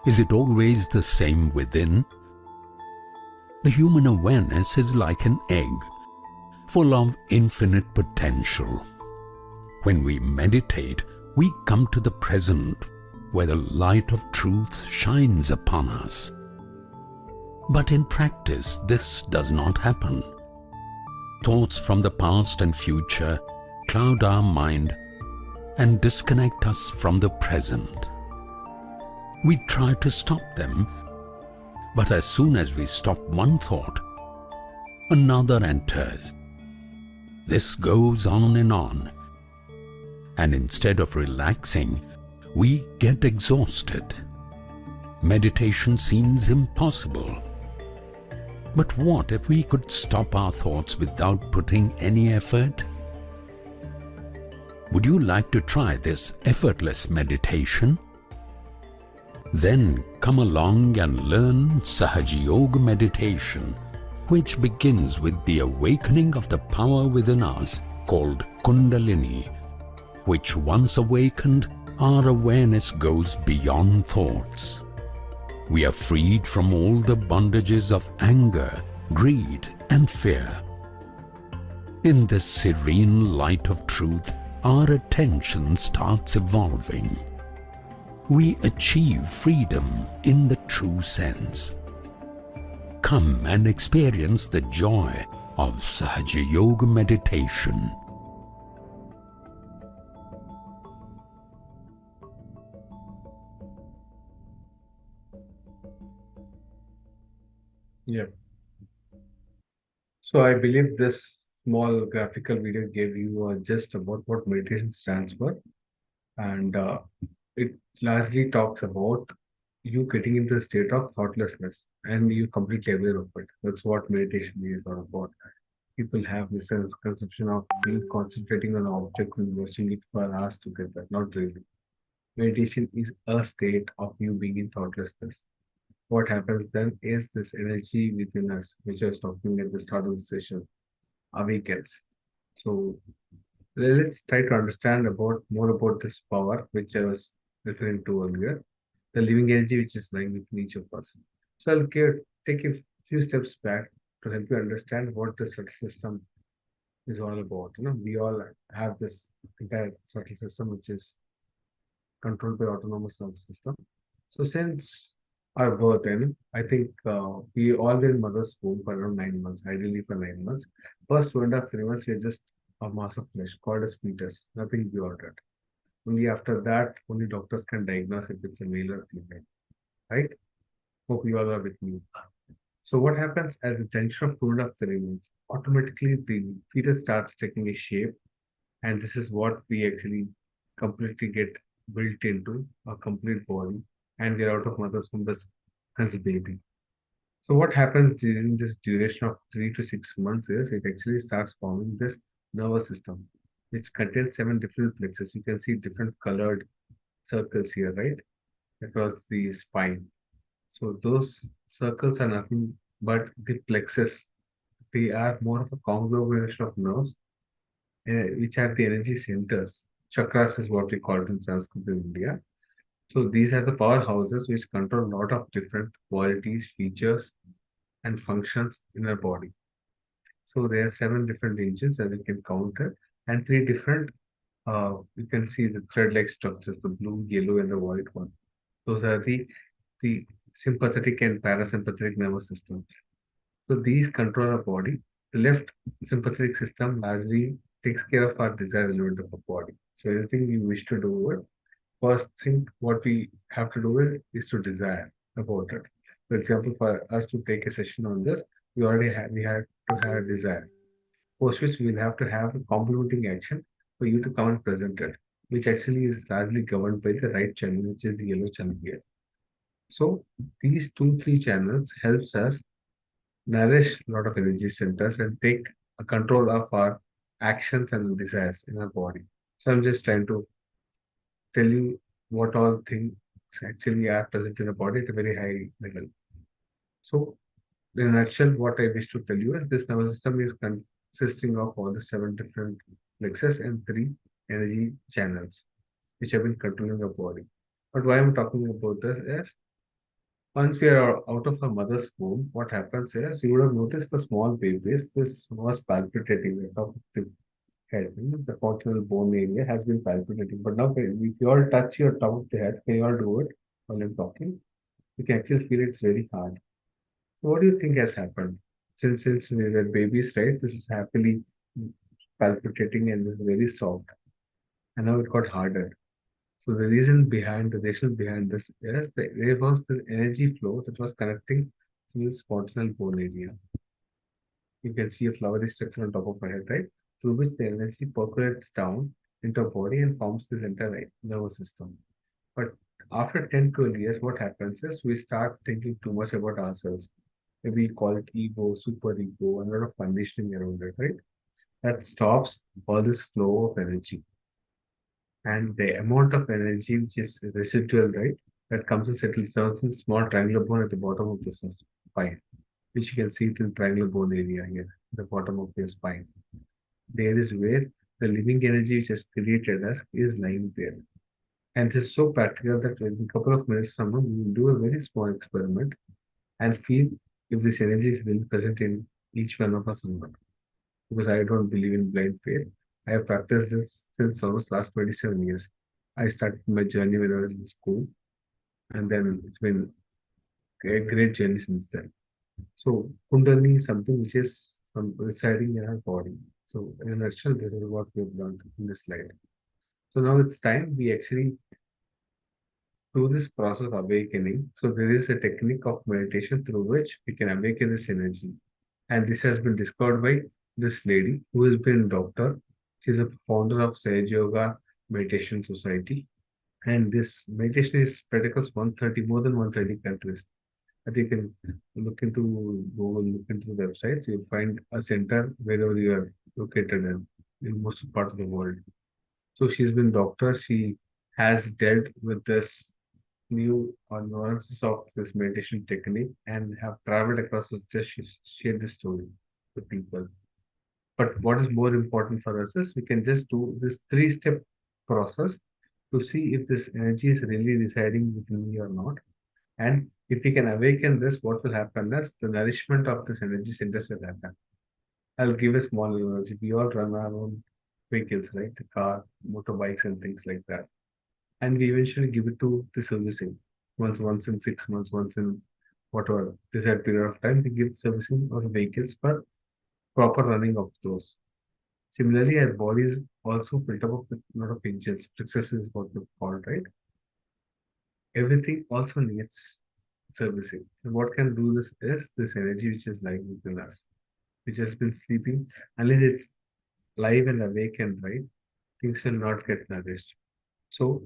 is it always the same within? The human awareness is like an egg, full of infinite potential. When we meditate, we come to the present, where the light of truth shines upon us. But in practice, this does not happen. Thoughts from the past and future cloud our mind and disconnect us from the present. We try to stop them, but as soon as we stop one thought, another enters. This goes on, and instead of relaxing, we get exhausted. Meditation seems impossible. But what if we could stop our thoughts without putting any effort? Would you like to try this effortless meditation? Then come along and learn Sahaja Yoga meditation, which begins with the awakening of the power within us called Kundalini, which once awakened, our awareness goes beyond thoughts. We are freed from all the bondages of anger, greed, and fear. In this serene light of truth, our attention starts evolving. We achieve freedom in the true sense. Come and experience the joy of Sahaja Yoga meditation. Yeah. So I believe this small graphical video gave you a gist about what meditation stands for, and it largely talks about you getting into a state of thoughtlessness and you completely aware of it. That's what meditation is all about. People have this conception of being concentrating on an object and watching it for hours together. Not really. Meditation is a state of you being in thoughtlessness. What happens then is this energy within us, which I was talking at the start of the session, awakens. So let's try to understand about more about this power, which I was referring to earlier, the living energy which is lying within each of us. So take a few steps back to help you understand what the subtle system is all about. We all have this entire subtle system which is controlled by autonomous nervous system. So since our birth, and I think we all in mother's womb for around 9 months, ideally for 9 months. First 2.5 3 months, we're just a mass of flesh called as fetus, nothing beyond that. Only after that, only doctors can diagnose if it's a male or female, right? Hope you all are with me. So what happens at the junction of 2.5 3 months? Automatically, the fetus starts taking a shape, and this is what we actually completely get built into a complete body, and we are out of mother's womb as a baby. So what happens during this duration of 3 to 6 months is it actually starts forming this nervous system, which contains 7 different plexus. You can see different colored circles here, right, across the spine. So those circles are nothing but the plexus. They are more of a conglomeration of nerves, which are the energy centers. Chakras is what we call it in Sanskrit in India. So these are the powerhouses which control a lot of different qualities, features, and functions in our body. So there are 7 different regions as you can count it, and 3 different. You can see the thread-like structures: the blue, yellow, and the white one. Those are the sympathetic and parasympathetic nervous systems. So these control our body. The left sympathetic system largely takes care of our desire element of our body. So anything we wish to do it, first thing what we have to do is to desire about it. For example, for us to take a session on this, we had to have a desire. Post which we'll have to have a complementing action for you to come and present it, which actually is largely governed by the right channel, which is the yellow channel here. So these 2, 3 channels helps us nourish a lot of energy centers and take a control of our actions and desires in our body. So I'm just trying to tell you what all things actually are present in the body at a very high level. So in a nutshell, what I wish to tell you is this nervous system is consisting of all the 7 different plexus and 3 energy channels which have been controlling the body. But why I'm talking about this is once we are out of our mother's womb, what happens is you would have noticed for small babies, this was palpitating at the top of the head. The cortical bone area has been palpitating. But now, if you all touch your top of the head, can you all do it while I'm talking? You can actually feel it's very hard. So, what do you think has happened? Since we were babies, right? This is happily palpitating and this is very soft. And now it got harder. So the reason behind this is that there was this energy flow that was connecting to this spontaneal bone area. You can see a flowery structure on top of my head, right? Through which the energy percolates down into our body and forms this entire nervous system. But after 10, 12 years, what happens is we start thinking too much about ourselves. Maybe we call it ego, super ego, and a lot of conditioning around it, right? That stops all this flow of energy. And the amount of energy which is residual, right, that comes and settles down in small triangular bone at the bottom of the spine, which you can see it in triangular bone area here, the bottom of your spine. There is where the living energy which has created us is lying there. And this is so practical that in a couple of minutes from now, we will do a very small experiment and feel if this energy is really present in each one of us or not. Because I don't believe in blind faith. I have practiced this since almost last 27 years. I started my journey when I was in school, and then it's been a great journey since then. So, Kundalini is something which is residing in our body. So, in a nutshell, this is what we have learned in this slide. So, now it's time we actually do this process of awakening. So, there is a technique of meditation through which we can awaken this energy. And this has been discovered by this lady who has been a doctor. She's a founder of Sage Yoga Meditation Society. And this meditation is spread across 130, more than 130 countries. I think you can look into Google, look into the websites, you'll find a center wherever you are located in most part of the world. So she's been doctor. She has dealt with this new nuances of this meditation technique and have traveled across to just share this story with people. But what is more important for us is we can just do this 3-step process to see if this energy is really residing within me or not. And if we can awaken this, what will happen is the nourishment of this energy centers will happen. I'll give a small analogy. We all run our own vehicles, right? The car, motorbikes, and things like that. And we eventually give it to the servicing once in 6 months, once in whatever desired period of time. We give servicing of the vehicles for proper running of those. Similarly, our body is also built up with a lot of engines. Plexus is what we call, right? Everything also needs servicing. And what can do this is this energy which is lying within us, which has been sleeping, unless it's live and awake and right, things will not get nourished. So,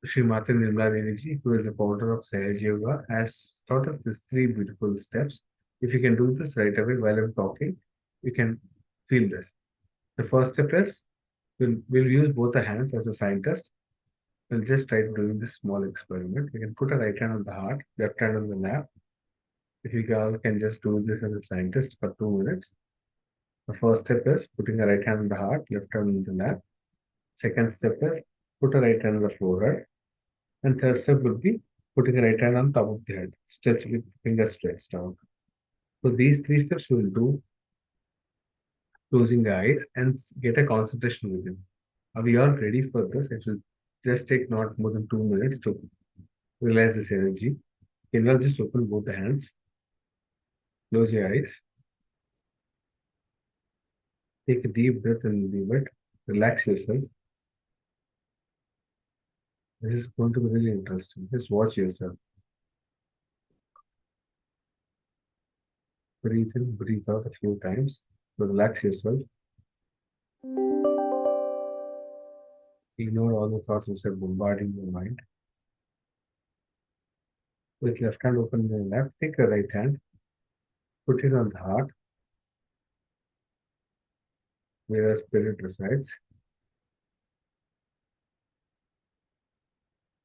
Srimati Nirmala Devi, who is the founder of Sahaj Yoga, has taught us these three beautiful steps. If you can do this right away while I'm talking, you can feel this. The first step is we'll use both the hands as a scientist. We'll just try doing this small experiment. We can put a right hand on the heart, left hand on the lap. If you all can just do this as a scientist for 2 minutes. The first step is putting a right hand on the heart, left hand on the lap. Second step is put a right hand on the forehead. And third step would be putting a right hand on top of the head, stretch with fingers stretched out. So these three steps we'll do closing the eyes and get a concentration within. Are we all ready for this? It will just take not more than 2 minutes to realize this energy. Can you all just open both the hands? Close your eyes. Take a deep breath and leave it. Relax yourself. This is going to be really interesting. Just watch yourself. Breathe in, breathe out a few times. Relax yourself. Ignore all the thoughts which are bombarding your mind. With left hand open your left, take the right hand, put it on the heart, where our spirit resides.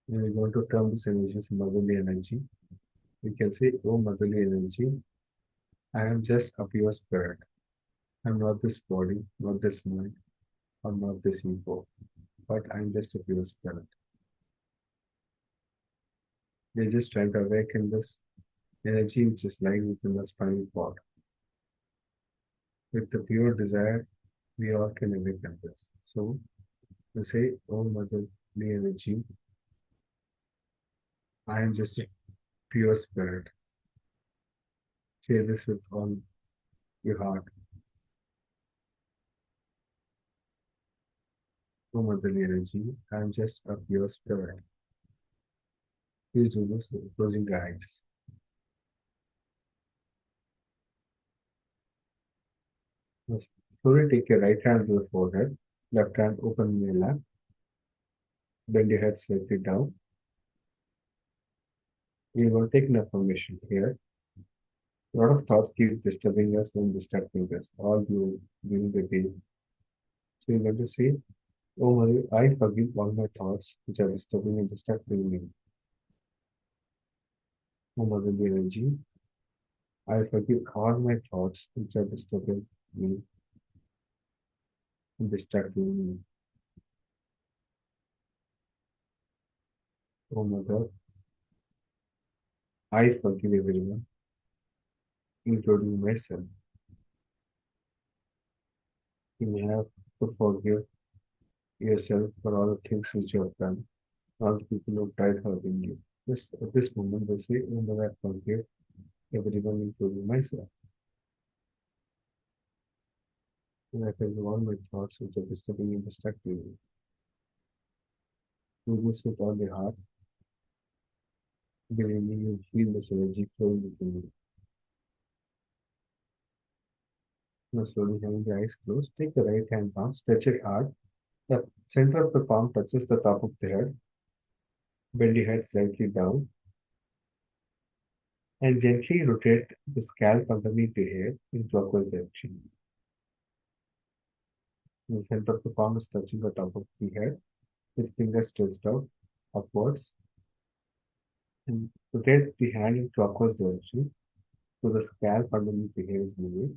And we're going to term this energy as motherly energy. We can say, oh motherly energy, I am just a pure spirit. I'm not this body, not this mind, or not this ego, but I'm just a pure spirit. We're just trying to awaken this energy which is lying within the spinal cord. With the pure desire, we all can awaken this. So we say, oh motherly energy, I am just a pure spirit. Say this with all your heart. Oh motherly energy, I am just a pure spirit. Please do this closing your eyes. Slowly take your right hand to the forehead, left hand open in your lap, bend your head slightly down. We will take an affirmation here. A lot of thoughts keep disturbing us and distracting us all during the day. So you have to say, oh Mother, I forgive all my thoughts which are disturbing and distracting me. Oh Mother, the energy, I forgive all my thoughts which are disturbing me and distracting me. Oh Mother, I forgive everyone, including myself. You may have to forgive yourself for all the things which you have done, all the people who have tried hurting you. Just at this moment, they say, oh Mother, I forgive everyone, including myself. And I forgive all my thoughts which are disturbing and distracting me. Do this with all your heart. Believe me, you feel this energy flowing within you. Now slowly having the eyes closed, take the right hand palm, stretch it hard. The center of the palm touches the top of the head. Bend your head slightly down and gently rotate the scalp underneath the hair in clockwise direction. The center of the palm is touching the top of the head with fingers stretched out upwards. And rotate the hand in clockwise direction so the scalp underneath the hair is moving.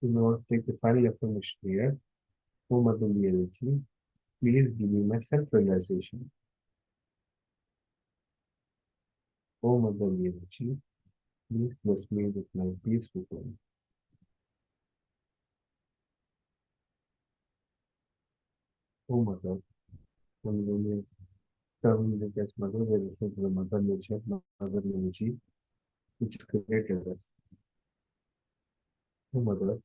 You now take the final affirmation here. Oh motherly energy, please give me my self-realization. Oh motherly energy, please bless me with my peaceful home. Oh mother, when you term with as mother, we refer to the mother nature, mother energy, which created us. Oh mother,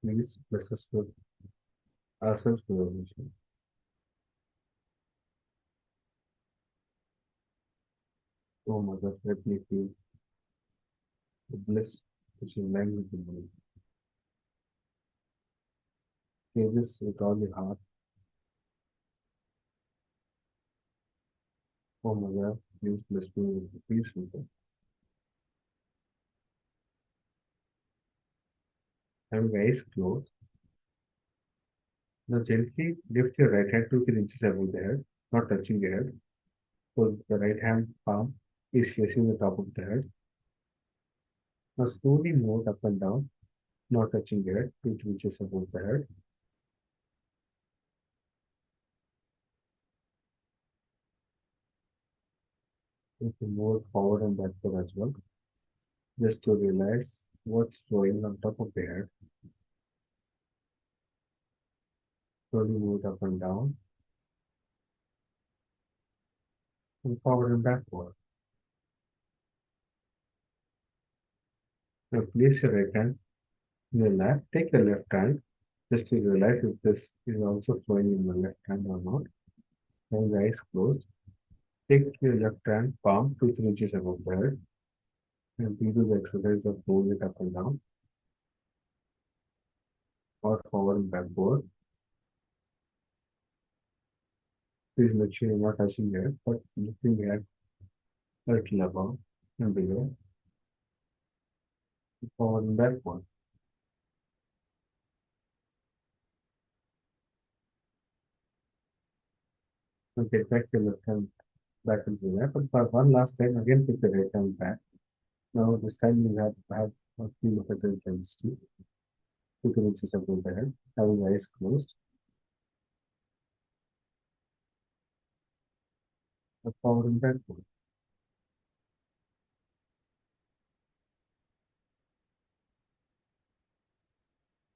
please bless us with our self-realization. Oh mother, let me feel the bliss which is lying within me. Say this with all your heart. formula u plus 2 is the free filter. Have your eyes closed. Now gently lift your right hand 2-3 inches above the head, not touching the head. So the right hand palm is facing the top of the head. Now slowly move up and down, not touching the head, 2-3 inches above the head. You can move forward and backward as well, just to realize what's flowing on top of the head. Slowly move up and down, and forward and backward. Now place your right hand in your lap, take your left hand, just to realize if this is also flowing in the left hand or not. Have your eyes closed. Take your left hand palm 2-3 inches above the head and we do the exercise of moving it up and down or forward and backward. Please make sure you're not touching the head, but lifting the head a little above and below, forward and backward. Now get back your left hand back into the lap, but for one last time, again put the right hand back. Now this time you have a feel of it intensity. 2-3 inches above the head, having eyes closed. Forward and backward.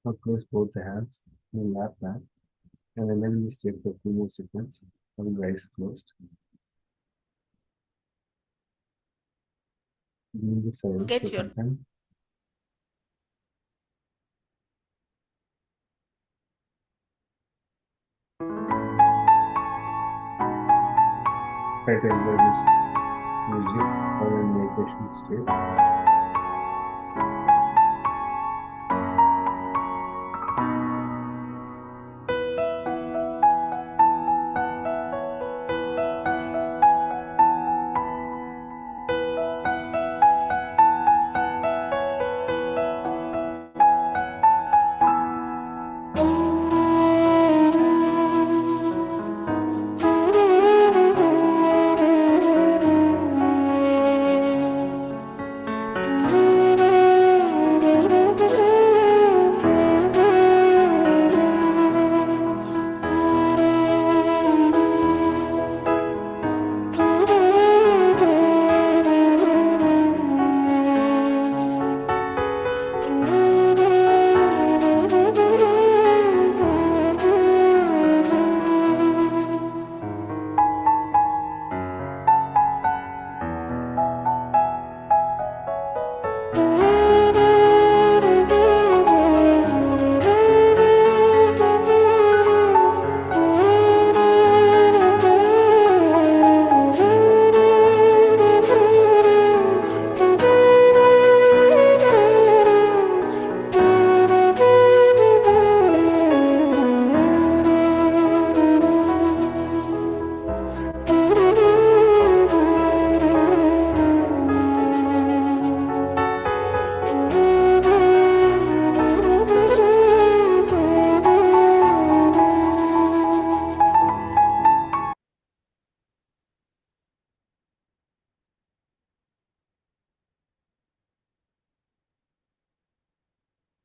Now place both the hands in the lap back and remain this state for 2 more seconds, having eyes closed. Leave the silence Get for your some time. Try to enjoy this music or in meditation state.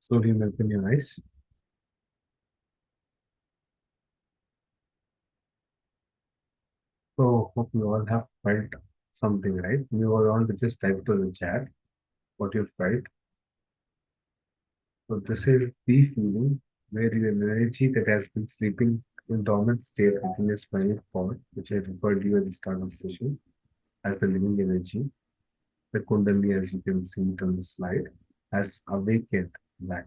Slowly open your eyes. So hope you all have felt something, right? You all want to just type to the chat what you felt. So this is the feeling where your energy that has been sleeping in dormant state within your spinal cord, which I referred to at the start of the session as the living energy, the Kundalini, as you can see it on the slide, has awakened back.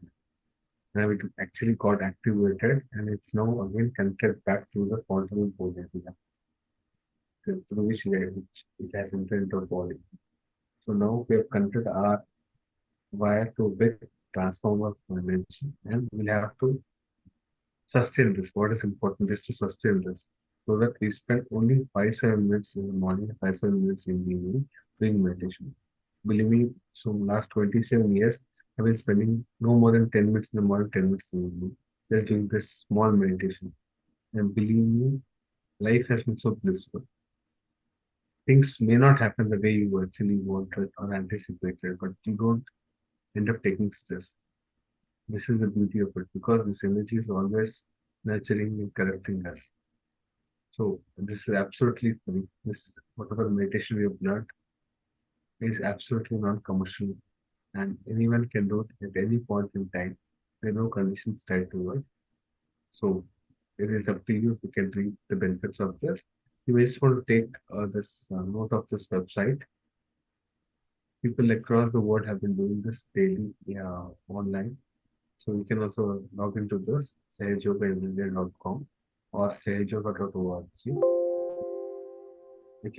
Now it actually got activated and it's now again connected back to the quantum pole that we have, through which it has entered into the body. So now we have connected our wire to a big transformer for energy and we'll have to sustain this. What is important is to sustain this. so that we spend only 5-7 minutes in the morning, 5-7 minutes in the evening doing meditation. Believe me, so last 27 years, I've been spending no more than 10 minutes in the morning, 10 minutes in the evening, just doing this small meditation. And believe me, life has been so blissful. Things may not happen the way you actually wanted or anticipated, but you don't end up taking stress. This is the beauty of it, because this energy is always nurturing and correcting us. So this is absolutely free. This whatever meditation we have learned is absolutely non-commercial, and anyone can do it at any point in time. There are no conditions tied to it. So it is up to you if you can reap the benefits of this. You may just want to take this note of this website. People across the world have been doing this daily online. So you can also log into this sageyogaindia.com or sageyoga.org. You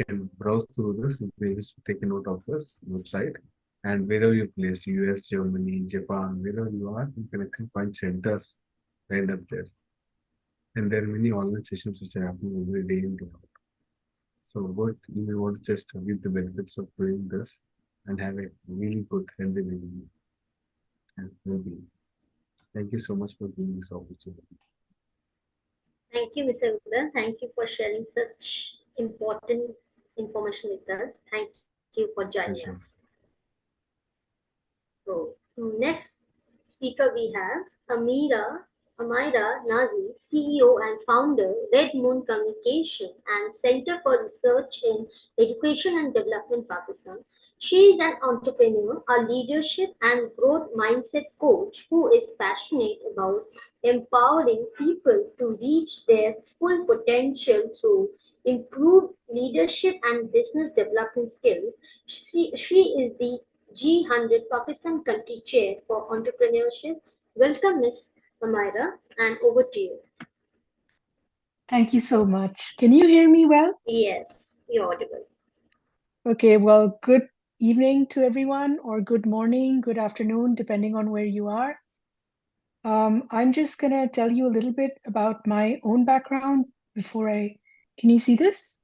can browse through this. You may just take a note of this website, and wherever you're placed, US, Germany, Japan, wherever you are, you can actually find centers right up there. And there are many online sessions which are happening every day in day out. So what you may want to just reap the benefits of doing this and have a really good healthy living and well-being. Thank you so much for giving this opportunity. Thank you, Mr. Uda. Thank you for sharing such important information with us. Thank you for joining us. Pleasure. So next speaker we have Amira Nazi, CEO and founder, Red Moon Communication and Center for Research in Education and Development, Pakistan. She is an entrepreneur, a leadership and growth mindset coach who is passionate about empowering people to reach their full potential through improved leadership and business development skills. She is the G100 Pakistan Country Chair for Entrepreneurship. Welcome, Ms. Amira, and over to you. Thank you so much. Can you hear me well? Yes, you're audible. Okay, well, good evening to everyone, or good morning, good afternoon, depending on where you are. I'm just going to tell you a little bit about my own background before can you see this?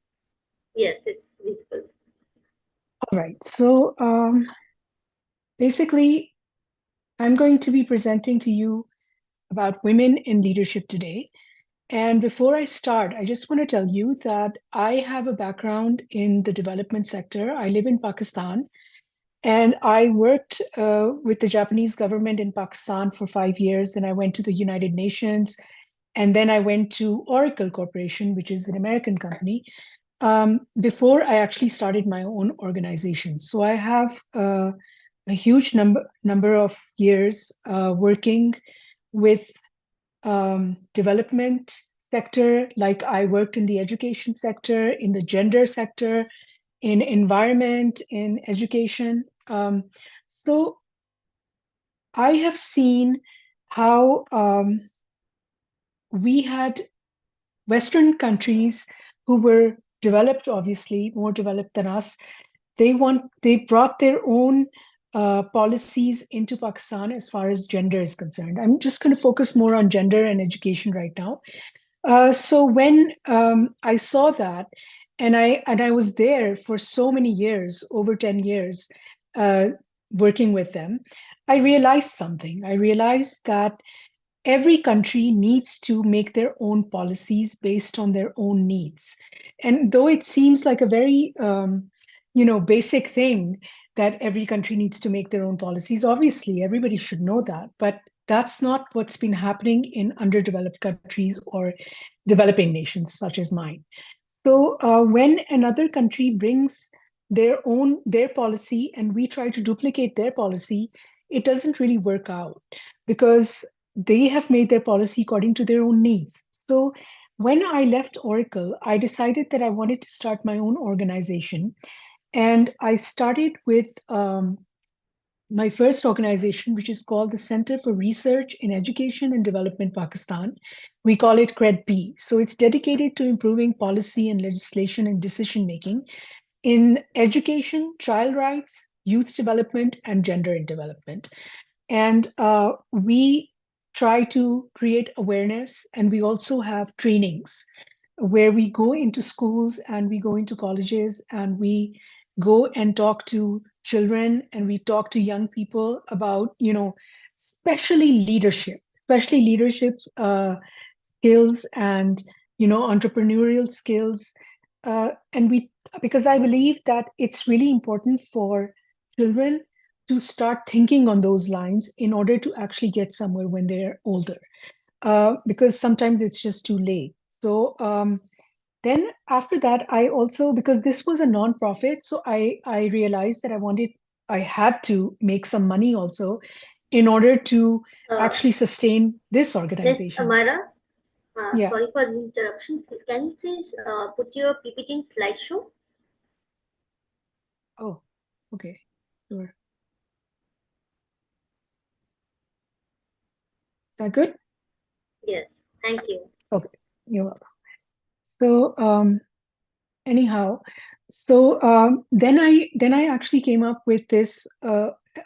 Yes, it's visible. All right, so basically, I'm going to be presenting to you about women in leadership today. And before I start, I just want to tell you that I have a background in the development sector. I live in Pakistan, and I worked with the Japanese government in Pakistan for 5 years. Then I went to the United Nations, and then I went to Oracle Corporation, which is an American company, before I actually started my own organization. So I have a huge number of years working with development sector. Like I worked in the education sector, in the gender sector, in environment, in education. So I have seen how we had Western countries who were developed, obviously more developed than us. They brought their own policies into Pakistan as far as gender is concerned. I'm just going to focus more on gender and education right now. So when I saw that, and I was there for so many years, over 10 years, working with them, I realized something. I realized that every country needs to make their own policies based on their own needs. And though it seems like a very basic thing that every country needs to make their own policies, obviously everybody should know that, but that's not what's been happening in underdeveloped countries or developing nations such as mine. So when another country brings their policy and we try to duplicate their policy, it doesn't really work out because they have made their policy according to their own needs. So when I left Oracle, I decided that I wanted to start my own organization. And I started with my first organization, which is called the Center for Research in Education and Development, Pakistan. We call it CREDP. So it's dedicated to improving policy and legislation and decision making in education, child rights, youth development, and gender in development. And we try to create awareness, and we also have trainings where we go into schools and we go into colleges and we go and talk to children and we talk to young people about, especially leadership skills and, entrepreneurial skills. And because I believe that it's really important for children to start thinking on those lines in order to actually get somewhere when they're older, because sometimes it's just too late. So then after that, I also, because this was a nonprofit, so I realized that I had to make some money also in order to Uh, actually sustain this Miss organization. Amara, Yeah. sorry for the interruption. Can you please put your PPT in slideshow? Oh, okay. Sure. Is that good? Yes, thank you. Okay. You're welcome. So anyhow, so then I actually came up with this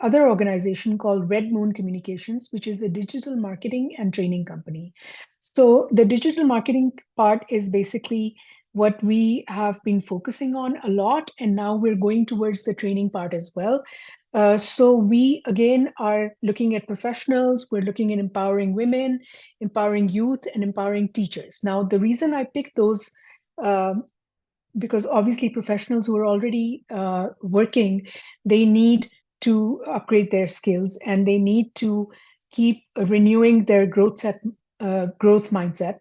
other organization called Red Moon Communications, which is the digital marketing and training company. So the digital marketing part is basically what we have been focusing on a lot, and now we're going towards the training part as well. So we again are looking at professionals, we're looking at empowering women, empowering youth, and empowering teachers. Now, the reason I picked those because obviously professionals who are already working, they need to upgrade their skills and they need to keep renewing their growth mindset.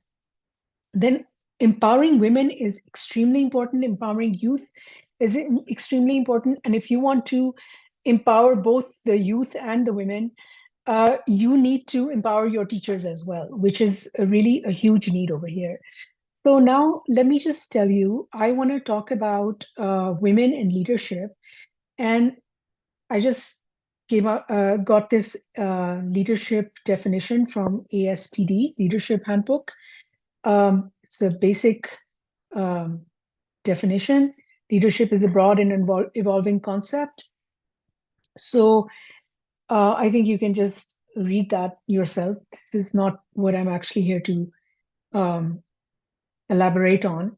Then empowering women is extremely important. Empowering youth is extremely important. And if you want to empower both the youth and the women, you need to empower your teachers as well, which is really a huge need over here. So now let me just tell you, I want to talk about women in leadership. And I just got this leadership definition from ASTD, Leadership Handbook. It's a basic um, definition. Leadership is a broad and evolving concept. So I think you can just read that yourself. This is not what I'm actually here to elaborate on.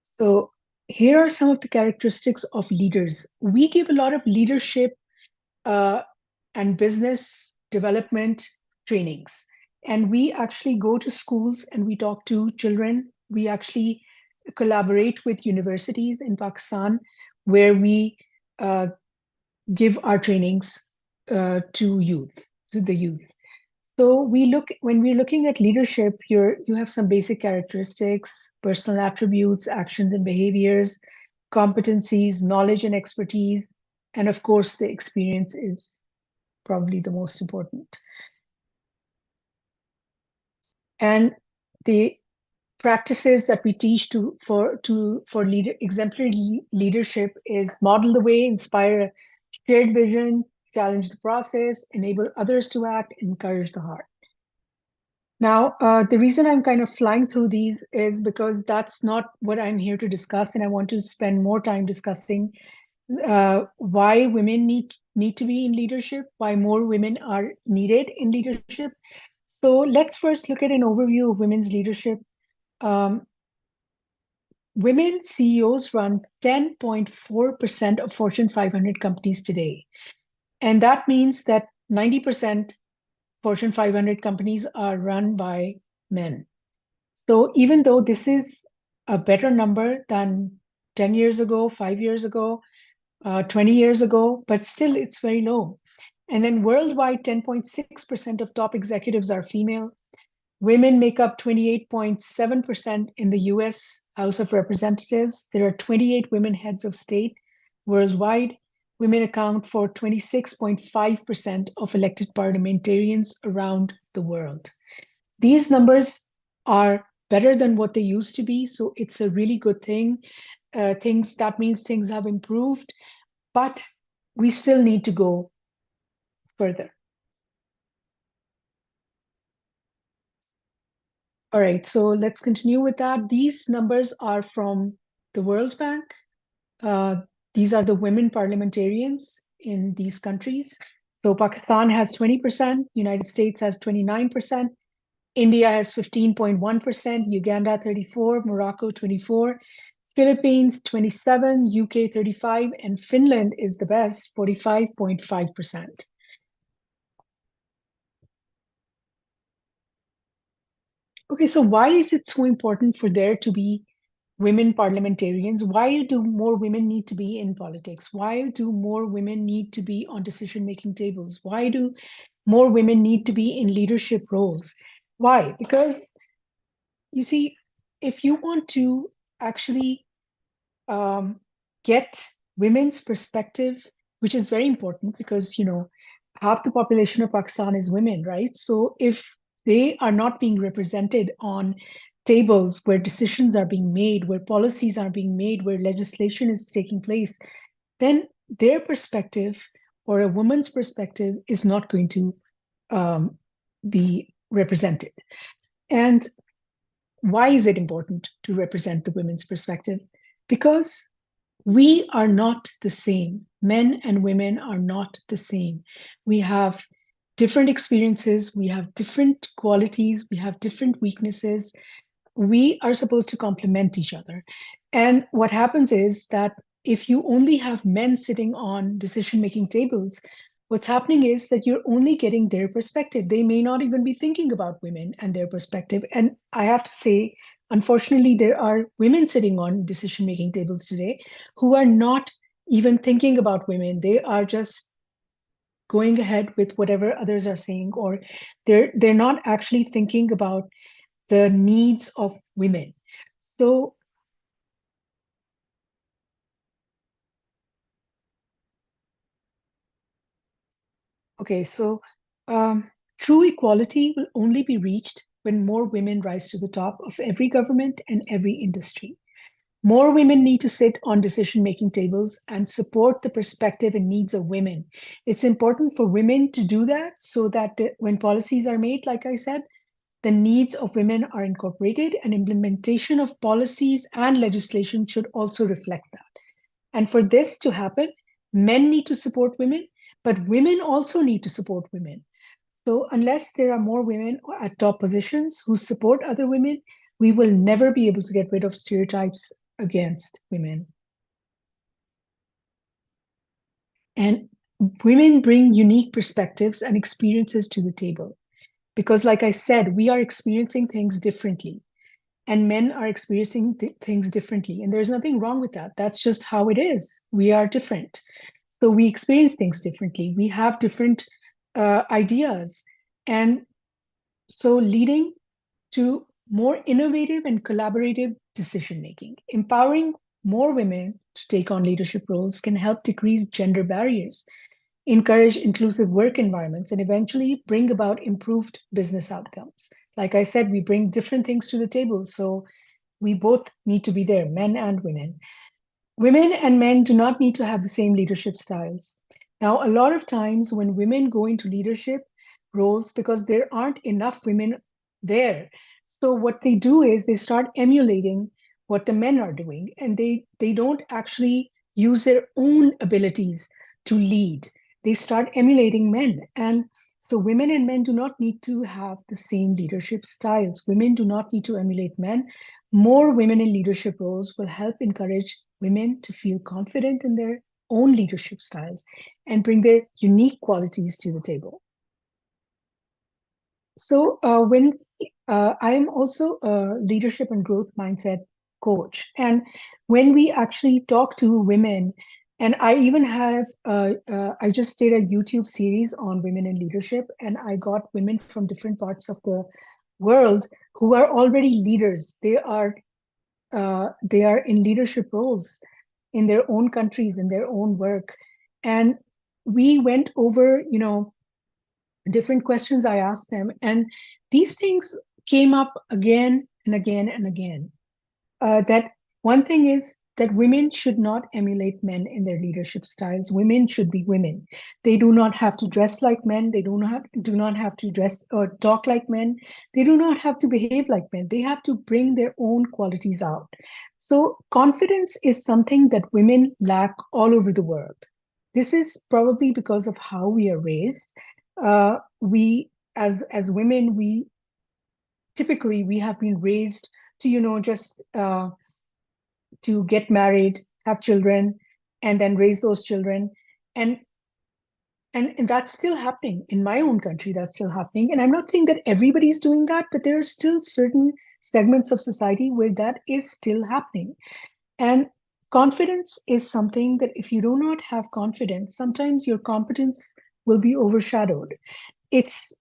So here are some of the characteristics of leaders. We give a lot of leadership uh, and business development trainings. And we actually go to schools and we talk to children. We actually collaborate with universities in Pakistan where we uh, give our trainings to the youth. So when we're looking at leadership, you have some basic characteristics, personal attributes, actions and behaviors, competencies, knowledge and expertise, and of course the experience is probably the most important. And the practices that we teach for exemplary leadership is model the way, inspire a shared vision, challenge the process, enable others to act, encourage the heart. Now, the reason I'm kind of flying through these is because that's not what I'm here to discuss, and I want to spend more time discussing why women need to be in leadership, why more women are needed in leadership. So let's first look at an overview of women's leadership. Um, Women CEOs run 10.4% of Fortune 500 companies today, and that means that 90% Fortune 500 companies are run by men. So even though this is a better number than 10 years ago, 5 years ago, 20 years ago, but still it's very low. And then worldwide, 10.6% of top executives are female. Women make up 28.7% in the US House of Representatives. There are 28 women heads of state worldwide. Women account for 26.5% of elected parliamentarians around the world. These numbers are better than what they used to be, so it's a really good thing. That means things have improved, but we still need to go further. All right, so let's continue with that. These numbers are from the World Bank. These are the women parliamentarians in these countries. So Pakistan has 20%, United States has 29%, India has 15.1%, Uganda 34, Morocco 24, Philippines 27, UK 35, and Finland is the best, 45.5%. Okay, so why is it so important for there to be women parliamentarians? Why do more women need to be in politics? Why do more women need to be on decision-making tables? Why do more women need to be in leadership roles? Why? Because you see, if you want to actually get women's perspective, which is very important because, half the population of Pakistan is women, right? So if they are not being represented on tables where decisions are being made, where policies are being made, where legislation is taking place, then their perspective or a woman's perspective is not going to be represented. And why is it important to represent the women's perspective? Because we are not the same. Men and women are not the same. We have different experiences, we have different qualities, we have different weaknesses. We are supposed to complement each other. And what happens is that if you only have men sitting on decision-making tables, what's happening is that you're only getting their perspective. They may not even be thinking about women and their perspective. And I have to say, unfortunately, there are women sitting on decision-making tables today who are not even thinking about women. They are just going ahead with whatever others are saying, or they're not actually thinking about the needs of women. So okay, so true equality will only be reached when more women rise to the top of every government and every industry. More women need to sit on decision-making tables and support the perspective and needs of women. It's important for women to do that so that when policies are made, like I said, the needs of women are incorporated, and implementation of policies and legislation should also reflect that. And for this to happen, men need to support women, but women also need to support women. So unless there are more women at top positions who support other women, we will never be able to get rid of stereotypes against women. And women bring unique perspectives and experiences to the table. Because like I said, we are experiencing things differently. And men are experiencing things differently. And there's nothing wrong with that. That's just how it is. We are different. So we experience things differently. We have different ideas. And so leading to more innovative and collaborative decision making. Empowering more women to take on leadership roles can help decrease gender barriers, encourage inclusive work environments, and eventually bring about improved business outcomes. Like I said, we bring different things to the table. So we both need to be there, men and women. Women and men do not need to have the same leadership styles. Now, a lot of times when women go into leadership roles, because there aren't enough women there, so what they do is they start emulating what the men are doing, and they don't actually use their own abilities to lead. They start emulating men. And so women and men do not need to have the same leadership styles. Women do not need to emulate men. More women in leadership roles will help encourage women to feel confident in their own leadership styles and bring their unique qualities to the table. So when I am also a leadership and growth mindset coach, and when we actually talk to women, and I even have, I just did a YouTube series on women in leadership, and I got women from different parts of the world who are already leaders. They are in leadership roles in their own countries, in their own work. And we went over, different questions I asked them. And these things came up again and again and again. That one thing is that women should not emulate men in their leadership styles. Women should be women. They do not have to dress like men. They do not have to dress or talk like men. They do not have to behave like men. They have to bring their own qualities out. So confidence is something that women lack all over the world. This is probably because of how we are raised. We, as women, we typically we have been raised to, just to get married, have children, and then raise those children. And and that's still happening in my own country. That's still happening. And I'm not saying that everybody's doing that, but there are still certain segments of society where that is still happening. And confidence is something that if you do not have confidence, sometimes your competence will be overshadowed.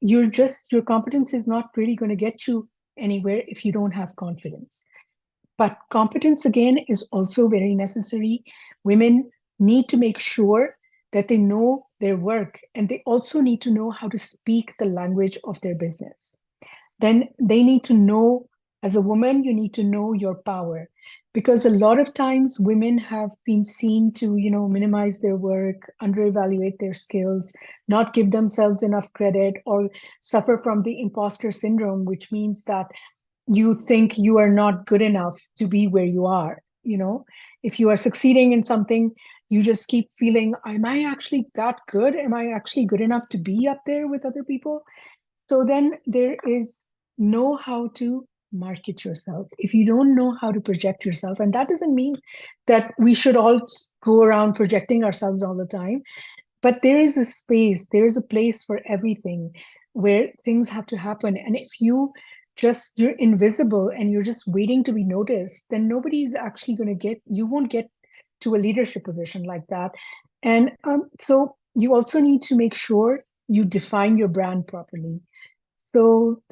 Your competence is not really going to get you anywhere if you don't have confidence. But competence, again, is also very necessary. Women need to make sure that they know their work, and they also need to know how to speak the language of their business. Then they need to know, as a woman, you need to know your power, because a lot of times women have been seen to, minimize their work, underevaluate their skills, not give themselves enough credit, or suffer from the imposter syndrome, which means that you think you are not good enough to be where you are. If you are succeeding in something, you just keep feeling, am I actually that good? Am I actually good enough to be up there with other people? So then there is know how to market yourself. If you don't know how to project yourself, and that doesn't mean that we should all go around projecting ourselves all the time, but there is a space, there is a place for everything where things have to happen. And if you're invisible and you're just waiting to be noticed, then nobody's actually going to you won't get to a leadership position like that. And so you also need to make sure you define your brand properly. So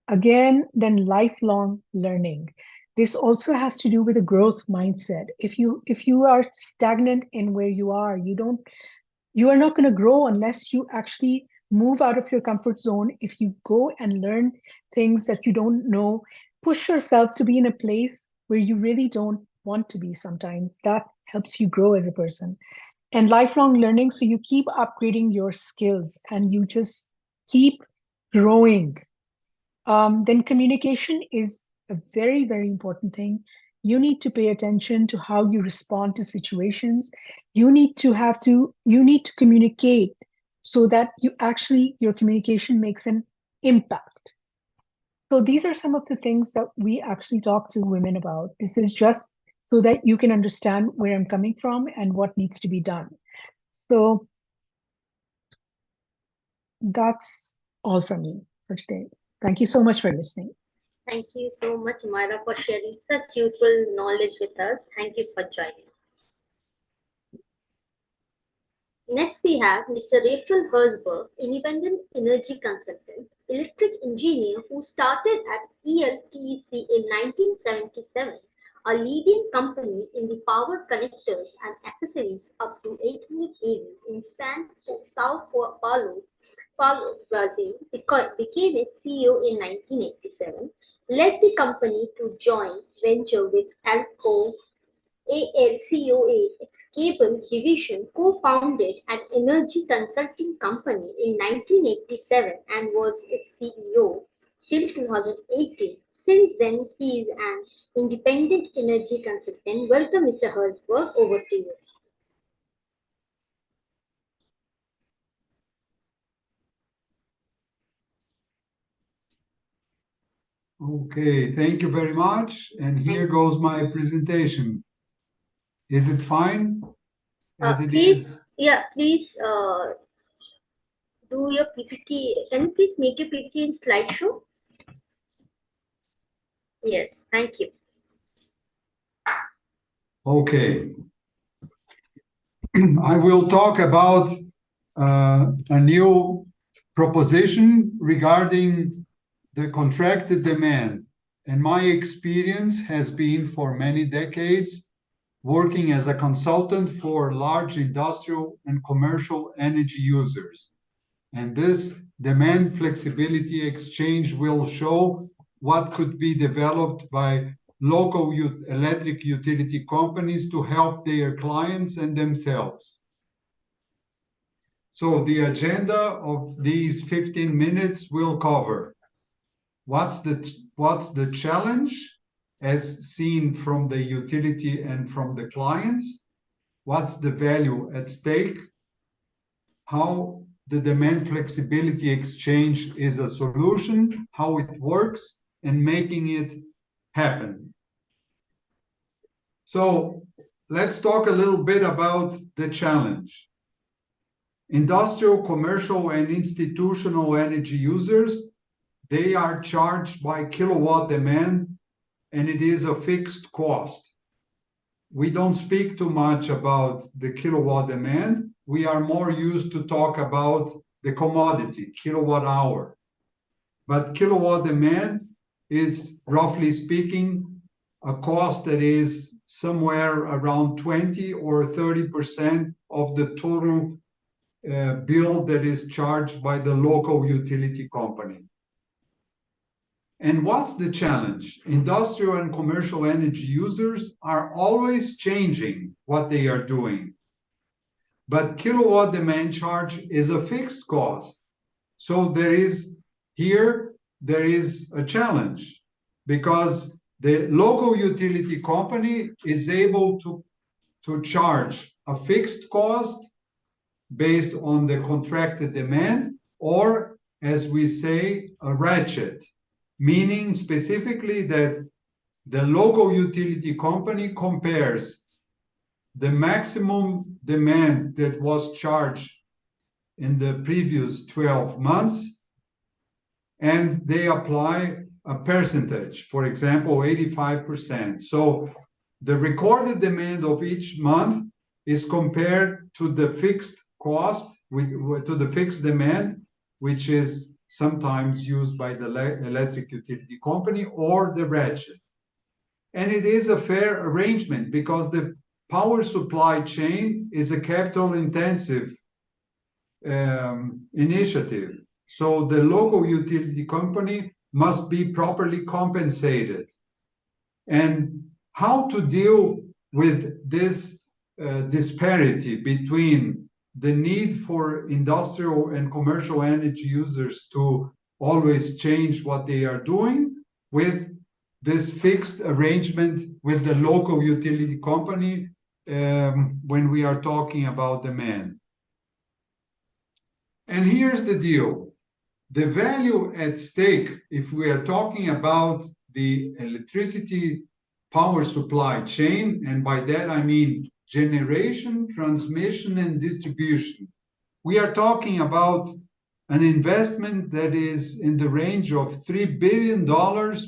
again, then lifelong learning. This also has to do with a growth mindset. If you are stagnant in where you are, you are not going to grow unless you actually move out of your comfort zone. If you go and learn things that you don't know, push yourself to be in a place where you really don't want to be sometimes. That helps you grow as a person. And lifelong learning, so you keep upgrading your skills and you just keep growing. Then communication is a very, very important thing. You need to pay attention to how you respond to situations. You need to communicate so that your communication makes an impact. So these are some of the things that we actually talk to women about. This is just so that you can understand where I'm coming from and what needs to be done. So that's all from me for today. Thank you so much for listening. Thank you so much, Myra, for sharing such useful knowledge with us. Thank you for joining. Next, we have Mr. Rafael Herzberg, independent energy consultant, electric engineer who started at ELTEC in 1977, a leading company in the power connectors and accessories up to 800 kV in Sao Paulo, Brazil, became its CEO in 1987, led the company to joint venture with ALCOA, its cable division, co-founded an energy consulting company in 1987 and was its CEO till 2018. Since then, he is an independent energy consultant. Welcome, Mr. Herzberg. Over to you. Okay, thank you very much. And here goes my presentation. Is it fine as it is? Yeah, please do your PPT. Can you please make your PPT in slideshow? Yes, thank you. Okay. I will talk about a new proposition regarding the contracted demand. And my experience has been for many decades working as a consultant for large industrial and commercial energy users. And this demand flexibility exchange will show what could be developed by local electric utility companies to help their clients and themselves. So the agenda of these 15 minutes will cover what's the challenge as seen from the utility and from the clients, what's the value at stake, how the demand flexibility exchange is a solution, how it works, and making it happen. So let's talk a little bit about the challenge. Industrial, commercial, and institutional energy users, they are charged by kilowatt demand, and it is a fixed cost. We don't speak too much about the kilowatt demand. We are more used to talk about the commodity, kilowatt hour. But kilowatt demand is, roughly speaking, a cost that is somewhere around 20 or 30% of the total bill that is charged by the local utility company. And what's the challenge? Industrial and commercial energy users are always changing what they are doing. But kilowatt demand charge is a fixed cost. So there is a challenge, because the local utility company is able to charge a fixed cost based on the contracted demand, or, as we say, a ratchet, meaning specifically that the local utility company compares the maximum demand that was charged in the previous 12 months, and they apply a percentage, for example, 85%. So the recorded demand of each month is compared to the fixed cost, to the fixed demand, which is sometimes used by the electric utility company, or the ratchet. And it is a fair arrangement, because the power supply chain is a capital intensive initiative. So the local utility company must be properly compensated. And how to deal with this disparity between the need for industrial and commercial energy users to always change what they are doing, with this fixed arrangement with the local utility company when we are talking about demand. And here's the deal. The value at stake, if we are talking about the electricity power supply chain, and by that I mean generation, transmission, and distribution, we are talking about an investment that is in the range of $3 billion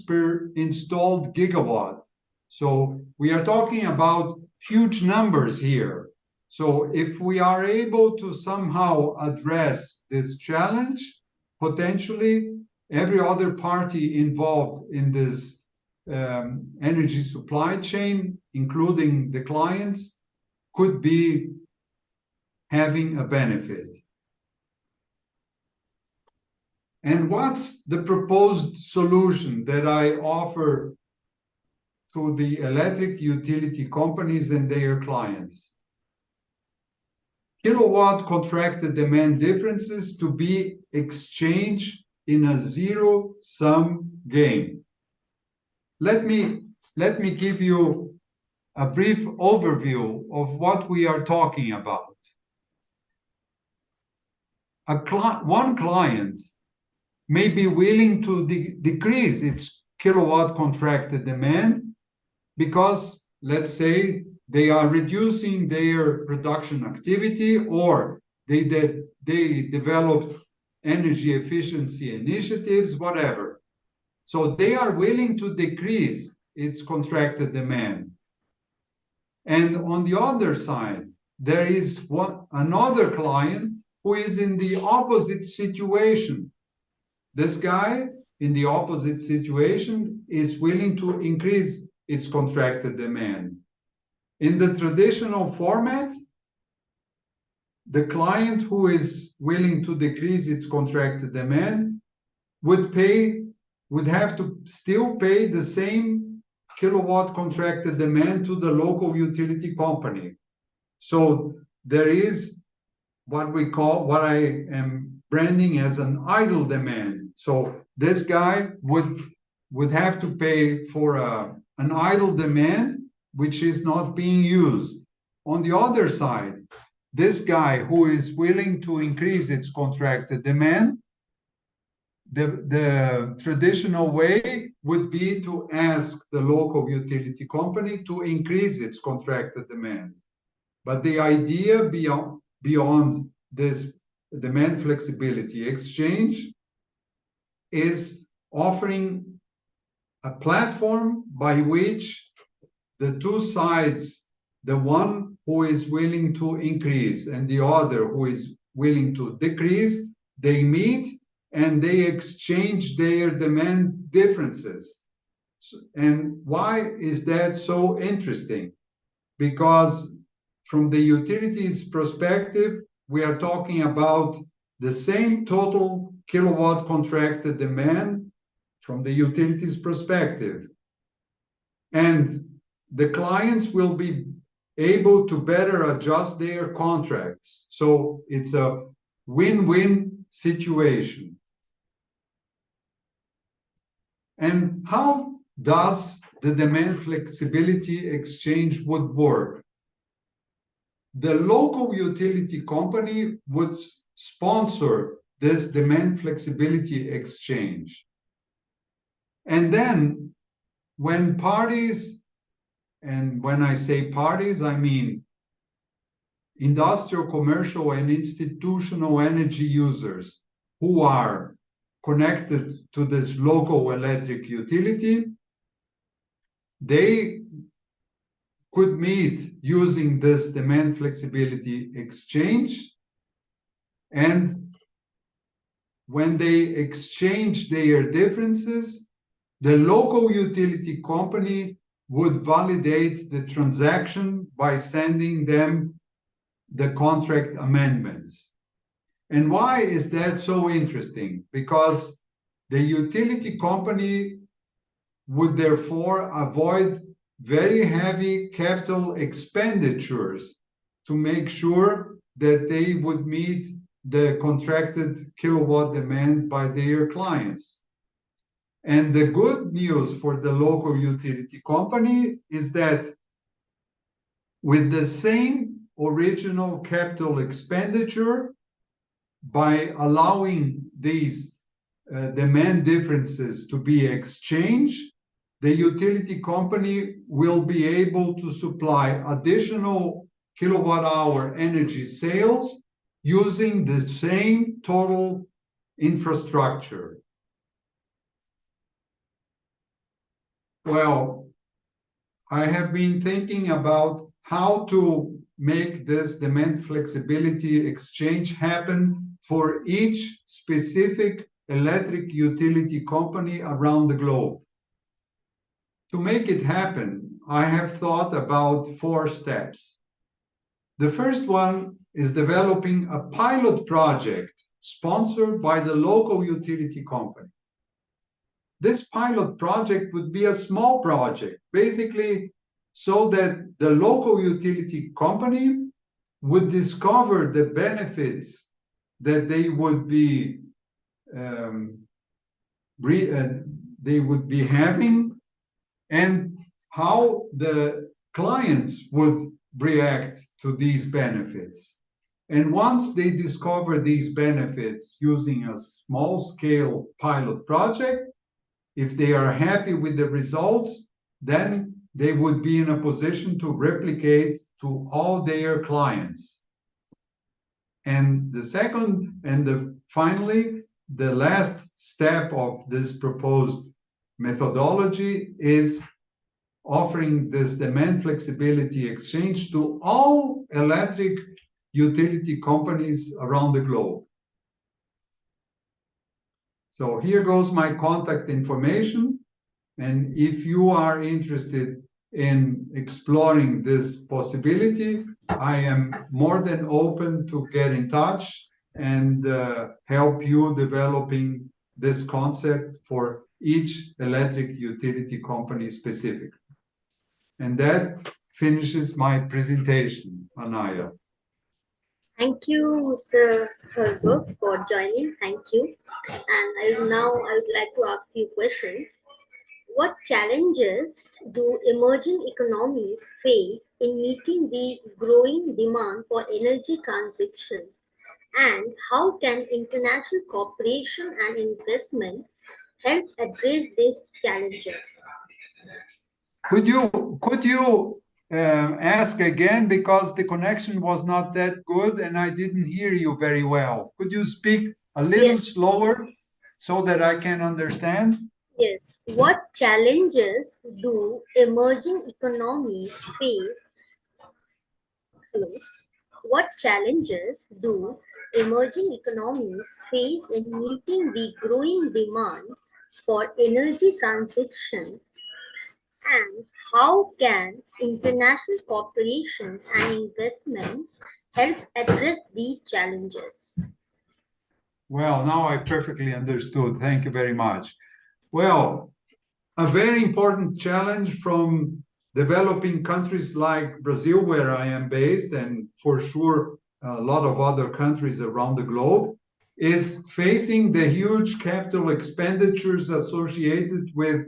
per installed gigawatt. So we are talking about huge numbers here. So if we are able to somehow address this challenge, potentially every other party involved in this energy supply chain, including the clients, could be having a benefit. And what's the proposed solution that I offer to the electric utility companies and their clients? Kilowatt contracted demand differences to be exchanged in a zero-sum game. Let me give you a brief overview of what we are talking about. One client may be willing to decrease its kilowatt contracted demand because, let's say, they are reducing their production activity, or they developed energy efficiency initiatives, whatever. So they are willing to decrease its contracted demand. And on the other side, there is another client who is in the opposite situation. This guy in the opposite situation is willing to increase its contracted demand. In the traditional format, the client who is willing to decrease its contracted demand would have to still pay the same kilowatt contracted demand to the local utility company. So there is what I am branding as an idle demand. So this guy would have to pay for an idle demand which is not being used. On the other side, this guy who is willing to increase its contracted demand, the traditional way would be to ask the local utility company to increase its contracted demand. But the idea beyond this demand flexibility exchange is offering a platform by which the two sides, the one who is willing to increase and the other who is willing to decrease, they meet and they exchange their demand differences. And why is that so interesting? Because from the utilities perspective, we are talking about the same total kilowatt contracted demand from the utilities perspective. And the clients will be able to better adjust their contracts. So it's a win-win situation. And how does the demand flexibility exchange would work? The local utility company would sponsor this demand flexibility exchange. And then when parties, and when I say parties, I mean industrial, commercial, and institutional energy users who are connected to this local electric utility, they could meet using this demand flexibility exchange. And when they exchange their differences, the local utility company would validate the transaction by sending them the contract amendments. And why is that so interesting? Because the utility company would therefore avoid very heavy capital expenditures to make sure that they would meet the contracted kilowatt demand by their clients. And the good news for the local utility company is that with the same original capital expenditure, by allowing these demand differences to be exchanged, the utility company will be able to supply additional kilowatt-hour energy sales using the same total infrastructure. Well, I have been thinking about how to make this demand flexibility exchange happen for each specific electric utility company around the globe. To make it happen, I have thought about 4 steps. The first one is developing a pilot project sponsored by the local utility company. This pilot project would be a small project, basically so that the local utility company would discover the benefits that they would be having and how the clients would react to these benefits. And once they discover these benefits using a small-scale pilot project, if they are happy with the results, then they would be in a position to replicate to all their clients. And the second, and finally, the last step of this proposed methodology is offering this demand flexibility exchange to all electric utility companies around the globe. So here goes my contact information. And if you are interested in exploring this possibility, I am more than open to get in touch and help you developing this concept for each electric utility company specifically. And that finishes my presentation, Anaya. Thank you, Mr. Herzog, for joining. Thank you. And I would like to ask you questions. What challenges do emerging economies face in meeting the growing demand for energy transition? And how can international cooperation and investment help address these challenges? Could you ask again, because the connection was not that good and I didn't hear you very well? Could you speak a little Yes. slower so that I can understand? Yes. What challenges do emerging economies face? Hello. What challenges do emerging economies face in meeting the growing demand for energy transition, and how can international corporations and investments help address these challenges? Well, now I perfectly understood. Thank you very much. Well, a very important challenge from developing countries like Brazil, where I am based, and for sure a lot of other countries around the globe, is facing the huge capital expenditures associated with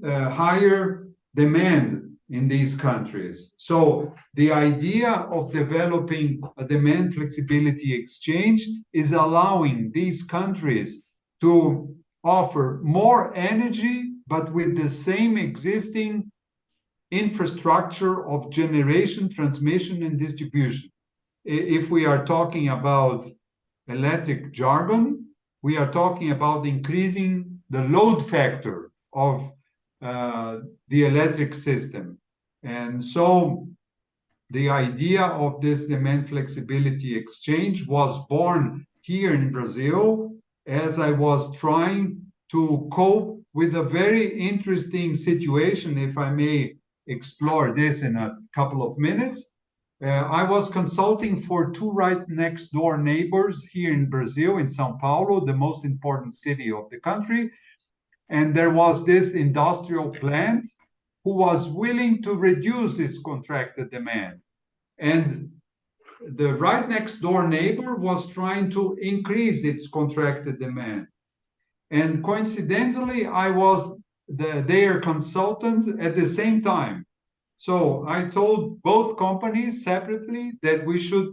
higher demand in these countries. So the idea of developing a demand flexibility exchange is allowing these countries to offer more energy, but with the same existing infrastructure of generation, transmission, and distribution. If we are talking about electric jargon, we are talking about increasing the load factor of the electric system. And so the idea of this demand flexibility exchange was born here in Brazil as I was trying to cope with a very interesting situation, if I may explore this in a couple of minutes. I was consulting for two right next door neighbors here in Brazil, in Sao Paulo, the most important city of the country. And there was this industrial plant who was willing to reduce its contracted demand. And the right next door neighbor was trying to increase its contracted demand. And coincidentally, I was their consultant at the same time. So I told both companies separately that we should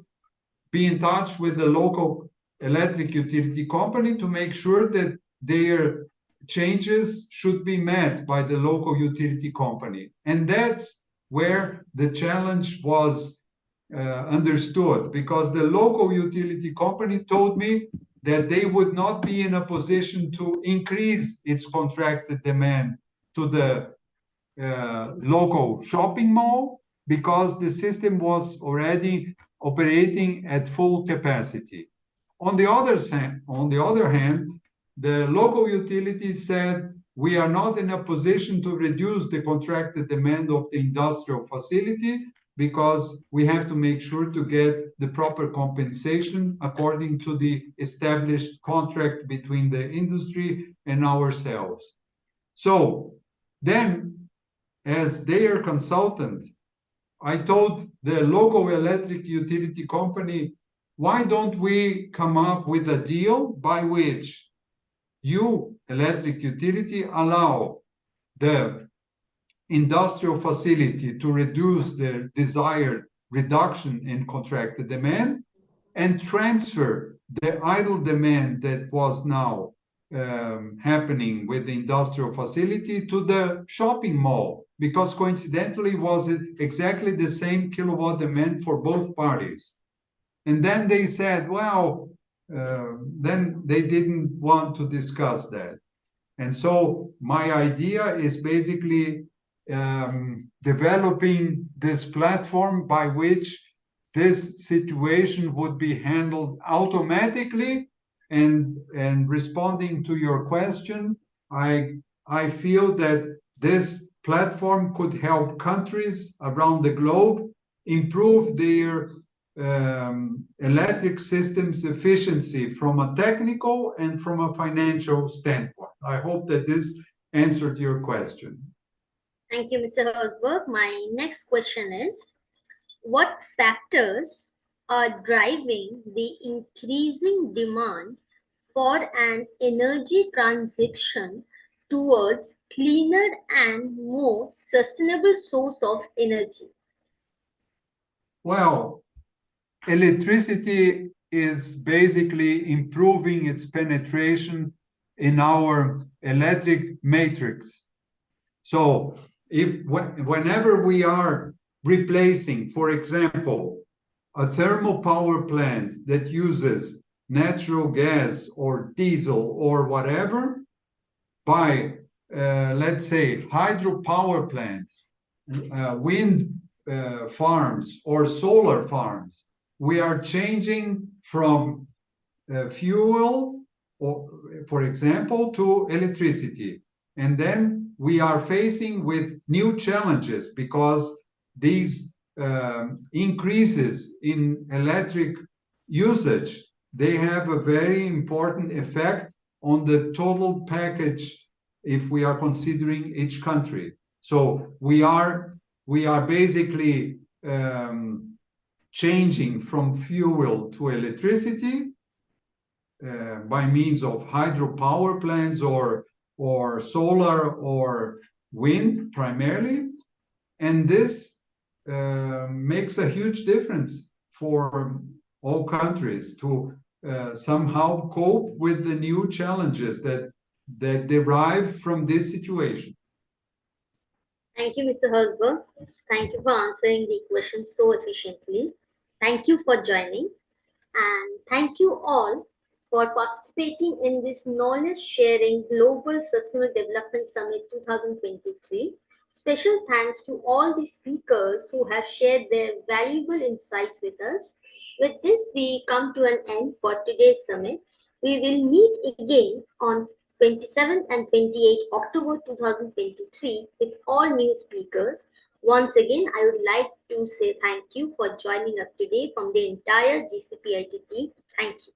be in touch with the local electric utility company to make sure that their changes should be met by the local utility company. And that's where the challenge was understood, because the local utility company told me that they would not be in a position to increase its contracted demand to the local shopping mall because the system was already operating at full capacity. On the other hand, the local utility said, we are not in a position to reduce the contracted demand of the industrial facility because we have to make sure to get the proper compensation according to the established contract between the industry and ourselves. So then, as their consultant, I told the local electric utility company, why don't we come up with a deal by which you, electric utility, allow the industrial facility to reduce their desired reduction in contracted demand and transfer the idle demand that was now happening with the industrial facility to the shopping mall, because coincidentally was it exactly the same kilowatt demand for both parties. And then they said, well, then they didn't want to discuss that. And so my idea is basically developing this platform by which this situation would be handled automatically. And responding to your question, I feel that this platform could help countries around the globe improve their electric systems efficiency from a technical and from a financial standpoint. I hope that this answered your question. Thank you, Mr. Herzberg. My next question is, what factors are driving the increasing demand for an energy transition towards cleaner and more sustainable source of energy? Well, electricity is basically improving its penetration in our electric matrix. So whenever we are replacing, for example, a thermal power plant that uses natural gas or diesel or whatever by, let's say, hydropower plants, wind farms or solar farms, we are changing from fuel, or, for example, to electricity. And then we are facing with new challenges because these increases in electric usage, they have a very important effect on the total package if we are considering each country. So we are basically changing from fuel to electricity by means of hydropower plants or solar or wind primarily. And this makes a huge difference for all countries to somehow cope with the new challenges that derive from this situation. Thank you, Mr. Herzberg. Thank you for answering the question so efficiently. Thank you for joining. And thank you all for participating in this Knowledge Sharing Global Sustainable Development Summit 2023. Special thanks to all the speakers who have shared their valuable insights with us. With this, we come to an end for today's summit. We will meet again on 27 and 28 October 2023 with all new speakers. Once again, I would like to say thank you for joining us today from the entire GCPIT team. Thank you.